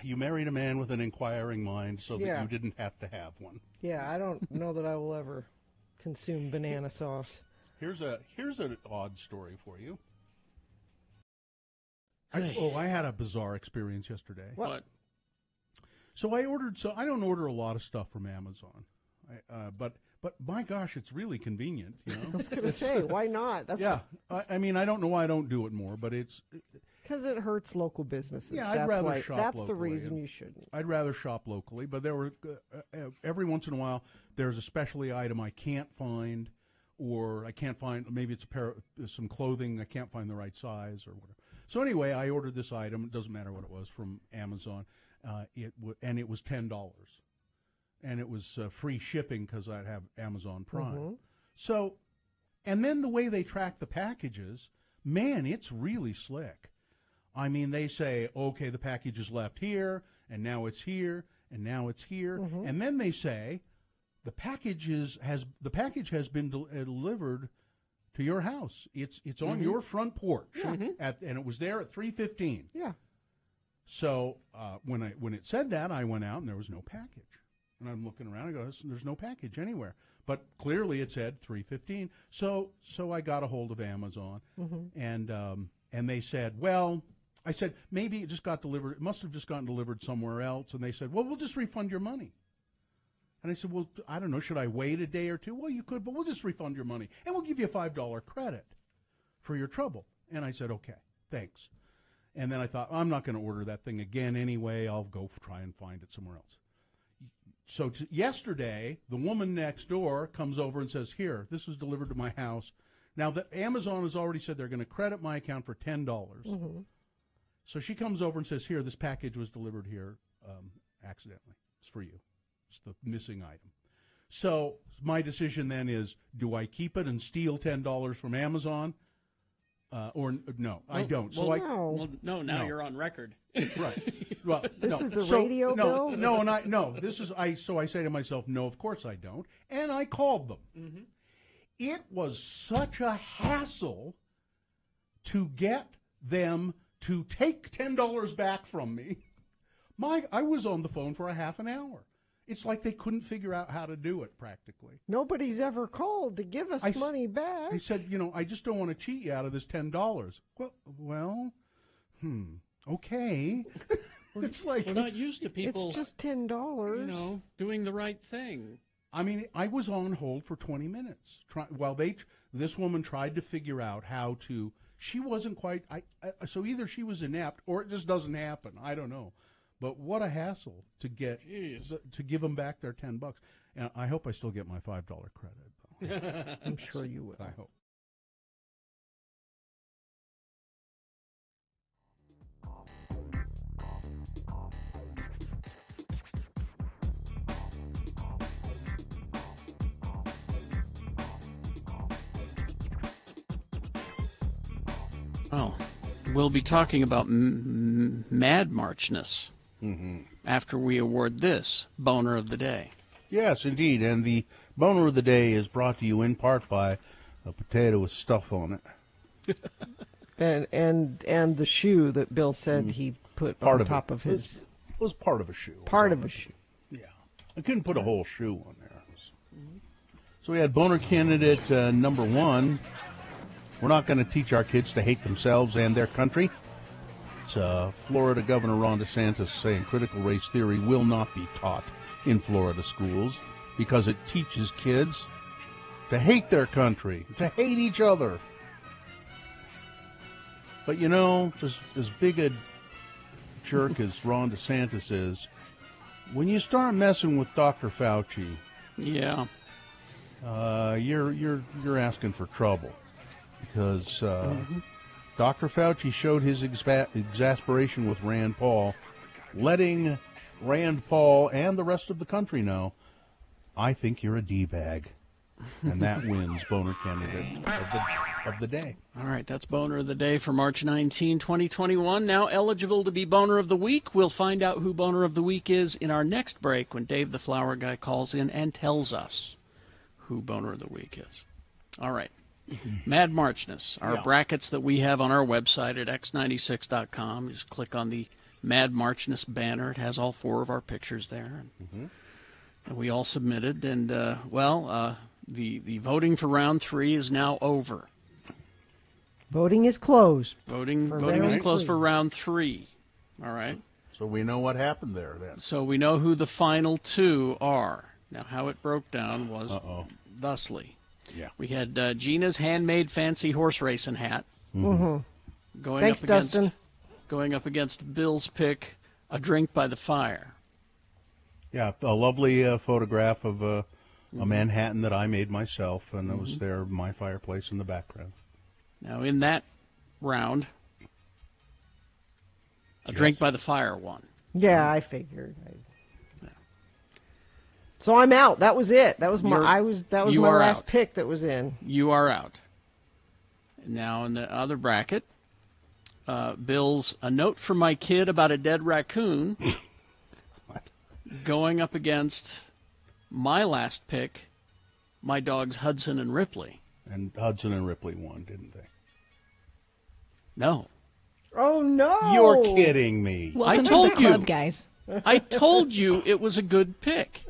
you married a man with an inquiring mind so that you didn't have to have one. Yeah, I don't know that I will ever consume banana sauce. Here's an odd story for you. I had a bizarre experience yesterday. What? So I ordered. So I don't order a lot of stuff from Amazon, but my gosh, it's really convenient. You know? I was going to say, why not? That's I mean, I don't know why I don't do it more, but it's because it hurts local businesses. Yeah, I'd rather shop That's locally. the reason you shouldn't. I'd rather shop locally, but there were every once in a while there's a specialty item I can't find, or I can't find. Maybe it's a pair of some clothing I can't find the right size or whatever. So anyway, I ordered this item. It doesn't matter what it was from Amazon. And it was $10, and it was free shipping because I'd have Amazon Prime. Mm-hmm. So, and then the way they track the packages, man, it's really slick. I mean, they say, okay, the package is left here, and now it's here, and now it's here, and then they say the package has been delivered to your house. It's on your front porch, and it was there at 3:15. Yeah. So when it said that, I went out and there was no package, and I'm looking around. I go, "There's no package anywhere." But clearly it said 3:15. So I got a hold of Amazon, and they said, "Well," I said, "maybe it just got delivered. It must have just gotten delivered somewhere else." And they said, "Well, we'll just refund your money." And I said, "Well, I don't know. Should I wait a day or two?" "Well, you could, but we'll just refund your money, and we'll give you a $5 credit for your trouble." And I said, "Okay, thanks." And then I thought, I'm not going to order that thing again anyway. I'll go try and find it somewhere else. So yesterday, the woman next door comes over and says, "Here, this was delivered to my house." Now, Amazon has already said they're going to credit my account for $10. So she comes over and says, "Here, this package was delivered here accidentally. It's for you. It's the missing item." So my decision then is, do I keep it and steal $10 from Amazon? Or no, I don't. Now No. you're on record. Right. Well, This is the radio bill? So I say to myself, no, of course I don't. And I called them. It was such a hassle to get them to take $10 back from me. I was on the phone for a half an hour. It's like they couldn't figure out how to do it practically. Nobody's ever called to give us money back. I said, I just don't want to cheat you out of this $10. Well, okay. It's like we're not used to people. It's just $10. Doing the right thing. I mean, I was on hold for 20 minutes while this woman tried to figure out how to. She wasn't quite. So either she was inept or it just doesn't happen. I don't know. But what a hassle to get to give them back their $10. And I hope I still get my $5 credit. I'm sure you will. I hope. Well, we'll be talking about Mad Marchness after we award this Boner of the Day. Yes, indeed. And the Boner of the Day is brought to you in part by a potato with stuff on it. and the shoe that Bill said he put on top of his. It was part of a shoe. Part of a shoe. Yeah. I couldn't put a whole shoe on there. So we had Boner candidate number 1. We're not going to teach our kids to hate themselves and their country. It's Florida Governor Ron DeSantis saying critical race theory will not be taught in Florida schools because it teaches kids to hate their country, to hate each other. But as big a jerk as Ron DeSantis is, when you start messing with Dr. Fauci, you're asking for trouble. Because Dr. Fauci showed his exasperation with Rand Paul, letting Rand Paul and the rest of the country know, I think you're a D-bag. And that wins Boner candidate of the day. All right, that's Boner of the Day for March 19, 2021. Now eligible to be Boner of the Week. We'll find out who Boner of the Week is in our next break when Dave the Flower Guy calls in and tells us who Boner of the Week is. All right. Mad Marchness, our brackets that we have on our website at x96.com. Just click on the Mad Marchness banner. It has all 4 of our pictures there. And we all submitted. And, The voting for round 3 is now over. Voting is closed. Voting for is round closed 3. for round 3. All right. So we know what happened there then. So we know who the final 2 are. Now, how it broke down was thusly. Yeah. We had Gina's handmade fancy horse racing hat. Mm-hmm. Thanks, Dustin. Going up against Bill's pick, A Drink by the Fire. Yeah, a lovely photograph of a Manhattan that I made myself, and it was there, my fireplace in the background. Now, in that round, A Drink by the Fire won. Yeah, I figured. So I'm out. That was it. That was my my last out. pick that was in. You are out. Now in the other bracket, Bill's A Note from My Kid About a Dead Raccoon going up against my last pick, my dogs Hudson and Ripley. And Hudson and Ripley won, didn't they? No. Oh, no. You're kidding me. Welcome I told to the club, you. guys. I told you it was a good pick.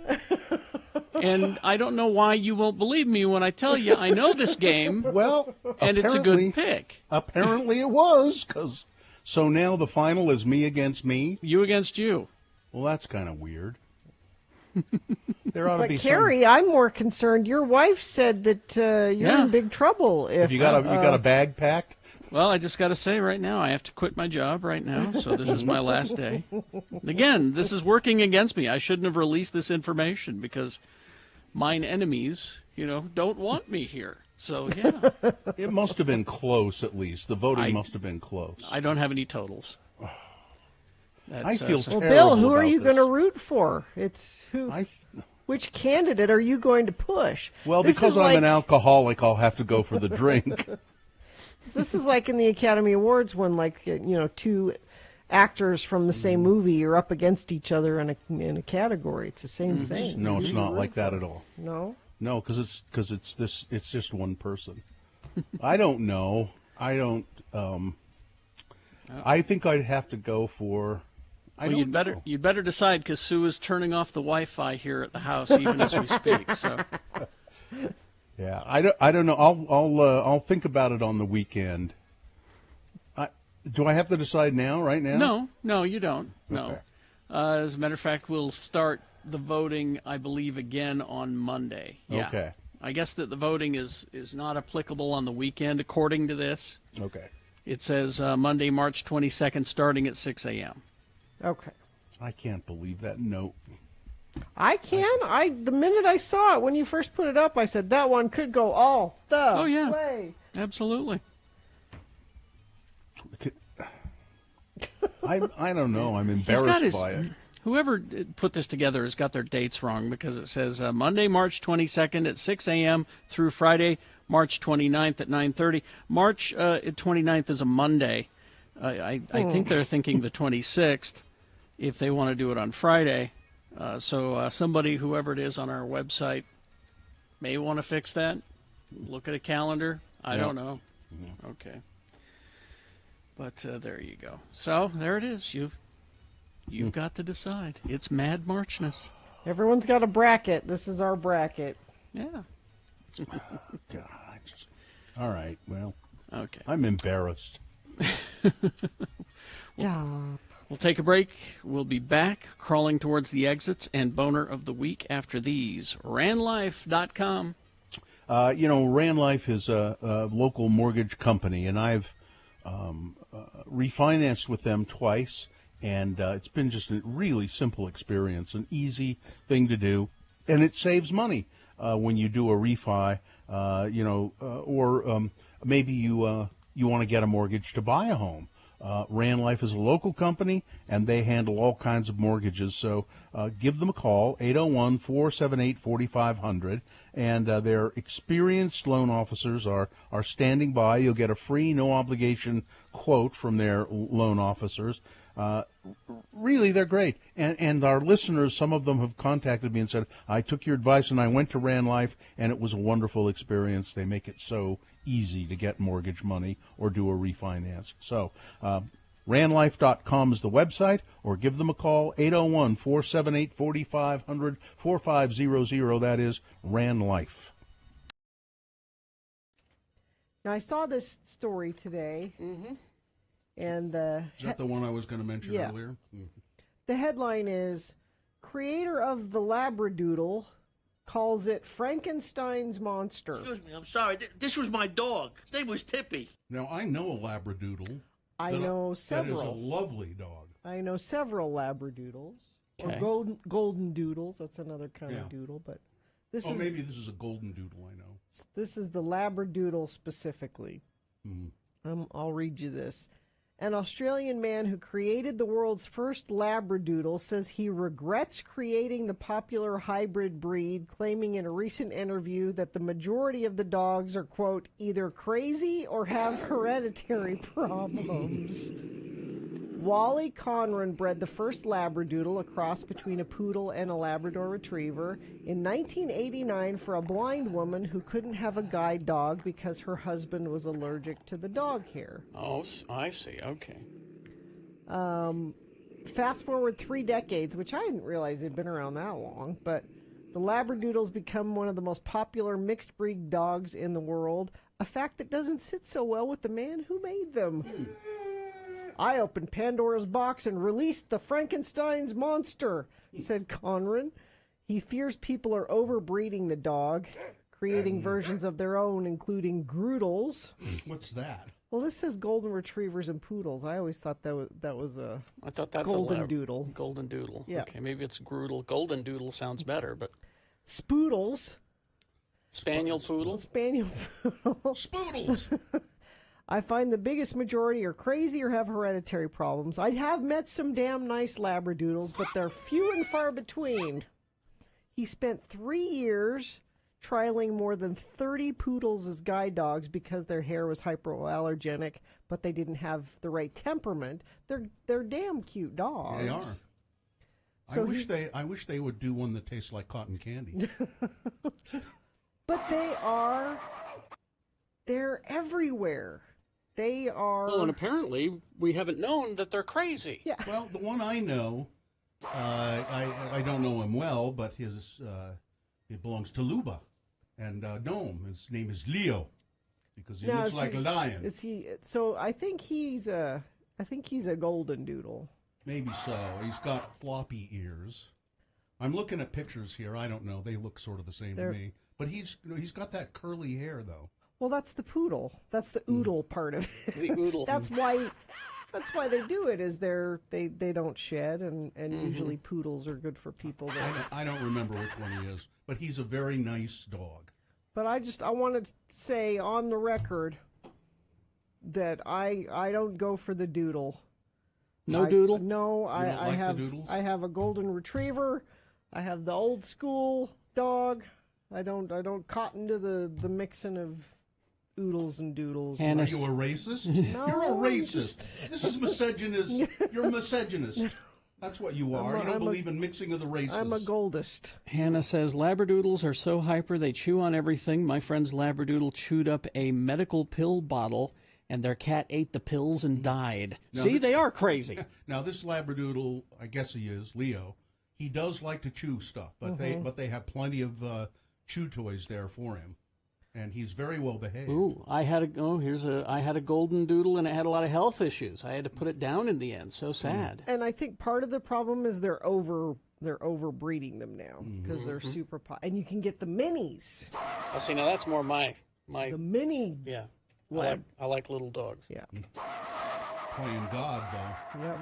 And I don't know why you won't believe me when I tell you I know this game. Well, and it's a good pick. Apparently it was, so now the final is me against me. You against you. Well, that's kind of weird. There ought to But be Carrie, I'm more concerned. Your wife said that you're in big trouble. If you got a bag packed. Well, I just got to say right now, I have to quit my job right now, so this is my last day. Again, this is working against me. I shouldn't have released this information because mine enemies, don't want me here. So, yeah. It must have been close, at least. The voting must have been close. I don't have any totals. I feel Well, terrible Bill, who are about you this. going to root for? It's who? Which candidate are you going to push? Well, This because is I'm like, an alcoholic, I'll have to go for the drink. This is like in the Academy Awards when, two actors from the same movie are up against each other in a category. It's the same thing. No, Who it's do you not root like that for? at all. No. No, because it's just one person. I don't know. I don't. I think I'd have to go for. You'd better decide because Sue is turning off the Wi-Fi here at the house even as we speak. So. Yeah, I don't know. I'll think about it on the weekend. Do I have to decide now, right now? No, you don't. No. Okay. As a matter of fact, we'll start the voting, I believe, again on Monday. Yeah. Okay. I guess that the voting is not applicable on the weekend, according to this. Okay. It says Monday, March 22nd, starting at 6 a.m. Okay. I can't believe that note. I can. The minute I saw it when you first put it up, I said that one could go all the way. Absolutely. I don't know. I'm embarrassed by it. Whoever put this together has got their dates wrong because it says Monday, March 22nd at 6 a.m. through Friday, March 29th at 9:30. March 29th is a Monday. I think they're thinking the 26th if they want to do it on Friday. So somebody, whoever it is on our website, may want to fix that. Look at a calendar. I don't know. Mm-hmm. Okay. But there you go. So there it is. You've got to decide. It's Mad Marchness. Everyone's got a bracket. This is our bracket. Yeah. God, all right. Well. Okay. I'm embarrassed. Stop. We'll take a break. We'll be back crawling towards the exits and boner of the week after these. RanLife.com. RanLife is a local mortgage company, and I've refinanced with them twice, and it's been just a really simple experience, an easy thing to do, and it saves money when you do a refi, or maybe you want to get a mortgage to buy a home. RanLife is a local company, and they handle all kinds of mortgages. So give them a call, 801-478-4500, and their experienced loan officers are standing by. You'll get a free, no-obligation quote from their loan officers. Really, they're great. And our listeners, some of them have contacted me and said, I took your advice and I went to RanLife, and it was a wonderful experience. They make it so easy to get mortgage money or do a refinance. So RanLife.com is the website, or give them a call, 801-478-4500, 4500. That is RanLife. Now, I saw this story today, and Is that the one I was going to mention Yeah. earlier? the headline is, creator of the Labradoodle calls it Frankenstein's monster. Excuse me, I'm sorry. This was my dog. His name was Tippy. Now, I know a Labradoodle. I know That several. is a lovely dog. I know several Labradoodles. Okay. Or golden doodles. That's another kind Yeah. of doodle, but this Oh, is maybe this is a golden doodle, I know. this is the Labradoodle specifically. I'll read you this. An Australian man who created the world's first Labradoodle says he regrets creating the popular hybrid breed, claiming in a recent interview that the majority of the dogs are, quote, either crazy or have hereditary problems. Wally Conran bred the first Labradoodle, a cross between a poodle and a Labrador retriever, in 1989 for a blind woman who couldn't have a guide dog because her husband was allergic to the dog hair. Oh, I see. Okay. Fast forward 3 decades, which I didn't realize they'd been around that long, but the Labradoodle's become one of the most popular mixed breed dogs in the world, a fact that doesn't sit so well with the man who made them. I opened Pandora's box and released the Frankenstein's monster, said Conran. He fears people are overbreeding the dog, creating versions of their own, including Groodles. What's that? Well, this says golden retrievers and poodles. I always thought that was a I thought that's golden a doodle. Golden doodle. Yeah. Okay, maybe it's Groodle. Golden doodle sounds better, but Spoodles. Spaniel poodle. Spaniel poodle. Spoodles. I find the biggest majority are crazy or have hereditary problems. I have met some damn nice Labradoodles, but they're few and far between. He spent 3 years trialing more than 30 poodles as guide dogs because their hair was hypoallergenic, but they didn't have the right temperament. They're damn cute dogs. They are. So I wish they would do one that tastes like cotton candy. But they're everywhere. They are. Well, and apparently we haven't known that they're crazy. Yeah. Well, the one I know, I don't know him well, but it belongs to Luba and Nome. His name is Leo because he looks like a lion. Is he? So I think he's a golden doodle. Maybe so. He's got floppy ears. I'm looking at pictures here. I don't know. They look sort of the same to me. But he's got that curly hair though. Well, that's the poodle. That's the oodle part of it. The oodle. That's why they do it. Is they don't shed, and usually poodles are good for people. I don't remember which one he is, but he's a very nice dog. But I wanted to say on the record that I don't go for the doodle. Doodle? No, I like the have doodles? I have a golden retriever. I have the old school dog. I don't cotton to the mixing of oodles and doodles. Are you a racist? No, You're a I'm racist. This is misogynist. You're a misogynist. That's what you are. You don't believe in mixing of the races. I'm a goldist. Hannah says Labradoodles are so hyper they chew on everything. My friend's Labradoodle chewed up a medical pill bottle, and their cat ate the pills and died. Now, See, they are crazy. Now this Labradoodle, I guess he is Leo. He does like to chew stuff, but they have plenty of chew toys there for him, and he's very well behaved. Ooh, I had a golden doodle, and it had a lot of health issues. I had to put it down in the end. So sad. And I think part of the problem is they're overbreeding them now because they're super and you can get the minis. Oh, see, now that's more my The mini. Yeah. What? I like little dogs. Yeah. Playing God though. Yep.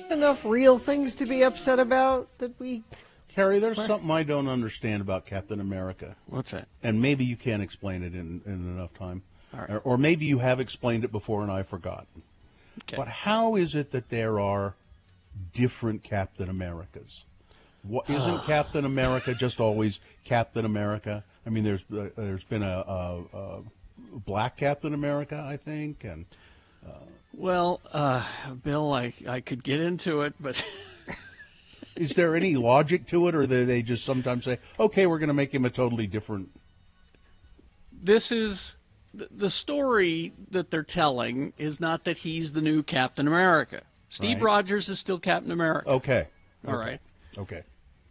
Enough real things to be upset about that we... Carrie, there's something I don't understand about Captain America. What's that? And maybe you can't explain it in enough time. All right. Or maybe you have explained it before and I've forgotten. Okay. But how is it that there are different Captain Americas? Isn't Captain America just always Captain America? I mean, there's been a black Captain America, I think, and... Well, Bill, I could get into it, but... Is there any logic to it, or do they just sometimes say, okay, we're going to make him a totally different... This is... The story that they're telling is not that he's the new Captain America. Steve Rogers is still Captain America. Okay. All right. Okay.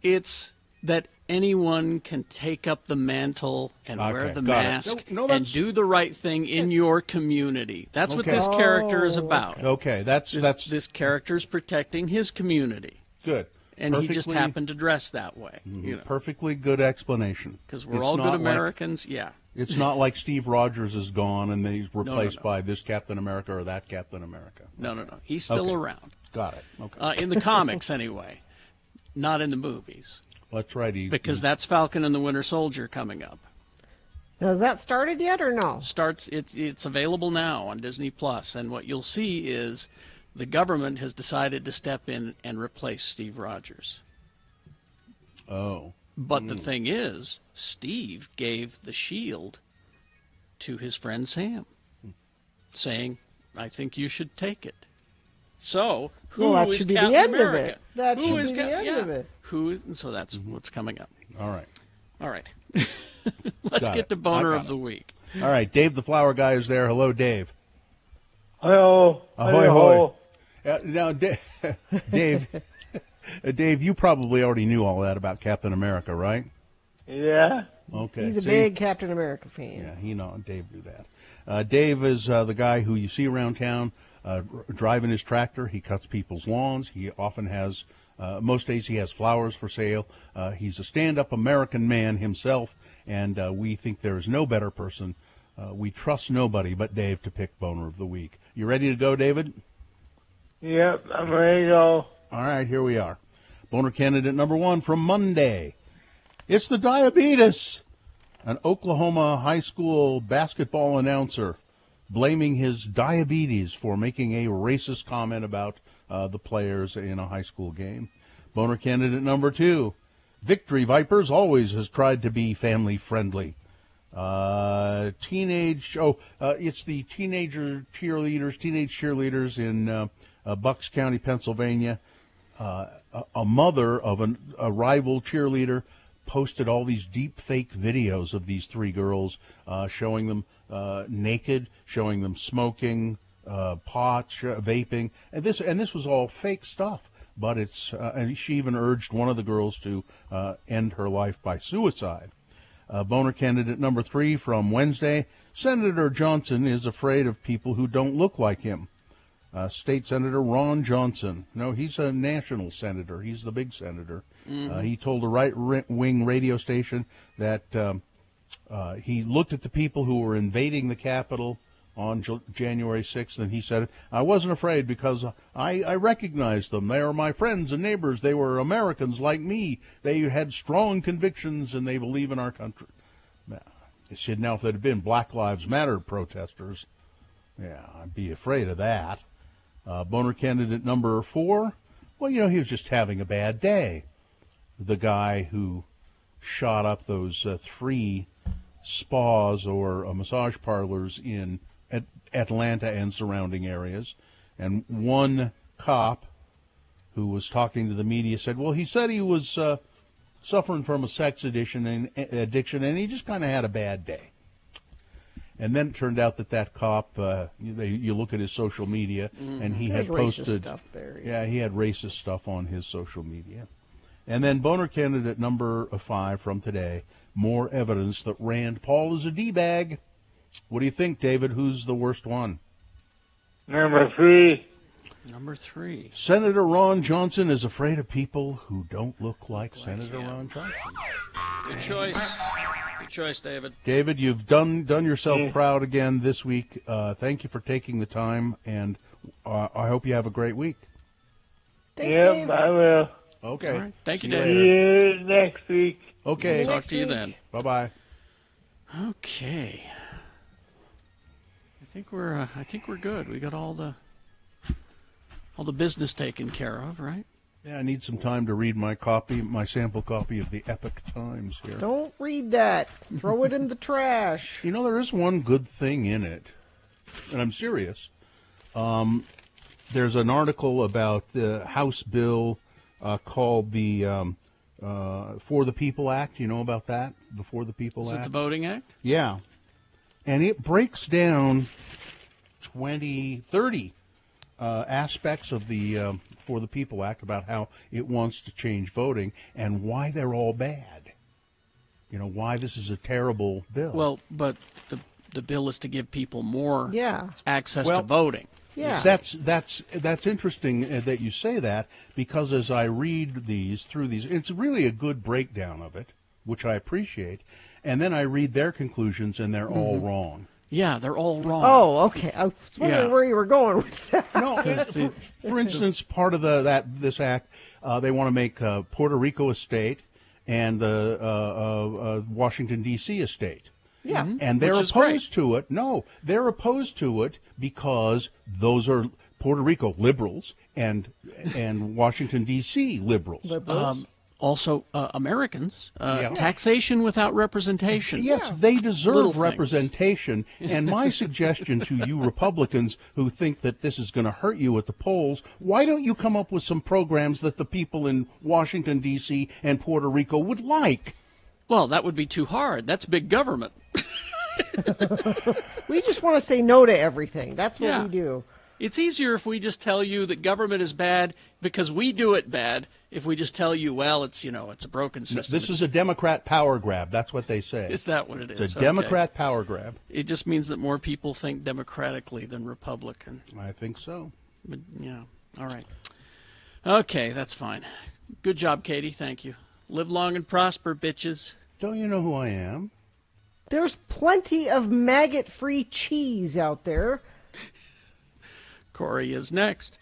It's that anyone can take up the mantle and wear the mask and do the right thing in your community. That's what this character is about. Okay, this character's protecting his community. Good. And he just happened to dress that way. You know. Perfectly good explanation. Because we're all good Americans, It's not like Steve Rogers is gone and he's replaced by this Captain America or that Captain America. No. He's still around. Got it. Okay. In the comics, anyway. Not in the movies. That's right. Because that's Falcon and the Winter Soldier coming up. Now, has that started yet or no? It's available now on Disney Plus, and what you'll see is the government has decided to step in and replace Steve Rogers. Oh. But the thing is, Steve gave the shield to his friend Sam, saying, I think you should take it. So, who is Captain America? That should be the end of it. So that's what's coming up. All right. Let's get to Boner of the Week. All right, Dave the Flower Guy is there. Hello, Dave. Hello. Ahoy, hoy. Now, Dave, Dave, you probably already knew all that about Captain America, right? Yeah. Okay. He's a big Captain America fan. Yeah, Dave knew that. Dave is the guy who you see around town driving his tractor. He cuts people's lawns. He often has, most days he has flowers for sale. He's a stand-up American man himself, and we think there is no better person. We trust nobody but Dave to pick Boner of the Week. You ready to go, David? Yep, I'm ready to go. All right, here we are. Boner candidate number 1 from Monday. It's the diabetes. An Oklahoma high school basketball announcer blaming his diabetes for making a racist comment about the players in a high school game. Boner candidate number 2. Victory Vipers always has tried to be family friendly. It's the teenage cheerleaders in Bucks County, Pennsylvania. A mother of a rival cheerleader posted all these deep fake videos of these 3 girls, showing them naked, showing them smoking, pot, vaping, and this was all fake stuff. But and she even urged one of the girls to end her life by suicide. Boner candidate number 3 from Wednesday. Senator Johnson is afraid of people who don't look like him. State Senator Ron Johnson. No, he's a national senator. He's the big senator. Mm-hmm. He told a right-wing radio station that He looked at the people who were invading the Capitol on January 6th, and he said, I wasn't afraid because I recognized them. They are my friends and neighbors. They were Americans like me. They had strong convictions, and they believe in our country. He said, now, if there had been Black Lives Matter protesters, yeah, I'd be afraid of that. Boner candidate number 4, well, you know, he was just having a bad day. The guy who shot up those 3 spas or massage parlors in Atlanta and surrounding areas. And one cop who was talking to the media said, well, he said he was suffering from a sex addiction, and he just kind of had a bad day. And then it turned out that cop, you look at his social media, and he had posted racist stuff there. Yeah, he had racist stuff on his social media. And then Boner candidate number 5 from today, more evidence that Rand Paul is a D-bag. What do you think, David? Who's the worst one? Number 3. Number 3. Senator Ron Johnson is afraid of people who don't look like Senator Ron Johnson. Good choice. Good choice, David. David, you've done yourself proud again this week. Thank you for taking the time, and I hope you have a great week. Thanks, yep, Dave. I will. Okay. All right. Thank you, See David. See you next week. Okay. Talk to you then. Bye-bye. Okay. I think we're good. We got all the business taken care of, right? Yeah, I need some time to read my sample copy of the Epic Times here. Don't read that. Throw it in the trash. You know, there is one good thing in it, and I'm serious. There's an article about the House bill called the For the People Act. You know about that? The For the People Act? Is it the Voting Act? Yeah. And it breaks down 30 aspects of the For the People Act about how it wants to change voting and why they're all bad. You know, why this is a terrible bill. Well, but the bill is to give people more access Well, to voting. Yeah. That's interesting that you say that, because as I read through these, it's really a good breakdown of it, which I appreciate. And then I read their conclusions, and they're all wrong. Yeah, they're all wrong. Oh, okay. I was wondering where you were going with that. No, for instance, part of this act, they want to make Puerto Rico a state and Washington, D.C. a state. Yeah. And they're opposed to it. No, they're opposed to it because those are Puerto Rico liberals and Washington, D.C. liberals. Also, Americans, taxation without representation. Yes, they deserve Little representation. And my suggestion to you Republicans who think that this is going to hurt you at the polls, why don't you come up with some programs that the people in Washington, D.C. and Puerto Rico would like? Well, that would be too hard. That's big government. We just want to say no to everything. That's what we do. It's easier if we just tell you that government is bad because we do it bad. If we just tell you, well, it's a broken system. This is a Democrat power grab. That's what they say. Is that what it is? It's a Democrat power grab. It just means that more people think democratically than Republican. I think so. But, yeah. All right. Okay, that's fine. Good job, Katie. Thank you. Live long and prosper, bitches. Don't you know who I am? There's plenty of maggot-free cheese out there. Corey is next.